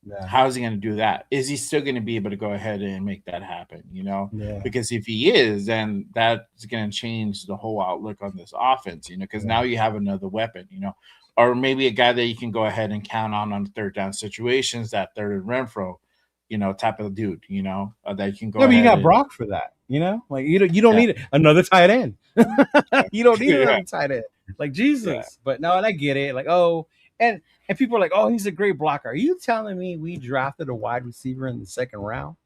Speaker 3: Yeah.
Speaker 2: How is he going to do that? Is he still going to be able to go ahead and make that happen?
Speaker 3: Yeah.
Speaker 2: Because if he is, then that's going to change the whole outlook on this offense, because now you have another weapon, or maybe a guy that you can go ahead and count on third down situations, that third and Renfro, type of dude, that you can go.
Speaker 3: Yeah, but you got
Speaker 2: and,
Speaker 3: Brock for that, like you don't need another tight end. You don't need another tight end. Like Jesus.
Speaker 2: Yeah.
Speaker 3: But no, and I get it. Like, and people are like, oh, he's a great blocker. Are you telling me we drafted a wide receiver in the second round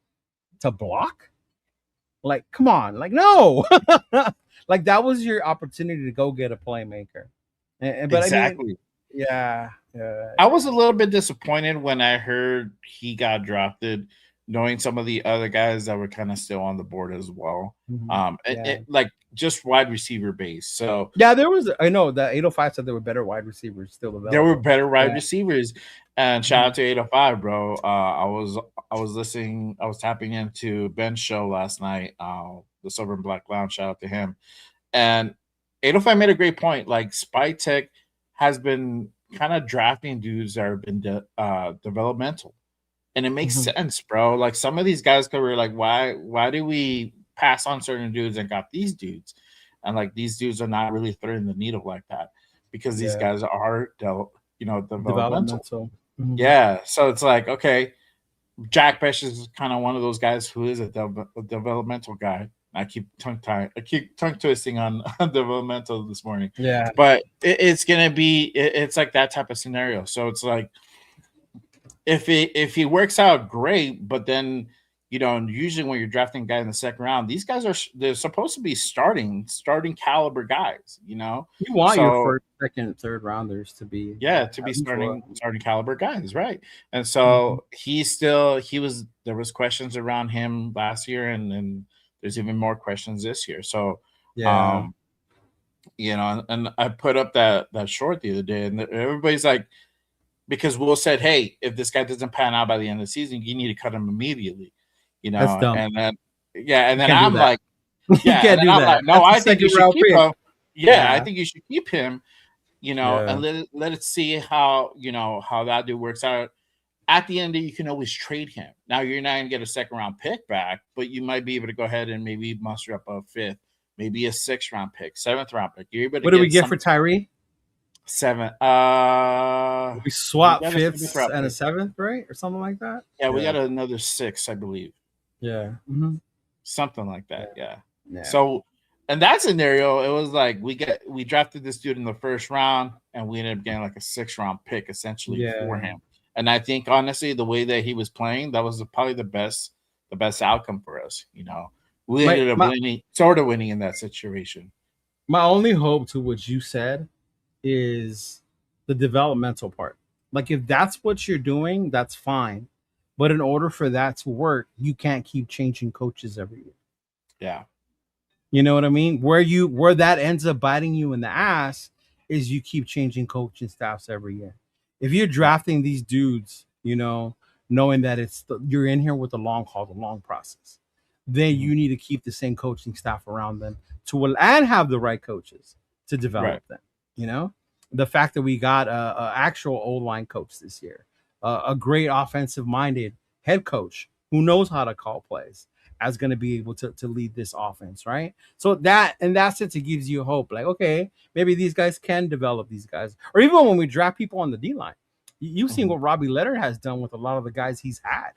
Speaker 3: to block? Like, come on. Like, no. Like, that was your opportunity to go get a playmaker. But
Speaker 2: exactly.
Speaker 3: I mean, yeah.
Speaker 2: I was a little bit disappointed when I heard he got drafted, knowing some of the other guys that were kind of still on the board as well. Like just wide receiver base. So
Speaker 3: yeah, I know that 805 said there were better wide receivers still available.
Speaker 2: There were better wide receivers, and shout out to 805, bro. I was listening. I was tapping into Ben's show last night. The Silver and Black Lounge. Shout out to him. And 805 made a great point. Like Spy Tech has been kind of drafting dudes that have been developmental, and it makes sense, bro. Like some of these guys were like, why do we pass on certain dudes and got these dudes? And like these dudes are not really threading the needle like that because these guys are developmental. Yeah, so it's like, okay, Jack Besh is kind of one of those guys who is a developmental guy. I keep tongue twisting on developmental this morning.
Speaker 3: Yeah,
Speaker 2: but it's gonna be it's like that type of scenario. So it's like if he works out, great. But then usually when you're drafting a guy in the second round, these guys they're supposed to be starting caliber guys. You
Speaker 3: want your first, second, third rounders to be
Speaker 2: starting caliber guys, right? And so there was questions around him last year, and there's even more questions this year. So and I put up that short the other day, and everybody's like, because Will said, hey, if this guy doesn't pan out by the end of the season, you need to cut him immediately.
Speaker 3: That's dumb.
Speaker 2: And then I'm like,
Speaker 3: yeah, can't do that.
Speaker 2: Like, no, I think you should keep him.
Speaker 3: Yeah,
Speaker 2: I think you should keep him. And let it see how how that dude works out. At the end of the day, you can always trade him. Now you're not gonna get a second round pick back, but you might be able to go ahead and maybe muster up a fifth, maybe a 6th round pick, 7th round pick. You're able to
Speaker 3: what did we get for Tyree?
Speaker 2: 7.
Speaker 3: We swapped 5th and a 7th, right, or something like that.
Speaker 2: Yeah, we got another 6, I believe.
Speaker 3: Yeah,
Speaker 2: something like that. Yeah. So, in that scenario, it was like we drafted this dude in the first round, and we ended up getting like a 6th round pick essentially for him. And I think honestly, the way that he was playing, that was probably the best outcome for us. We ended up winning in that situation.
Speaker 3: My only hope to what you said is the developmental part. Like if that's what you're doing, that's fine. But in order for that to work, you can't keep changing coaches every year.
Speaker 2: Yeah.
Speaker 3: You know what I mean? Where that ends up biting you in the ass is you keep changing coaching staffs every year. If you're drafting these dudes, knowing that you're in here with the long haul, the long process, then you need to keep the same coaching staff around them and have the right coaches to develop them. The fact that we got a actual O-line coach this year, a great offensive-minded head coach who knows how to call plays, as going to be able to lead this offense, right? So that, in that sense, it gives you hope. Like, okay, maybe these guys can develop these guys. Or even when we draft people on the D-line, you've seen what Robbie Leonard has done with a lot of the guys he's had.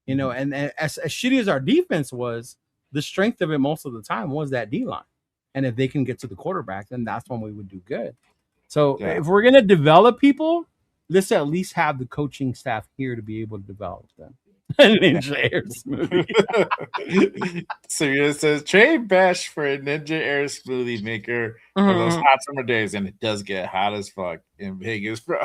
Speaker 3: And as shitty as our defense was, the strength of it most of the time was that D-line. And if they can get to the quarterback, then that's when we would do good. So if we're gonna develop people, let's at least have the coaching staff here to be able to develop them. Ninja Air Smoothie.
Speaker 2: Samira says trade Besh for a Ninja Air Smoothie maker for those hot summer days, and it does get hot as fuck in Vegas, bro.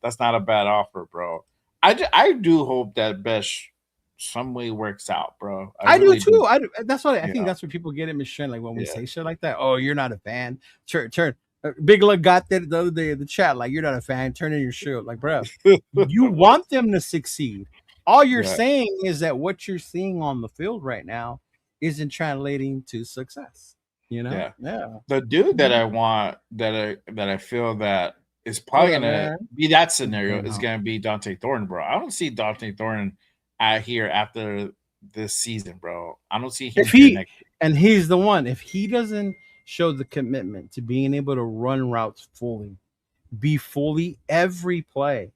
Speaker 2: That's not a bad offer, bro. I do hope that Besh some way works out, bro.
Speaker 3: I really do too. That's what I think. That's what people get at Michelle. Like when we say shit like that. Oh, you're not a fan. Turn. Big Luck got that the other day in the chat. Like you're not a fan. Turn in your shirt. Like, bro, you want them to succeed. All you're saying is that what you're seeing on the field right now isn't translating to success. You know? Yeah.
Speaker 2: The dude that I want that I feel that is probably gonna be that scenario is gonna be Dante Thornton, bro. I don't see Dante Thornton out here after this season, bro. I don't see him.
Speaker 3: And he's the one. If he doesn't show the commitment to being able to run routes fully, be fully every play,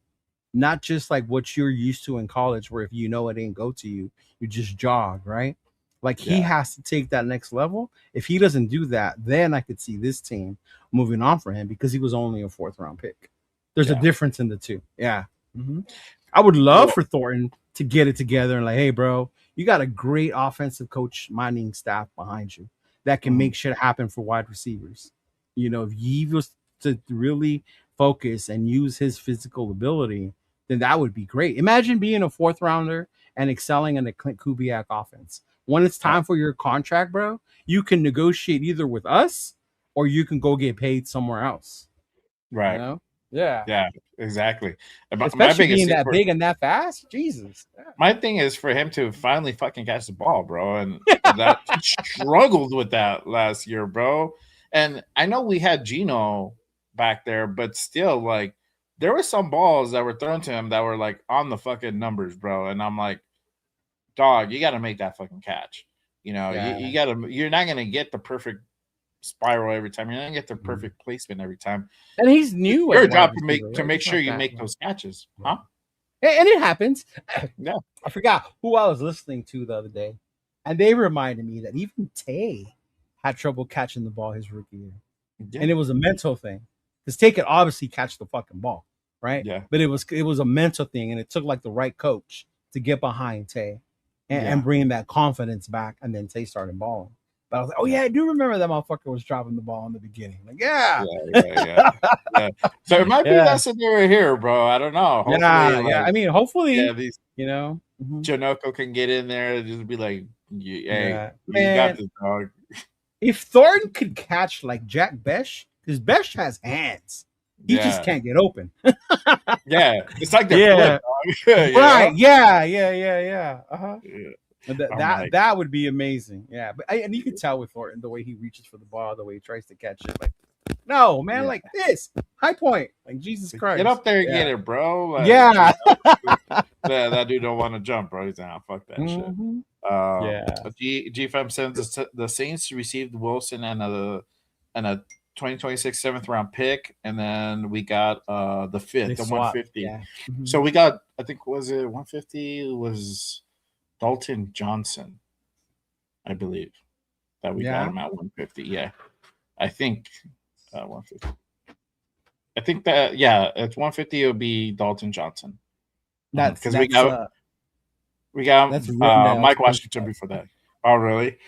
Speaker 3: not just like what you're used to in college, where if you know it ain't go to you, you just jog, right? Like he has to take that next level. If he doesn't do that, then I could see this team moving on for him because he was only a 4th round pick. There's a difference in the two. Yeah. Mm-hmm. I would love for Thornton to get it together and like, hey, bro, you got a great offensive coach minding staff behind you that can make shit happen for wide receivers. You know, if he was to really focus and use his physical ability, then that would be great. Imagine being a 4th rounder and excelling in the Clint Kubiak offense. When it's time for your contract, bro, you can negotiate either with us or you can go get paid somewhere else.
Speaker 2: Right.
Speaker 3: You know? Yeah,
Speaker 2: exactly.
Speaker 3: Especially being that big and that fast. Jesus. Yeah.
Speaker 2: My thing is for him to finally fucking catch the ball, bro. And that he struggled with that last year, bro. And I know we had Gino back there, but still, like, there were some balls that were thrown to him that were like on the fucking numbers, bro. And I'm like, dog, you got to make that fucking catch. You know, you're not going to get the perfect spiral every time. You're not going to get the perfect placement every time.
Speaker 3: And he's new.
Speaker 2: Your job to make sure you make those catches. Huh?
Speaker 3: And it happens.
Speaker 2: Yeah.
Speaker 3: I forgot who I was listening to the other day. And they reminded me that even Tay had trouble catching the ball his rookie year. Yeah. And it was a mental thing. Because Tay could obviously catch the fucking ball, right?
Speaker 2: Yeah.
Speaker 3: But it was a mental thing, and it took like the right coach to get behind Tay and bring that confidence back, and then Tay started balling. But I was like, oh yeah, I do remember that motherfucker was dropping the ball in the beginning. Like, yeah.
Speaker 2: So it might be that scenario here, bro. I don't know.
Speaker 3: Hopefully, I mean, hopefully,
Speaker 2: these,
Speaker 3: you know,
Speaker 2: Janoko can get in there and just be like, hey, you got this, dog.
Speaker 3: If Thornton could catch like Jack Besh, because Besh has hands. He just can't get open.
Speaker 2: It's like they're flip,
Speaker 3: right. Yeah. Uh-huh. Yeah. That would be amazing. Yeah. But and you can tell with Thornton the way he reaches for the ball, the way he tries to catch it. Like, no, man, like this. High point. Like Jesus Christ.
Speaker 2: Get up there and get it, bro. Like, that dude don't want to jump, bro. He's like, fuck that shit. GFM says the Saints received Wilson and a 2026 7th round pick, and then we got the 5th, the 150. Yeah. So we got, I think, was it 150? It was Dalton Johnson, I believe, that we got him at 150. Yeah, I think 150. I think that at 150 it would be Dalton Johnson.
Speaker 3: That's because
Speaker 2: we got Mike Washington before that. Oh, really?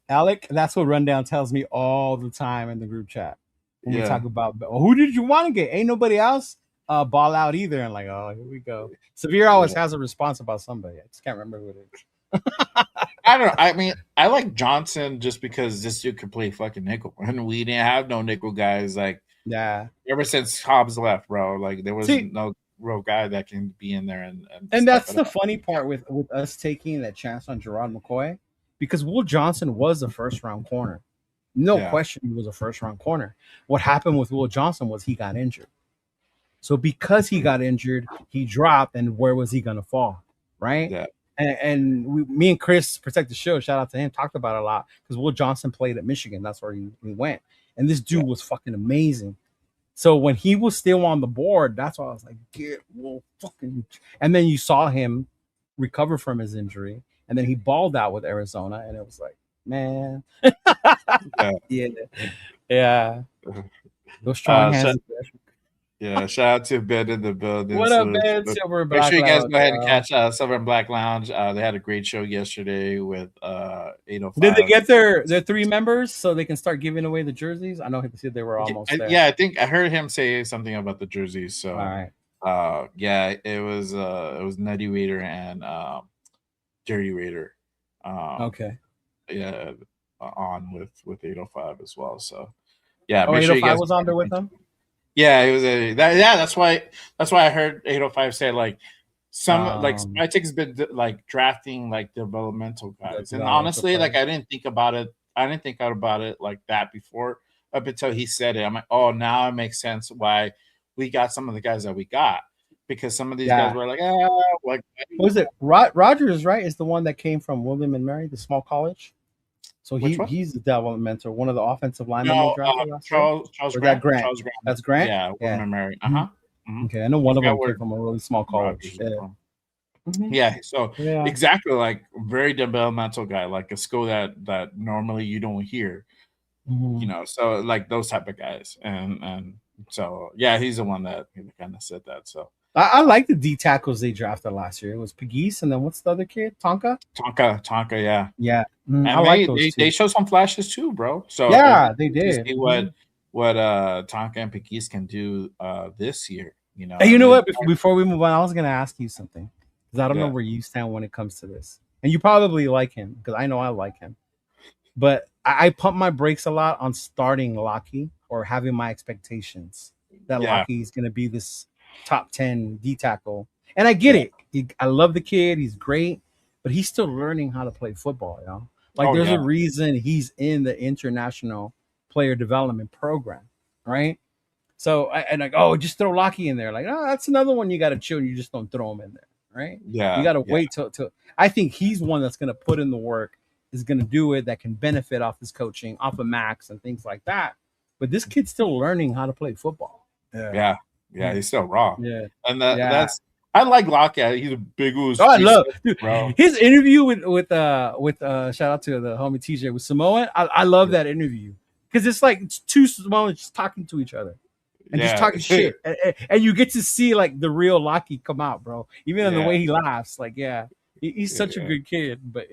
Speaker 3: Alec, that's what Rundown tells me all the time in the group chat. When we talk about who did you want to get? Ain't nobody else ball out either. And like, oh, here we go. Severe always has a response about somebody. I just can't remember who it is.
Speaker 2: I don't know. I mean, I like Johnson just because this dude could play fucking nickel. And we didn't have no nickel guys. Like, ever since Hobbs left, bro, like there was no real guy that can be in there. And
Speaker 3: that's the funny part with us taking that chance on Gerard McCoy, because Will Johnson was a 1st round corner. No question he was a 1st round corner. What happened with Will Johnson was he got injured. So because he got injured, he dropped, and where was he going to fall, right?
Speaker 2: Yeah.
Speaker 3: And me and Chris, Protect the Show, shout out to him, talked about it a lot because Will Johnson played at Michigan. That's where he went. And this dude was fucking amazing. So when he was still on the board, that's why I was like, get Will fucking. And then you saw him recover from his injury, and then he balled out with Arizona, and it was like, man. Yeah. Those strong
Speaker 2: So,
Speaker 3: hands.
Speaker 2: yeah, shout out to Ben in the building.
Speaker 3: What up,
Speaker 2: So,
Speaker 3: man?
Speaker 2: so
Speaker 3: Silver and
Speaker 2: make
Speaker 3: Black
Speaker 2: sure you guys
Speaker 3: Lounge,
Speaker 2: go ahead and
Speaker 3: bro.
Speaker 2: catch Silver and Black Lounge. They had a great show yesterday with 805.
Speaker 3: Did they get their 3 members so they can start giving away the jerseys? I know he said they were almost there.
Speaker 2: Yeah, I think I heard him say something about the jerseys. So,
Speaker 3: all right.
Speaker 2: yeah, it was Nutty Raider and Dirty Raider.
Speaker 3: Okay.
Speaker 2: Yeah, on with 805 as well. So, yeah,
Speaker 3: Oh,
Speaker 2: make sure you
Speaker 3: 805
Speaker 2: guys
Speaker 3: was on there with them?
Speaker 2: Yeah, it was that's why I heard 805 say like some like Spytek's been like drafting like developmental guys. And honestly, like I didn't think about it like that before up until he said it. I'm like, oh, now it makes sense why we got some of the guys that we got. Because some of these guys were like, like
Speaker 3: what was it? Rogers, right? Is the one that came from William and Mary, the small college. So he's the developmental, one of the offensive linemen they drafted last year.
Speaker 2: Charles Grant.
Speaker 3: Grant.
Speaker 2: Charles Grant.
Speaker 3: That's Grant?
Speaker 2: Yeah, William and Mary.
Speaker 3: Okay, I know one of them came from a really small college.
Speaker 2: Yeah, so exactly, like very developmental guy, like a school that normally you don't hear, you know. So like those type of guys, and so yeah, he's the one that kind of said that. So
Speaker 3: I like the D tackles they drafted last year. It was Pegues, and then what's the other kid? Tonka,
Speaker 2: yeah.
Speaker 3: And
Speaker 2: I like those. They show some flashes too, bro. So
Speaker 3: yeah, they did.
Speaker 2: See what Tonka and Pegues can do this year. You know.
Speaker 3: And you know what? Before we move on, I was gonna ask you something because I don't know where you stand when it comes to this, and you probably like him because I know I like him. But I pump my brakes a lot on starting Lockie or having my expectations that Lockie is gonna be this top 10 D tackle. And I get it. I love the kid. He's great, but he's still learning how to play football, you know? Like there's a reason he's in the international player development program, right? So just throw Lockie in there. Like, that's another one you got to chill and you just don't throw him in there, right?
Speaker 2: Yeah.
Speaker 3: You got to wait till I think he's one that's going to put in the work, is going to do it, that can benefit off his coaching, off of Maxx and things like that. But this kid's still learning how to play football.
Speaker 2: Yeah, he's still raw.
Speaker 3: Yeah.
Speaker 2: And that's I like Lockie. He's a big ooze.
Speaker 3: Oh, I love
Speaker 2: bro.
Speaker 3: His interview with shout out to the homie TJ with Samoan. I love that interview because it's like two Samoans just talking to each other and just talking shit, and you get to see like the real Lockie come out, bro. Even in the way he laughs, like he's such a good kid. But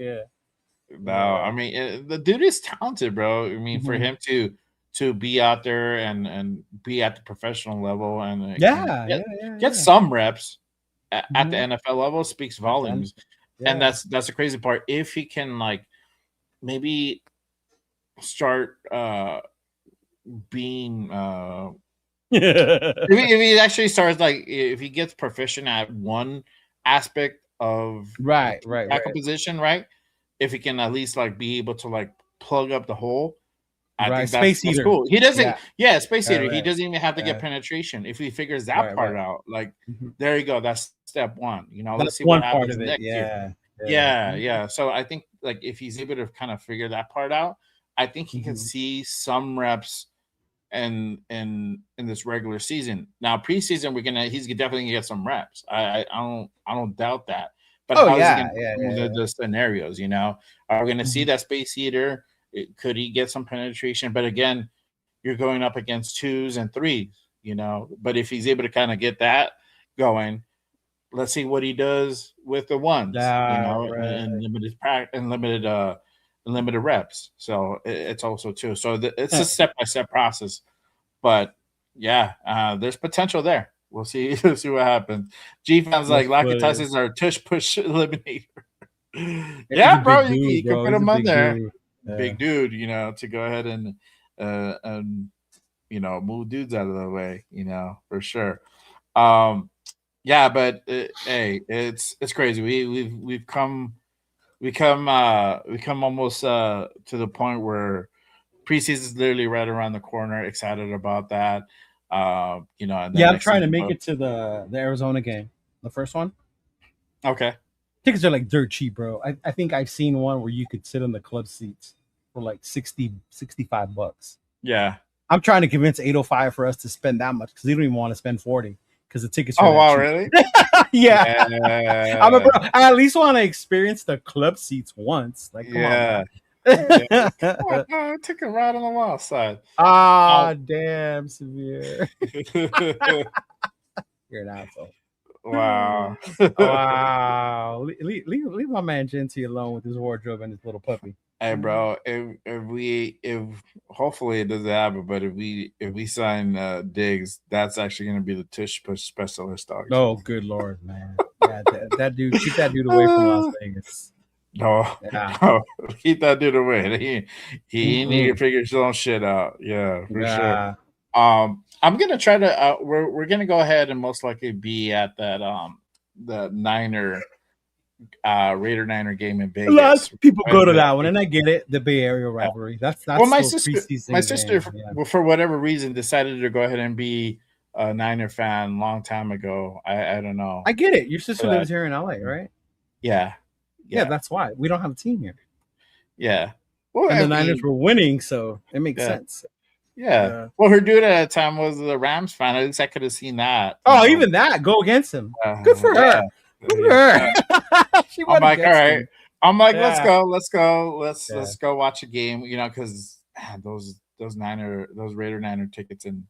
Speaker 2: no, I mean the dude is talented, bro. I mean for him to be out there and be at the professional level and get some reps at the NFL level speaks volumes. And that's the crazy part. If he can like maybe start being if he actually starts like if he gets proficient at one aspect of tackle position, right? If he can at least like be able to like plug up the hole. I think that's cool. He doesn't, Space Eater. He doesn't even have to get penetration. If he figures that part out, like there you go. That's step one. You know, let's see what happens next year. Yeah. So I think like if he's able to kind of figure that part out, I think he can see some reps in this regular season. Now preseason, he's definitely gonna get some reps. I don't doubt that. But how is he gonna the scenarios? You know, are we gonna see that Space Eater? Could he get some penetration? But again, you're going up against 2s and 3s, you know. But if he's able to kind of get that going, let's see what he does with the 1s, you know, and limited practice and limited reps. So it's also too. So it's a step-by-step process. But there's potential there. We'll see. We'll see what happens. G fans like Lockie Tyson's our tush push eliminator. Bro, you can put him on there. Big dude, you know, to go ahead and you know move dudes out of the way, you know, for sure. But hey, it's crazy. We've come almost to the point where preseason is literally right around the corner. Excited about that. You know, and
Speaker 3: I'm trying to make it to the Arizona game, the first one.
Speaker 2: Okay.
Speaker 3: Tickets are like dirt cheap, bro. I think I've seen one where you could sit in the club seats for like $65.
Speaker 2: Yeah.
Speaker 3: I'm trying to convince 805 for us to spend that much because they don't even want to spend 40 because the tickets are cheap.
Speaker 2: Really?
Speaker 3: Yeah. I'm a bro. I at least want to experience the club seats once. Like, come on.
Speaker 2: I took a ride on the wild side.
Speaker 3: Damn, Severe. You're an asshole.
Speaker 2: Wow.
Speaker 3: Wow. Leave my man Genty alone with his wardrobe and his little puppy.
Speaker 2: Hey, bro, if hopefully it doesn't happen, but if we sign Diggs, that's actually going to be the tush push specialist dog.
Speaker 3: Oh, good Lord, man. Yeah, that dude, keep that dude away from Las Vegas.
Speaker 2: No, keep that dude away. He need to figure his own shit out. Yeah, for sure. I'm gonna try to. We're gonna go ahead and most likely be at that the Raider Niner game in Vegas.
Speaker 3: A lot of people go to that one, and I get it. The Bay Area rivalry. That's
Speaker 2: well, my sister, for whatever reason, decided to go ahead and be a Niner fan long time ago. I don't know.
Speaker 3: I get it. Your sister lives here in LA, right?
Speaker 2: Yeah.
Speaker 3: Yeah, that's why we don't have a team here.
Speaker 2: Yeah.
Speaker 3: Well, and the Niners were winning, so it makes sense.
Speaker 2: Yeah. Well, her dude at the time was the Rams fan. At least I could have seen that.
Speaker 3: Even that. Go against him. Good for her. Good for her.
Speaker 2: I'm like, all right. I'm like, let's go. Let's go watch a game. You know, because those Raider Niner tickets in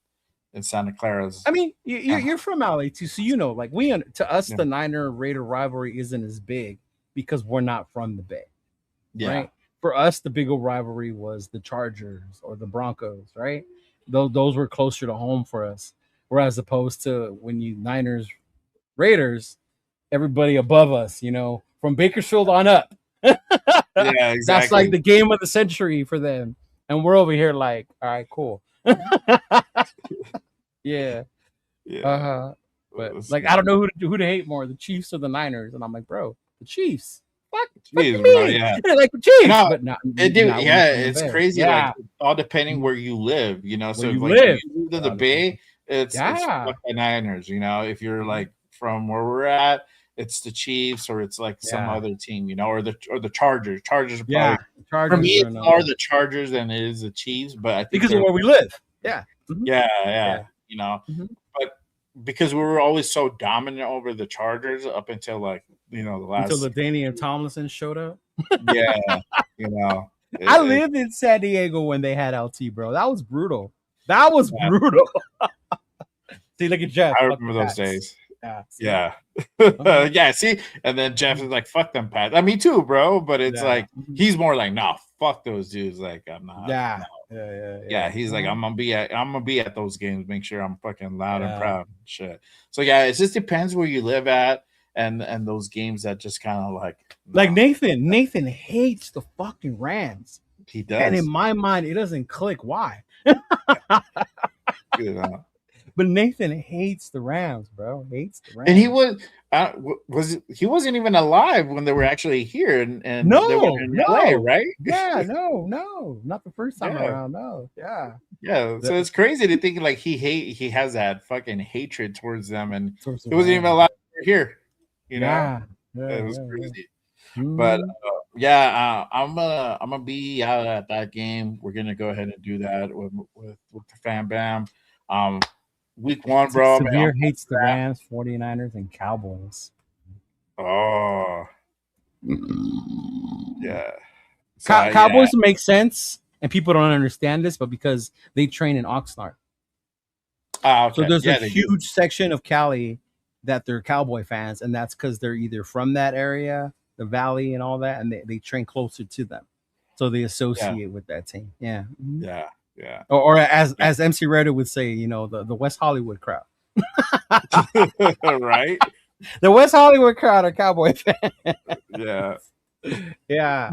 Speaker 2: Santa Clara's.
Speaker 3: I mean, you're from LA too, so you know, like to us, the Niner Raider rivalry isn't as big because we're not from the Bay. Yeah. Right? For us, the bigger rivalry was the Chargers or the Broncos, right? Those were closer to home for us. Whereas opposed to when you Niners, Raiders, everybody above us, you know, from Bakersfield on up.
Speaker 2: Yeah, exactly.
Speaker 3: That's like the game of the century for them. And we're over here like, all right, cool. Yeah. But like, I don't know who to hate more, the Chiefs or the Niners. And I'm like, bro, the Chiefs. Fuck me.
Speaker 2: Bro, yeah.
Speaker 3: Like the Chiefs.
Speaker 2: No,
Speaker 3: but not,
Speaker 2: it's crazy. Yeah. Like all depending where you live, you know. So if you live in the Bay, it's the Niners, you know. If you're like from where we're at, it's the Chiefs or it's like some other team, you know, or the Chargers. Chargers are probably for me it's more the Chargers than it is the Chiefs, but I think
Speaker 3: because of where we live. Yeah.
Speaker 2: Mm-hmm. Yeah. You know. Mm-hmm. But because we were always so dominant over the Chargers up until like, you know, the last
Speaker 3: until LaDainian Tomlinson showed up.
Speaker 2: Yeah, you know.
Speaker 3: I lived in San Diego when they had LT, bro. That was brutal. Brutal. See, look at Jeff.
Speaker 2: I remember those days. Yeah. Yeah, see? And then Jeff is like, fuck them Pats. Me too, bro. But it's like he's more like, nah, fuck those dudes. Like, I'm not. Yeah. He's like, I'm gonna be at those games, make sure I'm fucking loud and proud and shit. So yeah, it just depends where you live at and those games that just kind of like
Speaker 3: Nathan hates the fucking Rams.
Speaker 2: He does.
Speaker 3: And in my mind, it doesn't click why.
Speaker 2: You know.
Speaker 3: But Nathan hates the Rams, bro. Hates the Rams.
Speaker 2: And he wasn't even alive when they were actually here and they were in LA, right?
Speaker 3: Yeah, no, not the first time around. No,
Speaker 2: yeah. So it's crazy to think like he has that fucking hatred towards them, and it wasn't even alive here. You know, it was crazy. But I'm gonna be out at that game. We're gonna go ahead and do that with the Fam Bam. Week 1, bro.
Speaker 3: Severe hates the Rams, 49ers, and Cowboys.
Speaker 2: Oh. Yeah.
Speaker 3: So, Cowboys make sense, and people don't understand this, but because they train in Oxnard.
Speaker 2: Okay.
Speaker 3: So there's a huge section of Cali that they're Cowboy fans, and that's because they're either from that area, the Valley and all that, and they train closer to them. So they associate with that team. Yeah. Mm-hmm.
Speaker 2: Yeah.
Speaker 3: Or as MC Redder would say, you know, the West Hollywood crowd.
Speaker 2: Right?
Speaker 3: The West Hollywood crowd are Cowboy fans.
Speaker 2: Yeah.
Speaker 3: Yeah.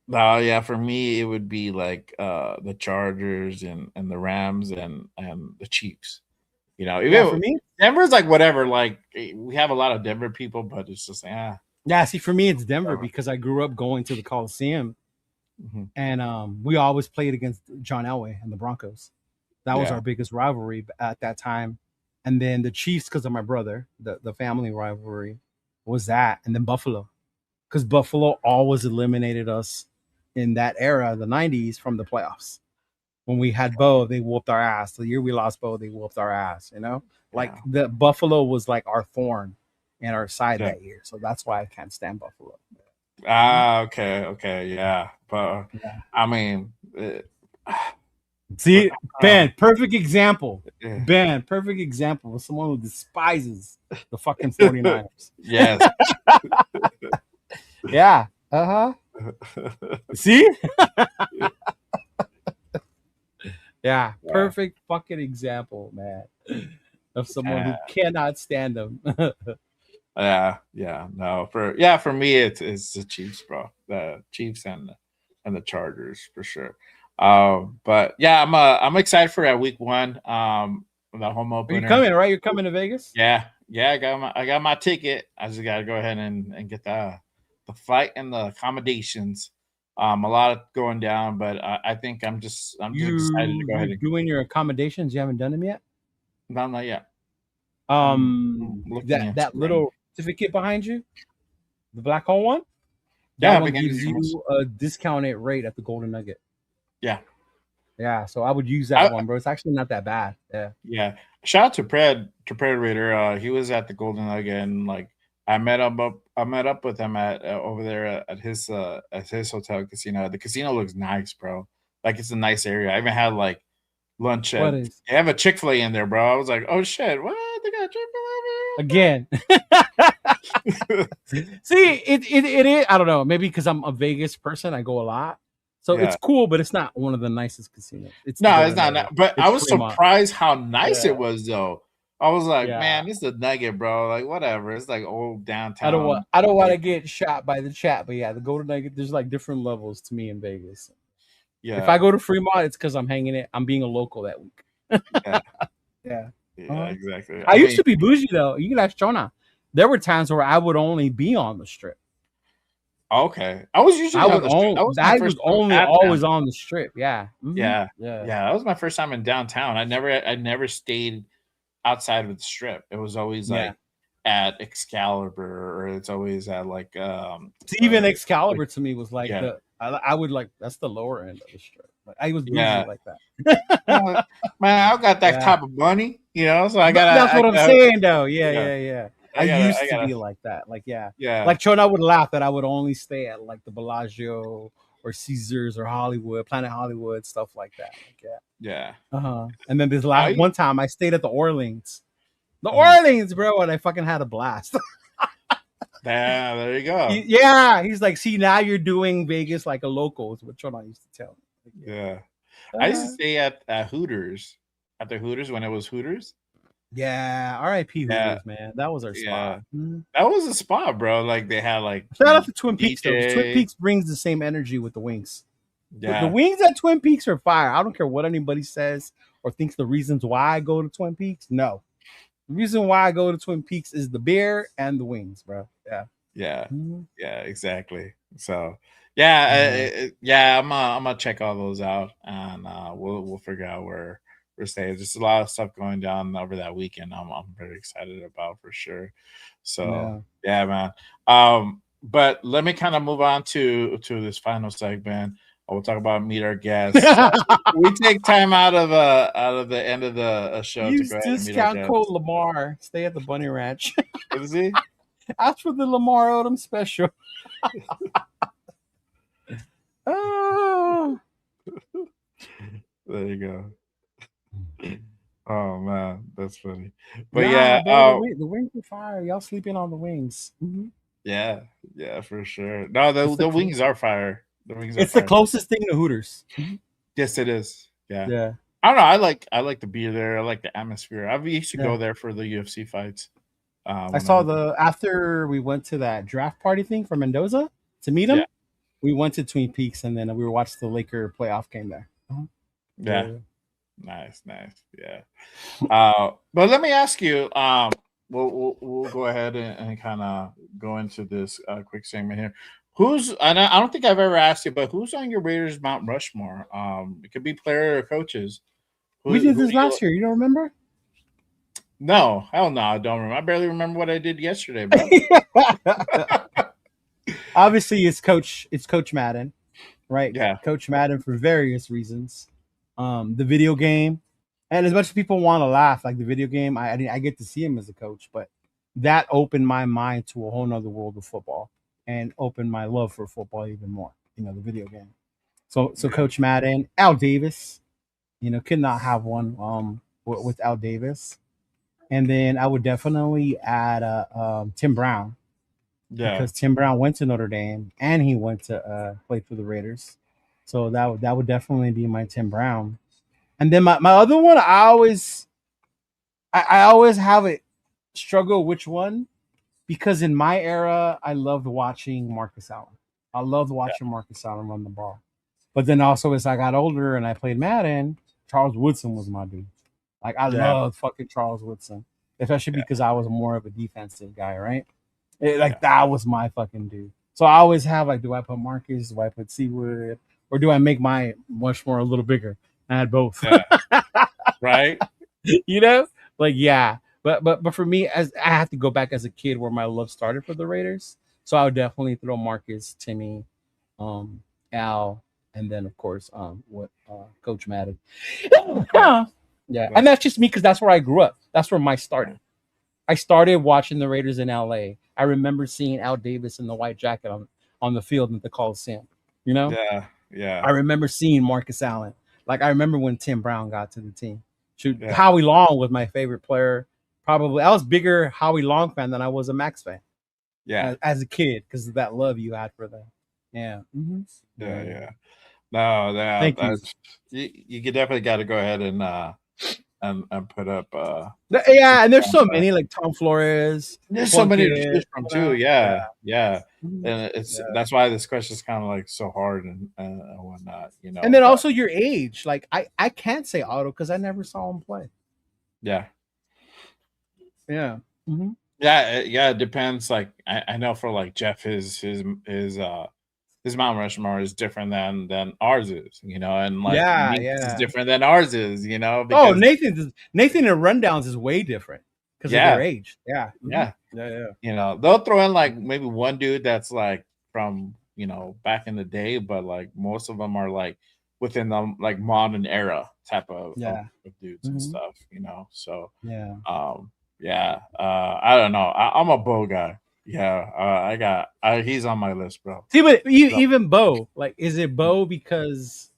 Speaker 2: No, yeah, for me it would be like the Chargers and the Rams and the Chiefs. You know, even
Speaker 3: for me,
Speaker 2: Denver's like whatever. Like we have a lot of Denver people, but it's just
Speaker 3: Yeah, see, for me it's Denver because I grew up going to the Coliseum. Mm-hmm. And we always played against John Elway and the Broncos. That was our biggest rivalry at that time. And then the Chiefs, because of my brother, the family rivalry was that. And then Buffalo, because Buffalo always eliminated us in that era, the 90s, from the playoffs. When we had Bo, they whooped our ass. The year we lost Bo, they whooped our ass, you know? Like the Buffalo was like our thorn in our side that year. So that's why I can't stand Buffalo.
Speaker 2: Okay, yeah. But
Speaker 3: Yeah.
Speaker 2: I mean,
Speaker 3: See,
Speaker 2: um,
Speaker 3: Ben, perfect example.
Speaker 2: yeah.
Speaker 3: Ben, perfect example of someone who despises the fucking 49ers.
Speaker 2: Yes.
Speaker 3: Yeah. Uh-huh. See? Yeah.
Speaker 2: Yeah.
Speaker 3: Perfect fucking example, man. Of someone
Speaker 2: Yeah.
Speaker 3: who cannot stand them.
Speaker 2: Yeah. No, for me it's the Chiefs, bro. The Chiefs and the Chargers for sure. But yeah, I'm excited for that week 1. The home
Speaker 3: Are you
Speaker 2: opener.
Speaker 3: coming, right? You're coming to Vegas?
Speaker 2: Yeah, I got my ticket. I just gotta go ahead and get the flight and the accommodations. A lot going down, but I think I'm just excited to go
Speaker 3: You're
Speaker 2: ahead and
Speaker 3: doing your accommodations. You haven't done them yet.
Speaker 2: no, not yet. I'm looking into
Speaker 3: That
Speaker 2: it right now.
Speaker 3: little certificate behind you, the black hole one, that
Speaker 2: Yeah,
Speaker 3: one
Speaker 2: beginning
Speaker 3: gives you a discounted rate at the Golden Nugget.
Speaker 2: yeah,
Speaker 3: Yeah, so I would use that
Speaker 2: I,
Speaker 3: one, bro. It's actually not that bad. Yeah.
Speaker 2: yeah. Shout out to Predator. He was at the Golden Nugget, and like I met up with him at over there at his hotel casino. The casino looks nice, bro. Like it's a nice area. I even had like lunch
Speaker 3: What
Speaker 2: at.
Speaker 3: is
Speaker 2: They have a Chick-fil-A in there, bro. I was like, oh shit, what? They got Chick-fil-A?
Speaker 3: again? See, it is. I don't know. Maybe because I'm a Vegas person, I go a lot, so
Speaker 2: Yeah.
Speaker 3: it's cool. But it's not one of the nicest casinos. It's
Speaker 2: No,
Speaker 3: the
Speaker 2: it's
Speaker 3: Golden
Speaker 2: not.
Speaker 3: Nugget.
Speaker 2: But I
Speaker 3: It's
Speaker 2: was
Speaker 3: Fremont.
Speaker 2: surprised how nice
Speaker 3: Yeah.
Speaker 2: it was, though. I was like,
Speaker 3: Yeah.
Speaker 2: man, this is a Nugget, bro. Like, whatever. It's like old downtown.
Speaker 3: I don't want to get shot by the chat, but yeah, the Golden Nugget. There's like different levels to me in Vegas.
Speaker 2: Yeah.
Speaker 3: If I go to Fremont, it's because I'm hanging it. I'm being a local that week.
Speaker 2: Yeah.
Speaker 3: Yeah.
Speaker 2: Yeah, exactly.
Speaker 3: I used to be bougie though. You can ask Jonah. There were times where I would only be on the strip.
Speaker 2: Okay. I was usually on the strip.
Speaker 3: I was only always on the strip. Yeah.
Speaker 2: Mm-hmm. Yeah. That was my first time in downtown. I never stayed outside of the strip. It was always like at Excalibur, or it's always at like
Speaker 3: even Excalibur to me was like I would like that's the lower end of the strip. Like, I was bougie like that.
Speaker 2: Man, I got that type of money, so I got.
Speaker 3: That's what I'm saying, though. Yeah. I used to be like that. Like, yeah. Like Chona would laugh that I would only stay at like the Bellagio or Caesars or Hollywood, Planet Hollywood, stuff like that. Like,
Speaker 2: yeah.
Speaker 3: And then this last one time I stayed at the Orleans. The Orleans, bro, and I fucking had a blast.
Speaker 2: Yeah, there you go.
Speaker 3: He's like, see, now you're doing Vegas like a local, is what Chona used to tell me.
Speaker 2: Yeah. I used to stay at Hooters. At the Hooters when it was Hooters.
Speaker 3: Yeah, R.I.P. Hooters, man. That was our spot.
Speaker 2: That was a spot, bro. Like they had like
Speaker 3: shout out to Twin Peaks though. Twin Peaks brings the same energy with the wings.
Speaker 2: Yeah.
Speaker 3: The wings at Twin Peaks are fire. I don't care what anybody says or thinks the reasons why I go to Twin Peaks. No. The reason why I go to Twin Peaks is the beer and the wings, bro. Yeah.
Speaker 2: Yeah. Yeah, exactly. So I'm gonna check all those out, and we'll figure out where we're staying. Just a lot of stuff going down over that weekend. I'm very excited about for sure. So yeah man. But let me kind of move on to this final segment. We'll talk about meet our guests. We take time out of the end of the show
Speaker 3: Use
Speaker 2: to go ahead and meet our
Speaker 3: discount
Speaker 2: guests.
Speaker 3: code Lamar. Stay at the Bunny Ranch.
Speaker 2: What is he?
Speaker 3: Ask for the Lamar Odom special. Oh.
Speaker 2: There you go. Oh man, that's funny. But
Speaker 3: the wings are fire. Y'all sleeping on the wings. Mm-hmm.
Speaker 2: Yeah, for sure. No, the wings are fire. The wings
Speaker 3: it's the closest thing to Hooters.
Speaker 2: Yes, it is.
Speaker 3: Yeah.
Speaker 2: I don't know. I like the beer there. I like the atmosphere. I used to go there for the UFC fights.
Speaker 3: I saw after we went to that draft party thing for Mendoza to meet him. Yeah. We went to Twin Peaks and then we were watching the Laker playoff game there.
Speaker 2: Yeah. Nice. Yeah. But let me ask you. We'll go ahead and kind of go into this quick segment here. I don't think I've ever asked you, but who's on your Raiders Mount Rushmore? It could be player or coaches.
Speaker 3: We did this last year. You don't remember?
Speaker 2: No, hell no, I don't remember. I barely remember what I did yesterday, bro.
Speaker 3: Obviously, it's Coach Madden, right?
Speaker 2: Yeah,
Speaker 3: Coach Madden for various reasons. The video game, and as much as people want to laugh, like the video game, I get to see him as a coach, but that opened my mind to a whole nother world of football. and opened my love for football even more. The video game. So Coach Madden, Al Davis, could not have one with Al Davis. And then I would definitely add Tim Brown, because Tim Brown went to Notre Dame and he went to play for the Raiders. So that would definitely be my Tim Brown. And then my other one, I always have it struggle which one, because in my era I loved watching Marcus Allen. I loved watching Marcus Allen run the ball. But then also as I got older and I played Madden, Charles Woodson was my dude. Like I loved fucking Charles Woodson, especially because I was more of a defensive guy, right? That was my fucking dude. So I always have do I put Marcus, do I put Seawood, or do I make my Rushmore a little bigger? I had both.
Speaker 2: Right?
Speaker 3: But for me, as I have to go back as a kid where my love started for the Raiders. So I would definitely throw Marcus, Timmy, Al, and then of course Coach Madden. Yeah, and that's just me because that's where I grew up. That's where my started. I started watching the Raiders in LA. I remember seeing Al Davis in the white jacket on the field at the Coliseum.
Speaker 2: Yeah.
Speaker 3: I remember seeing Marcus Allen. Like I remember when Tim Brown got to the team. Howie Long was my favorite player. Probably I was bigger Howie Long fan than I was a Maxx fan.
Speaker 2: Yeah,
Speaker 3: as a kid, because of that love you had for them. Yeah. Mm-hmm.
Speaker 2: Yeah. No,
Speaker 3: Thank you.
Speaker 2: You definitely got to go ahead and put up.
Speaker 3: And there's so many like Tom Flores.
Speaker 2: There's so many to choose from too. Yeah.
Speaker 3: Mm-hmm.
Speaker 2: And that's why this question is kind of like so hard and whatnot.
Speaker 3: And then also your age. Like I can't say Otto because I never saw him play.
Speaker 2: Yeah.
Speaker 3: Yeah. Mm-hmm.
Speaker 2: Yeah. It depends. Like I know for like Jeff, his Mount Rushmore is different than ours is, and like is different than ours is,
Speaker 3: because Nathan and Rundowns is way different because of their age. Yeah.
Speaker 2: They'll throw in like maybe one dude that's like from back in the day, but like most of them are like within the like modern era type of dudes and stuff, So I don't know. I'm a Bo guy. Yeah, he's on my list, bro.
Speaker 3: See, but even Bo, like, is it Bo because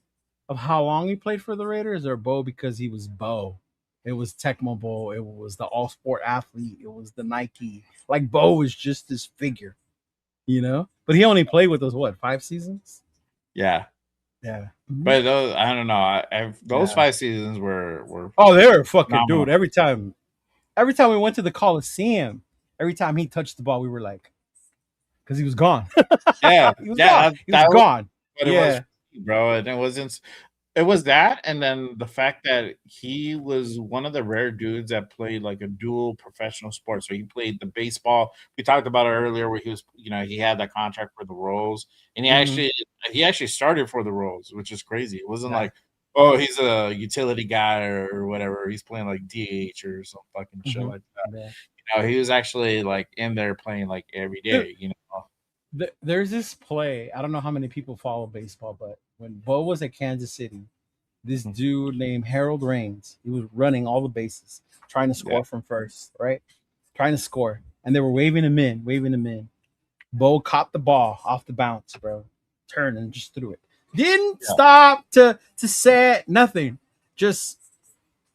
Speaker 3: of how long he played for the Raiders, or Bo because he was Bo? It was Tecmo Bowl. It was the all sport athlete. It was the Nike. Like Bo was just this figure, But he only played with us 5 seasons?
Speaker 2: Yeah.
Speaker 3: Mm-hmm.
Speaker 2: But those, I don't know. Those 5 seasons were
Speaker 3: they were fucking phenomenal. Dude. Every time we went to the Coliseum. Every time he touched the ball, we were like, because he was gone.
Speaker 2: He was
Speaker 3: gone.
Speaker 2: But it was, bro, and it was that, and then the fact that he was one of the rare dudes that played like a dual professional sport. So he played the baseball. We talked about it earlier, where he was, he had that contract for the Royals, and he actually started for the Royals, which is crazy. It wasn't like, oh, he's a utility guy or whatever. He's playing like DH or some fucking shit like that. He was actually like in there playing like every day,
Speaker 3: There's this play. I don't know how many people follow baseball, but when Bo was at Kansas City, this dude named Harold Raines, he was running all the bases, trying to score from first, right? Trying to score. And they were waving him in. Bo caught the ball off the bounce, bro. Turned and just threw it. Didn't stop to set nothing. Just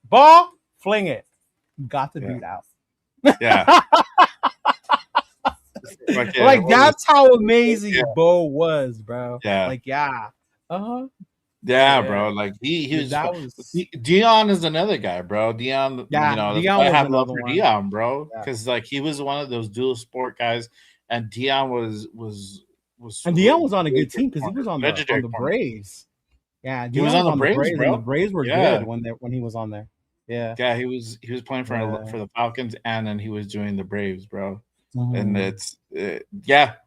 Speaker 3: ball, fling it. Got the dude out.
Speaker 2: Yeah.
Speaker 3: Like that's how amazing Bo was, bro.
Speaker 2: Yeah.
Speaker 3: Like
Speaker 2: bro. Like he Dion is another guy, bro. Dion,
Speaker 3: Dion
Speaker 2: I have love for Dion, bro, because like he was one of those dual sport guys, and Dion was
Speaker 3: and Dion was on a good team because he was on the Braves. Yeah, Dion
Speaker 2: he was on the Braves, bro.
Speaker 3: And the Braves were good when he was on there.
Speaker 2: Yeah, he was playing for the Falcons, and then he was doing the Braves, bro. Mm-hmm. And it's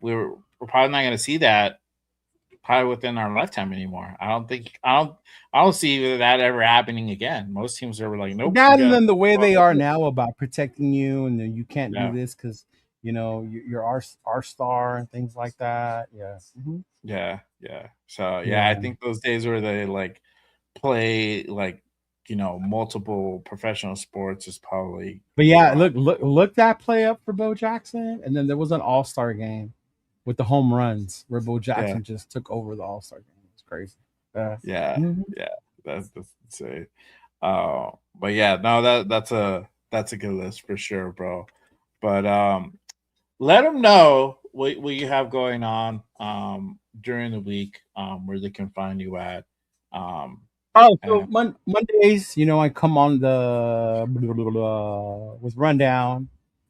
Speaker 2: we're probably not gonna see that probably within our lifetime anymore. I don't see that ever happening again. Most teams are like, nope.
Speaker 3: That and then the way they are now about protecting you, and you can't do this because you're our star and things like that. Yeah. Mm-hmm.
Speaker 2: Yeah. So I think those days where they like play like multiple professional sports is probably.
Speaker 3: But look that play up for Bo Jackson, and then there was an All-Star game, with the home runs where Bo Jackson just took over the All-Star game. It's crazy.
Speaker 2: Yeah, that's insane. But yeah, no, that's a good list for sure, bro. But let them know what you have going on during the week, where they can find you at.
Speaker 3: So Mondays, I come on the with Rundown,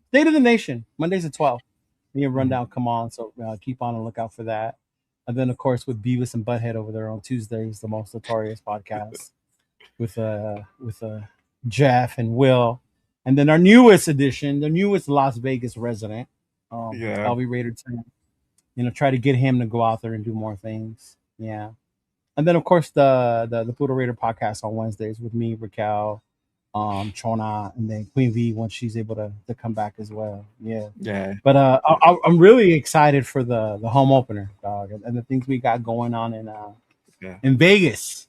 Speaker 3: State of the Nation. Mondays at 12. Me and Rundown come on, so keep on the lookout for that. And then, of course, with Beavis and Butthead over there on Tuesdays, the most notorious podcast with Jeff and Will, and then our newest edition, the newest Las Vegas resident, LV Raider 10. Try to get him to go out there and do more things. Yeah. And then, of course, the Poodle Raider podcast on Wednesdays with me, Raquel, Chona, and then Queen V when she's able to come back as well. Yeah. But I'm really excited for the home opener, dog, and the things we got going on in Vegas.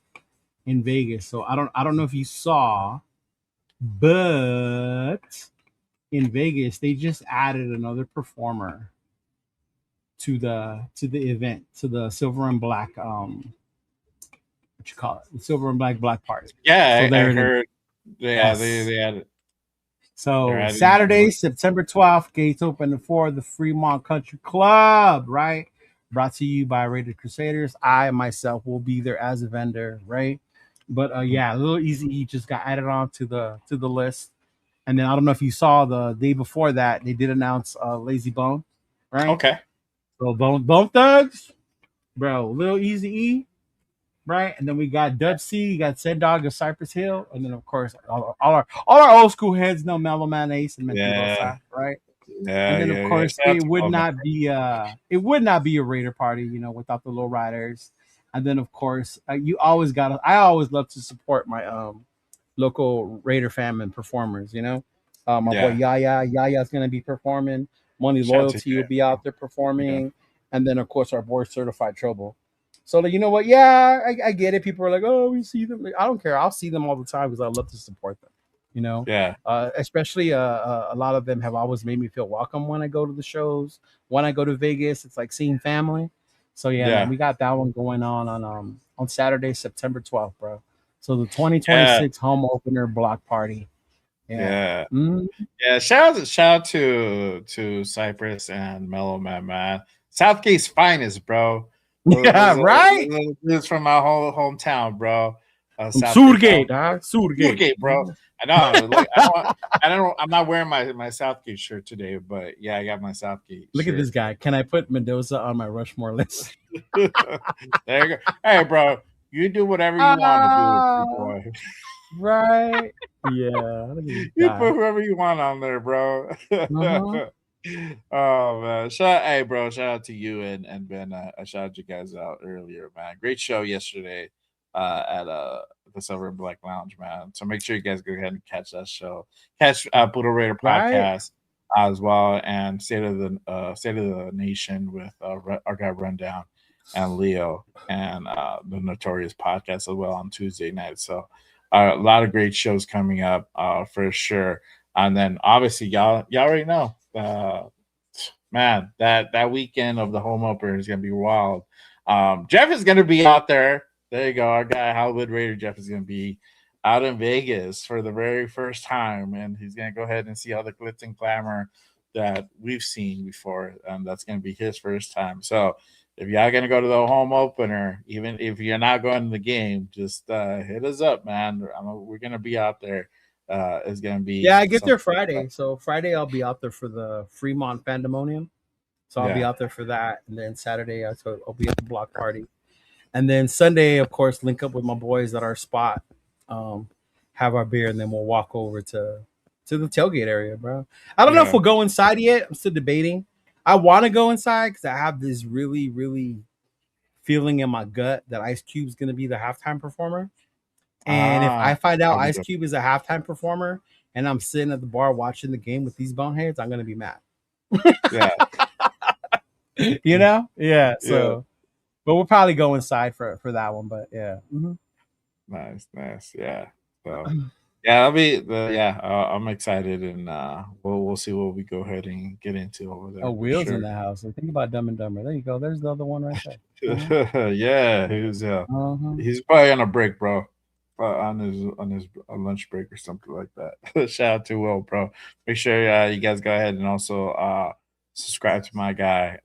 Speaker 3: In Vegas. So I don't know if you saw, but in Vegas they just added another performer to the event, to the Silver and Black what you call it, the Silver and Black party.
Speaker 2: Yeah, so I heard. Yeah, they had it.
Speaker 3: So Saturday, September 12th, gates open for the Fremont Country Club, right? Brought to you by Rated Crusaders. I myself will be there as a vendor, right? But Little Easy E just got added on to the list. And then I don't know if you saw the day before that, they did announce Lazy Bone, right?
Speaker 2: Okay.
Speaker 3: So Bone Thugs, bro, Little Easy E, right? And then we got Dub C, you got Said Dog of Cypress Hill, and then of course all our old school heads know Mellow Man Ace and Mendoza, right?
Speaker 2: Yeah,
Speaker 3: and then of course it would not be a Raider party, without the Low Riders. And then of course I always love to support my local Raider fam and performers. My boy Yaya's gonna be performing. Money Loyalty will be out there performing, and then of course our boy Certified Trouble. So you know what? Yeah, I get it. People are like, "Oh, we see them." I don't care. I'll see them all the time because I love to support them. Especially a lot of them have always made me feel welcome when I go to the shows. When I go to Vegas, it's like seeing family. So man, we got that one going on Saturday, September 12th, bro. So the 2026 home opener block party.
Speaker 2: Yeah. Shout out to Cypress and Mellow Man. Southgate's finest, bro.
Speaker 3: Right.
Speaker 2: This from my whole hometown, bro.
Speaker 3: Surgate, Surgate,
Speaker 2: bro. I know. Like, I'm not wearing my Southgate shirt today, but I got my Southgate.
Speaker 3: Look at this guy. Can I put Mendoza on my Rushmore list?
Speaker 2: There you go. Hey, bro, you do whatever you want to do, boy.
Speaker 3: Right? Yeah.
Speaker 2: You put whoever you want on there, bro. Oh man, shout out to you and Ben. I shouted you guys out earlier, man. Great show yesterday at the Silver and Black Lounge, man. So make sure you guys go ahead and catch that show. Catch Poodle Raider podcast as well, and State of the Nation with our guy Rundown and Leo, and the Notorious podcast as well on Tuesday night. So a lot of great shows coming up for sure. And then obviously y'all already know. Man, that weekend of the home opener is gonna be wild. Jeff is gonna be out there. There you go. Our guy Hollywood Raider Jeff is gonna be out in Vegas for the very first time, and he's gonna go ahead and see all the glitz and glamour that we've seen before, and that's gonna be his first time. So if y'all gonna go to the home opener, even if you're not going to the game, just hit us up, man. We're gonna be out there. Is going to be
Speaker 3: I get there Friday. So Friday I'll be out there for the Fremont Pandemonium. So I'll be out there for that, and then Saturday I'll be at the block party, and then Sunday, of course, link up with my boys at our spot, have our beer, and then we'll walk over to the tailgate area, bro. I don't know if we'll go inside yet. I'm still debating. I want to go inside because I have this really, really feeling in my gut that Ice Cube's going to be the halftime performer. And if I find out Ice Cube is a halftime performer and I'm sitting at the bar watching the game with these boneheads, I'm going to be mad. Yeah. So, but we'll probably go inside for that one. But yeah.
Speaker 2: Nice. Yeah. So, Yeah, I'm excited, and we'll see what we go ahead and get into over there
Speaker 3: Oh,
Speaker 2: for
Speaker 3: Wheels in
Speaker 2: sure.
Speaker 3: the house. Like, think about Dumb and Dumber. There you go. There's the other one right there. Uh-huh.
Speaker 2: Yeah,
Speaker 3: Uh-huh.
Speaker 2: he's probably on a break, bro, on his lunch break or something like that. Shout out to Will, bro. Make sure you guys go ahead and also subscribe to my guy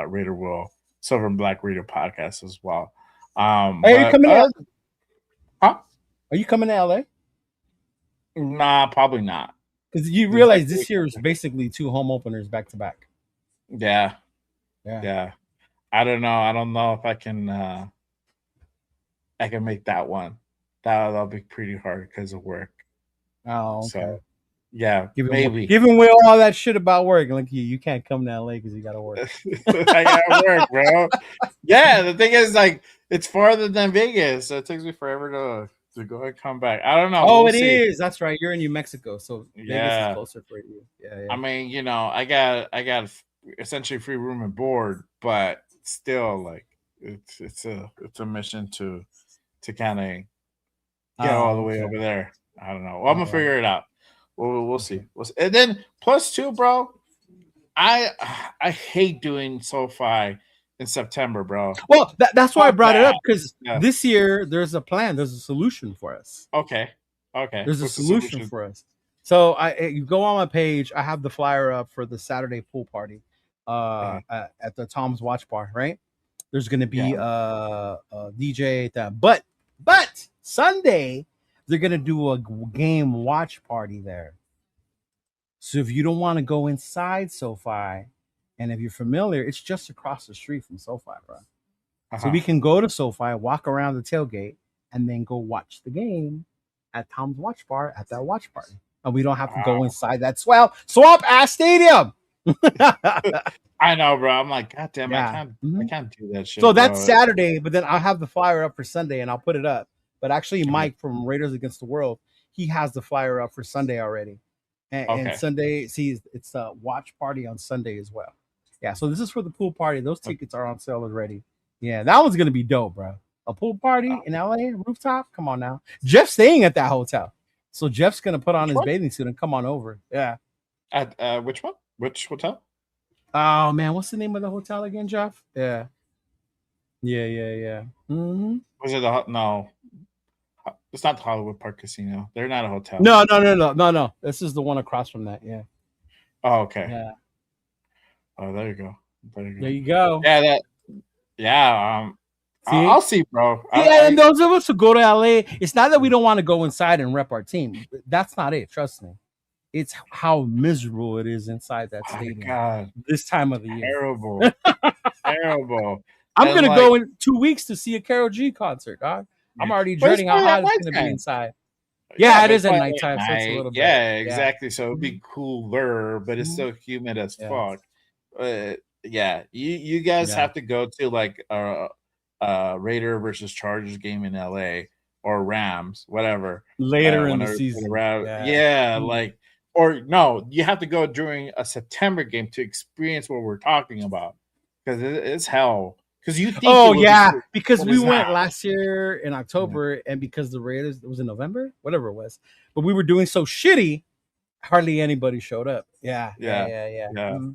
Speaker 2: Raider Will Silver and Black Raider podcast as well.
Speaker 3: Hey,
Speaker 2: But huh?
Speaker 3: Are you coming to LA?
Speaker 2: Nah, probably not.
Speaker 3: Because you
Speaker 2: It's
Speaker 3: realize
Speaker 2: like
Speaker 3: this year is basically 2 home openers back to back.
Speaker 2: yeah,
Speaker 3: Yeah.
Speaker 2: yeah. I don't know. I don't know if I can make that one. That'll be pretty hard because of work.
Speaker 3: Oh, okay.
Speaker 2: So yeah, maybe.
Speaker 3: Giving Will all that shit about work. Like you can't come to LA because you got to work.
Speaker 2: I gotta work, bro. Yeah, the thing is, like, it's farther than Vegas, so it takes me forever to go and come back. I don't know.
Speaker 3: Oh,
Speaker 2: We'll
Speaker 3: it
Speaker 2: see.
Speaker 3: is. That's right. You're in New Mexico, so Vegas is
Speaker 2: Yeah.
Speaker 3: closer for you. Yeah,
Speaker 2: I mean, I got essentially free room and board, but still, like, it's a mission to kind of get all the way over there. I don't know. Well, I'm gonna figure it out. We'll see. And then plus two, bro. I hate doing SoFi in September, bro.
Speaker 3: Well, that's why I brought it up, because
Speaker 2: Yeah.
Speaker 3: this year there's a plan. There's a solution for us.
Speaker 2: Okay.
Speaker 3: There's a
Speaker 2: What's the
Speaker 3: solution for us. So you go on my page. I have the flyer up for the Saturday pool party at the Tom's Watch Bar, right? There's going to be a DJ at that. But Sunday, they're going to do a game watch party there. So if you don't want to go inside SoFi, and if you're familiar, it's just across the street from SoFi, bro. So we can go to SoFi, walk around the tailgate, and then go watch the game at Tom's Watch Bar at that watch party. And we don't have to go inside that swamp ass stadium.
Speaker 2: I know, bro. I'm like, God damn,
Speaker 3: Yeah.
Speaker 2: I can't do that shit.
Speaker 3: So that's
Speaker 2: bro.
Speaker 3: Saturday, but then I'll have the flyer up for Sunday and I'll put it up. But actually, Mike from Raiders Against the World, he has the flyer up for Sunday already. And Sunday, see, it's a watch party on Sunday as well. Yeah, so this is for the pool party. Those tickets are on sale already. Yeah, that one's gonna be dope, bro. A pool party in LA, rooftop. Come on now. Jeff's staying at that hotel, so Jeff's gonna put on his bathing suit and come on over. Yeah.
Speaker 2: At which one? Which hotel?
Speaker 3: Oh man, what's the name of the hotel again, Jeff? Yeah. Mm-hmm.
Speaker 2: Was it no? It's not the Hollywood Park Casino. They're not a hotel.
Speaker 3: No. This is the one across from that. Yeah.
Speaker 2: Oh, okay.
Speaker 3: Yeah.
Speaker 2: Oh, there you go.
Speaker 3: There you go.
Speaker 2: Yeah, I'll see, bro.
Speaker 3: And those of us who go to LA, it's not that we don't want to go inside and rep our team. That's not it. Trust me. It's how miserable it is inside that stadium.
Speaker 2: God.
Speaker 3: This time of the year.
Speaker 2: Terrible. Terrible.
Speaker 3: I'm going to go in 2 weeks to see a Karol G concert, dog. I'm already dreading how hot it's going to be inside. Yeah, it is at nighttime, so it's a little bit.
Speaker 2: Yeah, exactly. So it'd be cooler, but it's so humid as fuck. Yeah, you guys have to go to like a Raider versus Chargers game in LA or Rams, whatever.
Speaker 3: Later in the season.
Speaker 2: Like, or no, you have to go during a September game to experience what we're talking about, because it's hell. Because you think
Speaker 3: because we went last year in October, and because the Raiders, it was in November, whatever it was, but we were doing so shitty, hardly anybody showed up. Yeah. Mm-hmm.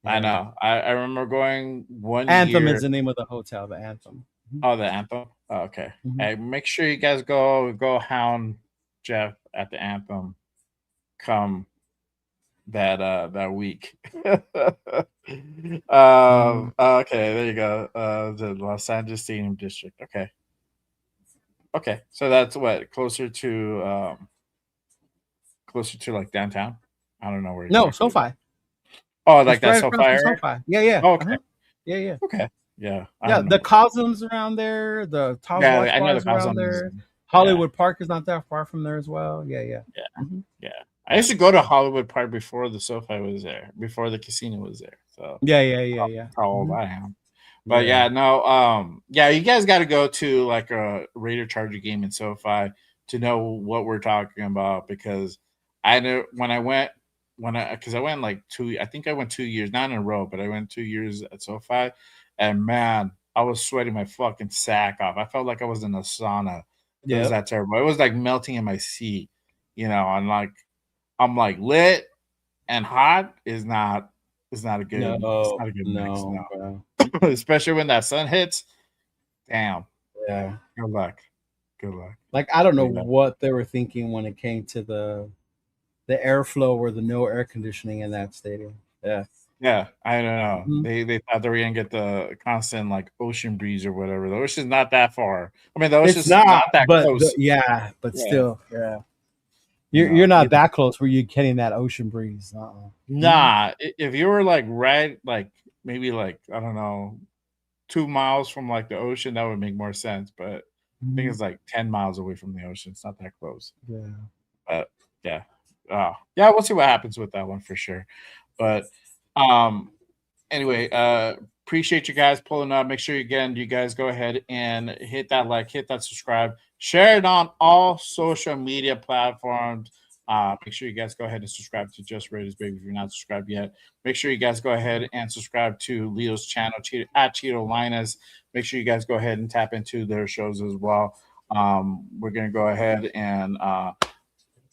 Speaker 2: I know. I remember going one
Speaker 3: Anthem
Speaker 2: year.
Speaker 3: is the name of the hotel, the Anthem.
Speaker 2: Oh, the Anthem. Oh, okay. Hey, make sure you guys go hound Jeff at the Anthem. Come that week. Okay, there you go. The Los Angeles Stadium District. Okay, so that's what, closer to like downtown. I don't know where.
Speaker 3: No, SoFi.
Speaker 2: Oh, like that SoFi.
Speaker 3: Yeah.
Speaker 2: Oh, okay.
Speaker 3: Yeah.
Speaker 2: Okay. Yeah.
Speaker 3: The Cosmos around there. The Tom's Watch Bar is around there. Hollywood Park is not that far from there as well. Yeah.
Speaker 2: I used to go to Hollywood Park before the SoFi was there, before the casino was there. So
Speaker 3: yeah.
Speaker 2: How old I am. But you guys got to go to like a Raider Charger game in SoFi to know what we're talking about, because I know I went like I went 2 years, not in a row, but I went 2 years at SoFi, and man, I was sweating my fucking sack off. I felt like I was in a sauna. It was that terrible. It was like melting in my seat. and like I'm like lit and hot is not a good it's not a good mix, no.
Speaker 3: Bro.
Speaker 2: Especially when that sun hits. Damn.
Speaker 3: Yeah.
Speaker 2: Good luck.
Speaker 3: Like I don't know what they were thinking when it came to the airflow or the no air conditioning in that stadium. Yeah.
Speaker 2: Yeah, I don't know.
Speaker 3: Mhm.
Speaker 2: They thought they were gonna get the constant like ocean breeze or whatever. The ocean's not that far. I mean, the
Speaker 3: It's
Speaker 2: ocean's
Speaker 3: not,
Speaker 2: not that
Speaker 3: but
Speaker 2: close.
Speaker 3: but
Speaker 2: Yeah,
Speaker 3: still, yeah. You're not that close where you're getting that ocean breeze.
Speaker 2: Nah, if you were like right, like maybe like I don't know, 2 miles from like the ocean, that would make more sense. But I think it's like 10 miles away from the ocean. It's not that close.
Speaker 3: Yeah.
Speaker 2: But yeah, yeah, we'll see what happens with that one for sure. But anyway, appreciate you guys pulling up. Make sure you guys go ahead and hit that like, hit that subscribe, share it on all social media platforms. Make sure you guys go ahead and subscribe to Just Raiders Baby if you're not subscribed yet. Make sure you guys go ahead and subscribe to Leo's channel at Cheeto Linus. Make sure you guys go ahead and tap into their shows as well. We're gonna go ahead and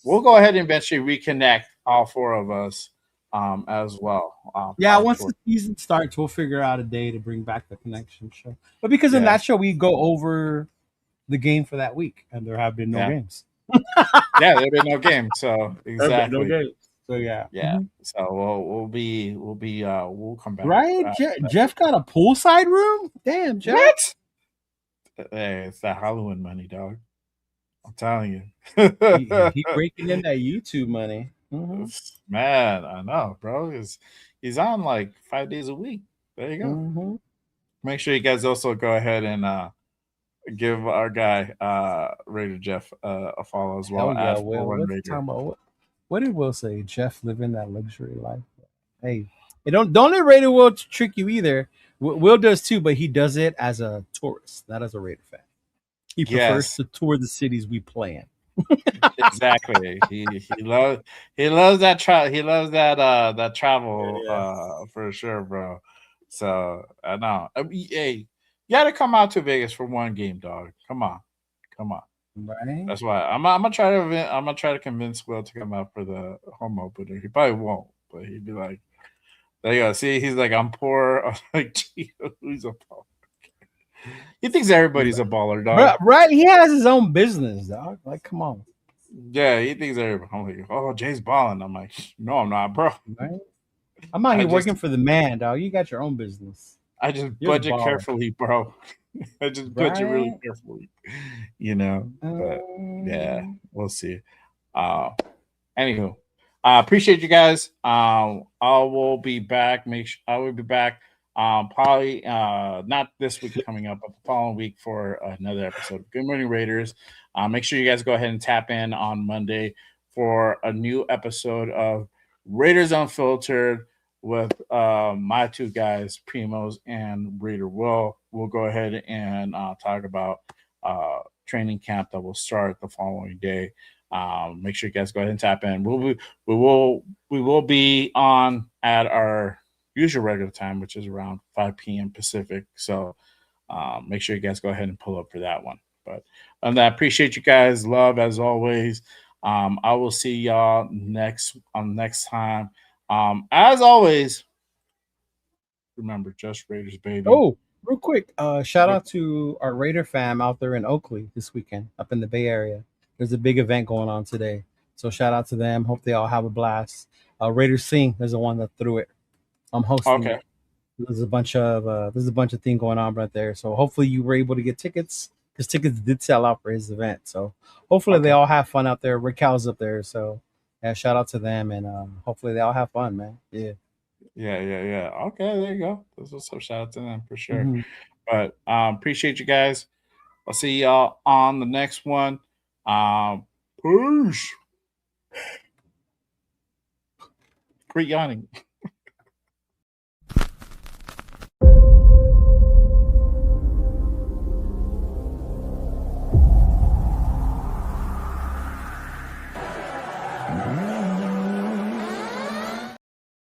Speaker 2: we'll go ahead and eventually reconnect all four of us as well.
Speaker 3: Yeah, once the season starts, we'll figure out a day to bring back the connection show. But because in that show we go over the game for that week, and there have been no games.
Speaker 2: Yeah, there have been no games, so exactly.
Speaker 3: No games. So yeah.
Speaker 2: So we'll come back.
Speaker 3: Right, Jeff got a poolside room. Damn, Jeff.
Speaker 2: What? Hey, it's that Halloween money, dog. I'm telling you.
Speaker 3: he breaking in that YouTube money.
Speaker 2: Man, I know, bro. He's on like 5 days a week. There you go. Make sure you guys also go ahead and give our guy Raider Jeff a follow as well.
Speaker 3: Yeah, what did Will say? Jeff living that luxury life. Hey, don't let Raider Will trick you either. Will does too, but he does it as a tourist, not as a Raider fan. He prefers to tour the cities we play in.
Speaker 2: Exactly. He loves that that travel for sure, bro. So I know. Hey, you got to come out to Vegas for one game, dog. Come on.
Speaker 3: Right.
Speaker 2: That's why I'm gonna try to convince Will to come out for the home opener. He probably won't, but he'd be like, "There you go. See, he's like, I'm poor." I'm like, he's a baller. He thinks everybody's a baller, dog.
Speaker 3: Right? He has his own business, dog. Like, come on.
Speaker 2: Yeah, he thinks everybody. I'm like, oh, Jay's balling. I'm like, no, I'm not, bro.
Speaker 3: Right? I'm out here working for the man, dog. You got your own business.
Speaker 2: I just budget carefully, bro. I just budget really carefully, But yeah, we'll see. Anywho, appreciate you guys. I will be back. I will be back. Probably not this week coming up, but the following week for another episode of Good Morning Raiders. Make sure you guys go ahead and tap in on Monday for a new episode of Raiders Unfiltered with my two guys, Primos and Raider Will. We'll go ahead and talk about training camp that will start the following day. Make sure you guys go ahead and tap in. We will be on at our usual regular time, which is around 5 p.m. Pacific. So make sure you guys go ahead and pull up for that one. But I appreciate you guys. Love as always. I will see y'all next time. As always, remember, just Raiders, baby.
Speaker 3: Oh, real quick, shout out to our Raider fam out there in Oakley this weekend, up in the Bay Area. There's a big event going on today, so shout out to them. Hope they all have a blast. Raiders Sing is the one that threw it. I'm hosting. Okay. There's a bunch of thing going on right there. So hopefully you were able to get tickets, because tickets did sell out for his event. So hopefully they all have fun out there. Rick Cal's up there, so yeah, shout out to them, and hopefully they all have fun, man. Yeah.
Speaker 2: Okay, there you go. Those are some shout out to them for sure. But appreciate you guys. I'll see y'all on the next one. Peace. Quit yawning.